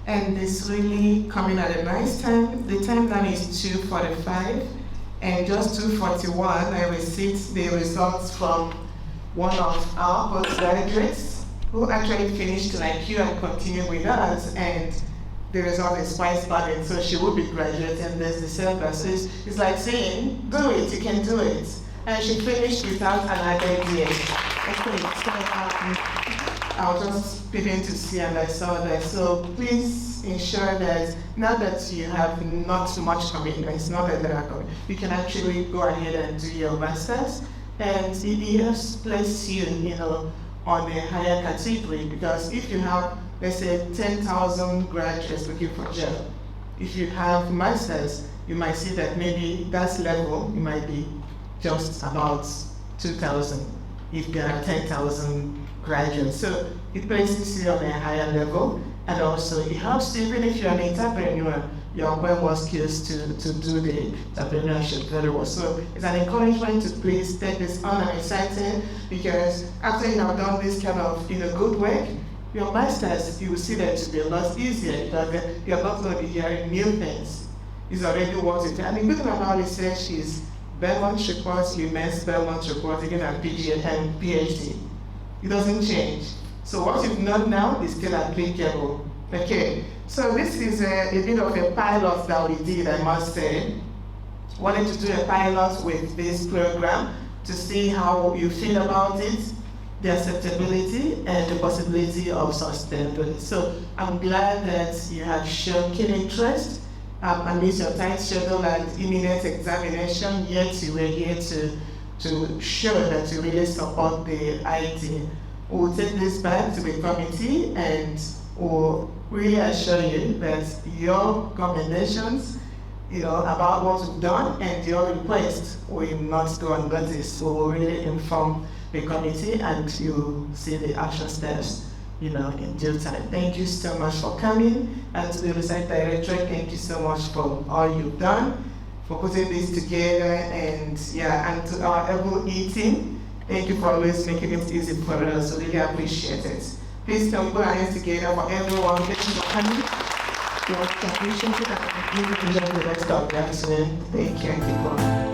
And it's really coming at a nice time. The time now is 2:45, and just 2:41, I received the results from one of our postgraduates who actually finished like you and continued with us, and the result is quite stunning. So she will be graduating. There's the self so it's like saying, do it, you can do it. And she finished without an added year. Okay, so I was just beginning to see and I saw that. So please ensure that now that you have not too much commitments, not that there are commitments, you can actually go ahead and do your masters. And it just place you, on a higher category, because if you have, let's say, 10,000 graduates looking for a job, if you have masters, you might see that maybe that level, you might be just about 2,000 if there are 10,000 graduates. So it places you on a higher level, and also it helps you, even if you're an entrepreneur, you have way more skills to do the entrepreneurship very well. So it's an encouragement to please take this on. I'm excited because after you have done this kind of good work, your masters, you will see that it will be a lot easier because you're not going to be hearing new things. It's already what it is. And the good thing about research is Belmont reports, UMass Belmont reports, again at PhD. It doesn't change. So what you've known now is still applicable. Okay, so this is a bit of a pilot that we did, I must say. Wanted to do a pilot with this program to see how you feel about it, the acceptability and the possibility of sustainability. So I'm glad that you have shown keen interest amidst your tight schedule and imminent examination, yet you were here to show that you really support the idea. We'll take this back to the committee and we'll really assure you that your recommendations, about what we've done and your request will not go unnoticed. So we'll really inform the committee and you'll see the action steps, in due time. Thank you so much for coming, and to the research directorate, thank you so much for all you've done, for putting this together, and to our able team, thank you for always making it easy for us. So really appreciate it. Please can we put our hands together for everyone. Thank you for coming. We appreciate it and we enjoy the rest of the afternoon. Thank you.